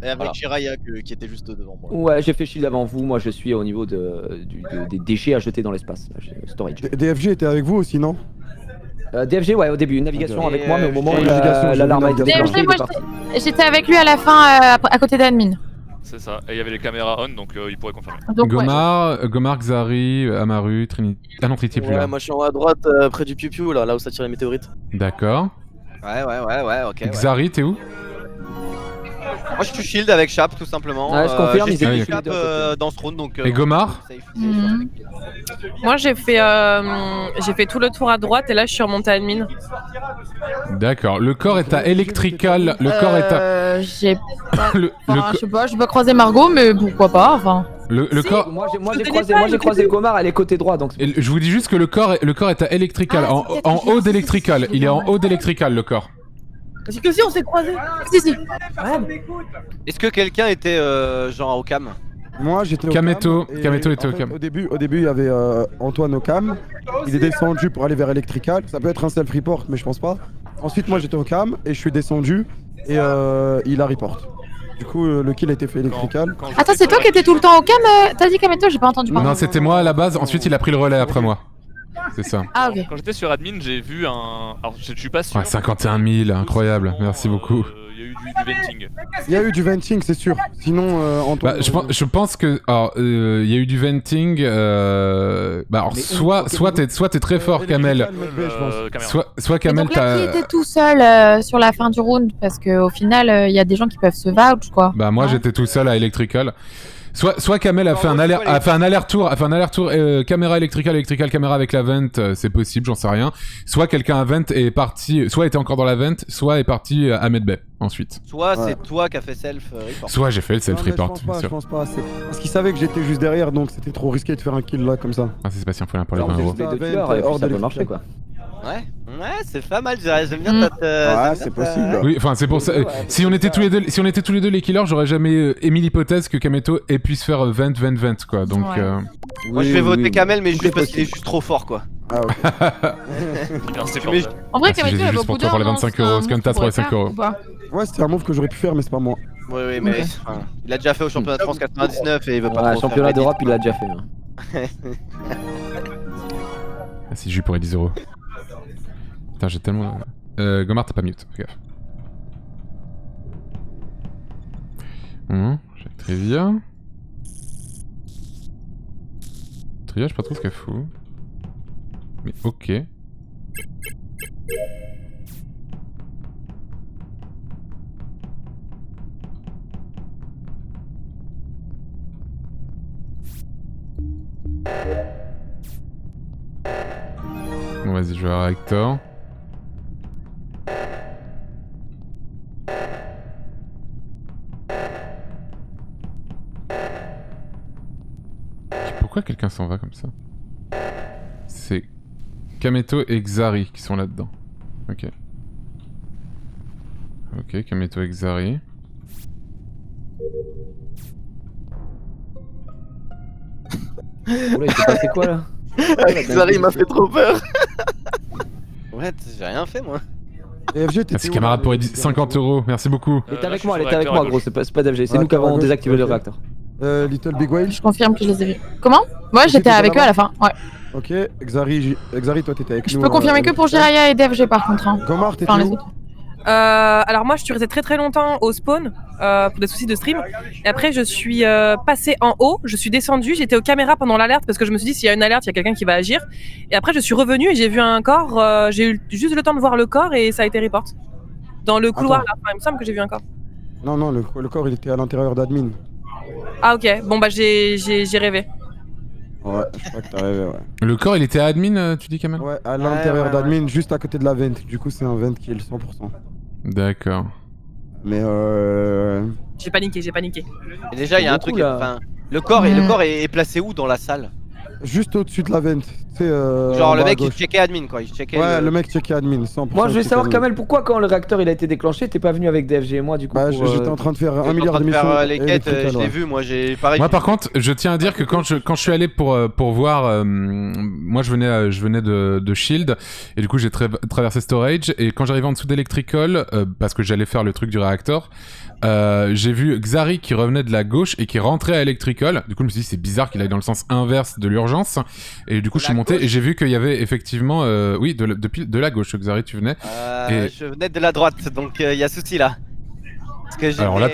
Et avec Voilà. Jiraya qui était juste devant moi. Ouais, j'ai fait shield avant vous. Moi, je suis au niveau des déchets à jeter dans l'espace. Là, j'ai storage. DFG était avec vous aussi, non? DFG, ouais, au début, une navigation Ok. avec moi, mais au moment où navigation, l'alarme a j'ai été vu déclenchée, DFG, il moi est parti. j'étais avec lui à la fin à côté d'admin. C'est ça. Et il y avait les caméras on, donc il pourrait confirmer. Donc, ouais. Gomar, Xari, Amaru, Trinity... Ah non, Trinity est plus là. Ouais, moi je suis en haut à droite près du Piu-Piu là où ça tire les météorites. D'accord. Ouais, ok. Ouais. Xari, t'es où? Moi je suis Shield avec Chap tout simplement. Ouais, je confirme, j'ai ils étaient fait tous les Chap deux à côté. dans ce round donc. Et Gomar? safe. Mhm. Moi, j'ai fait tout le tour à droite et là, je suis remonté à admin. D'accord. Le corps est à Electrical. Le corps est à... J'ai pas... Le, Enfin, je sais pas, j'ai pas croisé Margot, mais pourquoi pas, enfin... le Si. corps... Moi, Je j'ai croisé Gomar, elle est côté droit, donc. Et je vous dis juste que le corps est à Electrical, Ah, en c'est peut-être haut que j'ai- d'Electrical. Il est en haut d'Electrical, le corps. C'est que si, on s'est croisés. Si, si. Est-ce que quelqu'un était genre au cam? Moi j'étais au Kameto. cam, et Kameto était en au fait, cam. Au début il y avait Antoine au cam. Il est descendu pour aller vers Electrical. Ça peut être un self-report, mais je pense pas. Ensuite moi j'étais au cam et je suis descendu et il a report. Du coup le kill a été fait Electrical. Quand Attends, c'est toi qui étais tout le temps au cam T'as dit Kameto, j'ai pas entendu parler. Non, c'était moi à la base, ensuite il a pris le relais après moi. C'est ça. Ah, ok. Quand j'étais sur admin, j'ai vu un. Alors je suis pas sûr. Ouais, 51 000, incroyable, merci beaucoup. Il y a eu du venting. Il y a eu du venting, c'est sûr. Sinon Antoine. Bah, je pense que. Alors, il y a eu du venting. Bah, alors, Mais soit t'es très fort, Kamel. Soit Et Kamel, donc là, qui t'as. était tout seul sur la fin du round? Parce qu'au final, il y a des gens qui peuvent se vouch, quoi. Bah, moi j'étais tout seul à Electrical. Soit Kamel a fait un aller-retour, caméra électrical, caméra avec la vent, c'est possible, j'en sais rien. Soit quelqu'un à vent est parti, soit était encore dans la vent, soit est parti à Medbay ensuite. Soit Ouais. c'est toi qui as fait self-report. Soit j'ai fait le Non, mais self-report, je bien pense sûr. pas. Parce qu'il savait que j'étais juste derrière, donc c'était trop risqué de faire un kill là comme ça. Ah, c'est Sébastien Follin pour les Alors, 20 euros. j'espère- Les deux tueurs, et puis hors ça peut de marcher, quoi. Ouais, c'est pas mal, j'aime bien ta. Ouais, c'est possible. Oui, enfin c'est pour ça. Si on était tous les deux les killers, j'aurais jamais émis l'hypothèse que Kameto puisse faire vent quoi. Donc Ouais. Moi je vais voter Kamel, mais juste parce qu'il est juste trop fort quoi. Ah ouais. Merci Mais- En vrai, Ah, si, Kameto, j'ai il a juste beaucoup pour toi pour les d'heures, 25 non? euros, C'est un Scunta move qu'on pour les 5 pourrait euros. faire, ou pas? Ouais, c'était un move que j'aurais pu faire, mais c'est pas moi. Oui, mais enfin, il a déjà fait au championnat de France 99 et il veut pas Ouais, trop championnat faire d'Europe, il l'a déjà fait. Hein. Ah si, j'ai pour les 10 euros. Putain, j'ai tellement. Gomar, t'as pas mute, fais gaffe. J'ai Trivia. Trivia, je sais pas trop ce qu'elle fout. Mais ok. Bon, vas-y, je vais à Rector. Pourquoi quelqu'un s'en va comme ça? C'est Kameto et Xari qui sont là-dedans. Ok. Ok, Kameto et Xari. Oula, il s'est passé quoi là? Xari m'a fait trop peur. Ouais, j'ai rien fait moi. DFG, t'étais Merci où, camarade là, pour les DFG? 50 euros, merci beaucoup. Elle était avec moi, elle était avec moi, gros, c'est pas DFG, c'est Ouais, nous qui avons à gauche, désactivé le ok. réacteur. Little Big Whale. Je confirme que je les ai vus. Comment? Moi, Ok, j'étais t'étais avec eux là-bas à la fin, ouais. Ok, Xari, toi t'étais avec Je nous. peux confirmer que pour Jiraya et DFG par contre. Hein. Gomar, t'étais Enfin, les où? autres. Alors moi je suis restée très longtemps au spawn pour des soucis de stream et après je suis passée en haut, je suis descendue, j'étais aux caméras pendant l'alerte parce que je me suis dit s'il y a une alerte il y a quelqu'un qui va agir et après je suis revenue et j'ai vu un corps, j'ai eu juste le temps de voir le corps et ça a été report. Dans le couloir là, enfin, il me semble que j'ai vu un corps. Non, le corps il était à l'intérieur d'admin. Ah ok, bon bah j'ai rêvé. Ouais, je crois que t'as rêvé, ouais. Le corps, il était à admin, tu dis, Kamel? Ouais, à l'intérieur d'admin, juste à côté de la vente. Du coup, c'est un vent kill, 100%. D'accord. Mais J'ai paniqué. Et déjà, il y a un truc. Enfin, le corps est placé où dans la salle? juste au-dessus de la vente. Genre le mec il checkait admin quoi, il checkait. Ouais, le mec checkait admin, 100%. Moi je vais savoir Kamel, pourquoi quand le réacteur il a été déclenché, t'es pas venu avec DFG et moi du coup Bah j'étais en train de faire un milliard de missions. Les quêtes, je l'ai vu, moi j'ai pareil. Moi par contre, je tiens à dire que quand je suis allé pour voir, moi je venais de Shield et du coup j'ai traversé Storage et quand j'arrivais en dessous d'Electrical, parce que j'allais faire le truc du réacteur, j'ai vu Xari qui revenait de la gauche et qui rentrait à Electrical. Du coup je me suis dit c'est bizarre qu'il aille dans le sens inverse de l'urgence et du coup je suis monté et j'ai vu qu'il y avait effectivement oui de la gauche Xari tu venais et... Je venais de la droite donc il y a souci là. Alors là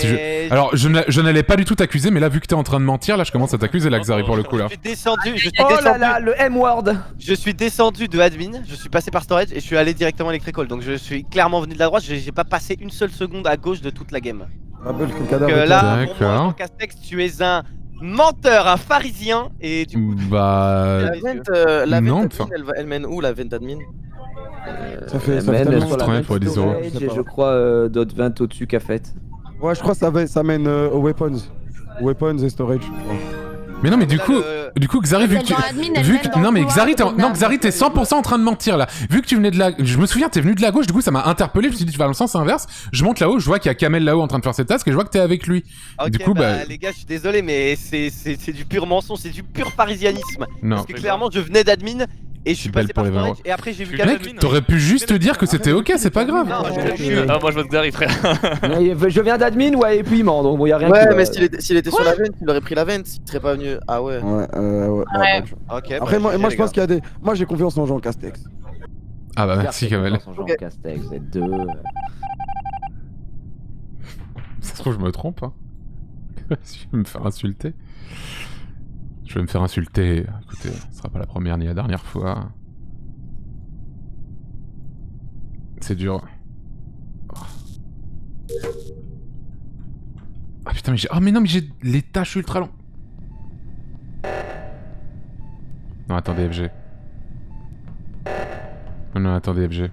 alors je n'allais pas du tout t'accuser mais là vu que t'es en train de mentir là je commence à t'accuser là Xari pour le coup là. Je suis descendu, oh là là le M-word. Je suis descendu de admin, je suis passé par storage et je suis allé directement à Electrical donc je suis clairement venu de la droite, j'ai pas passé une seule seconde à gauche de toute la game. Donc là pour moi Castex tu es un menteur, un pharisien et du coup... Bah... La non, vente admin, elle mène où la vente admin? Ça fait sur la pour 10 euros. Je crois d'autres 20 au-dessus qu'a fait. Ouais je crois que ça mène aux weapons. Weapons et storage. Mais non mais du coup Xari vu que tu... Non mais Xari t'es 100% en train de mentir là. Vu que tu venais de la... Je me souviens t'es venu de la gauche, du coup ça m'a interpellé, je me suis dit tu vas dans le sens inverse. Je monte là-haut, je vois qu'il y a Kamel là-haut en train de faire ses tasks et je vois que t'es avec lui. Ok du coup bah les gars je suis désolé mais c'est du pur mensonge, c'est du pur pharisianisme. Non. Parce que clairement je venais d'admin et je suis passé par storage et après j'ai vu Kamel. Mec t'aurais pu juste te dire que c'était ok, c'est pas grave. Ah moi je vote Xari frère. Je viens d'admin ouais et puis il ment donc bon y'a rien. Ouais mais s'il était sur la vente, il aurait pris la vente, il serait pas venu. Ah ouais. Ouais. Ok. Après moi je pense qu'il y a des... Moi j'ai confiance en Jean Castex. Ah bah merci Kamel. Jean Castex, Z2. Ça se trouve je me trompe hein. Je vais me faire insulter. Je vais me faire insulter, écoutez, ce sera pas la première ni la dernière fois. C'est dur. Ah putain mais j'ai... Oh mais non mais j'ai les tâches ultra longues. Non attendez FG. Non attendez FG.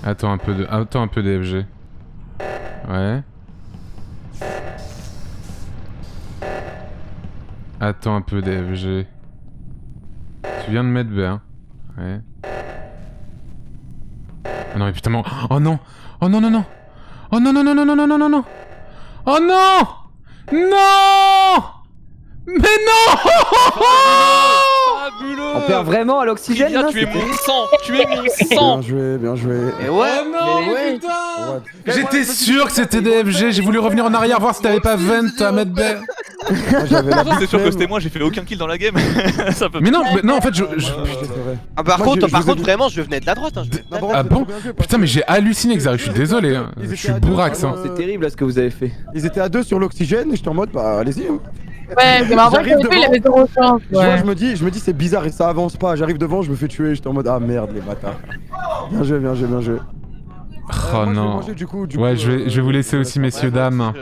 Attends un peu de FG. Ouais. Attends un peu DFG. Tu viens de mettre B, hein? Ouais. Oh non mais putain, oh non! Oh non non non! Oh non non non non non non non non non! Oh non! Non! Mais non! On perd vraiment à l'oxygène là? Tu es mon sang! Tu es mon sang! Bien joué, bien joué. Et ouais, oh non, putain! J'étais sûr que c'était DFG, j'ai voulu revenir en arrière voir si t'avais pas vent à mettre B. C'est sûr que c'était moi, j'ai fait aucun kill dans la game. Ça peut mais non, en fait, Ah, par contre, vraiment, je venais de la droite. Hein, ah bon? Putain, mais j'ai halluciné, Xari, je suis désolé. Hein. Je suis bourrax. Hein. C'est terrible ce que vous avez fait. Ils étaient à 2 sur l'oxygène et j'étais en mode, bah allez-y. Hein. Ouais, mais en vrai, il avait zéro chance. Tu vois, je me dis c'est bizarre et ça avance pas. J'arrive devant, je me fais tuer. J'étais en mode, ah merde, les bâtards. Bien joué, bien joué, bien joué. Oh non. Du coup, ouais, je vais vous laisser aussi, messieurs, dames.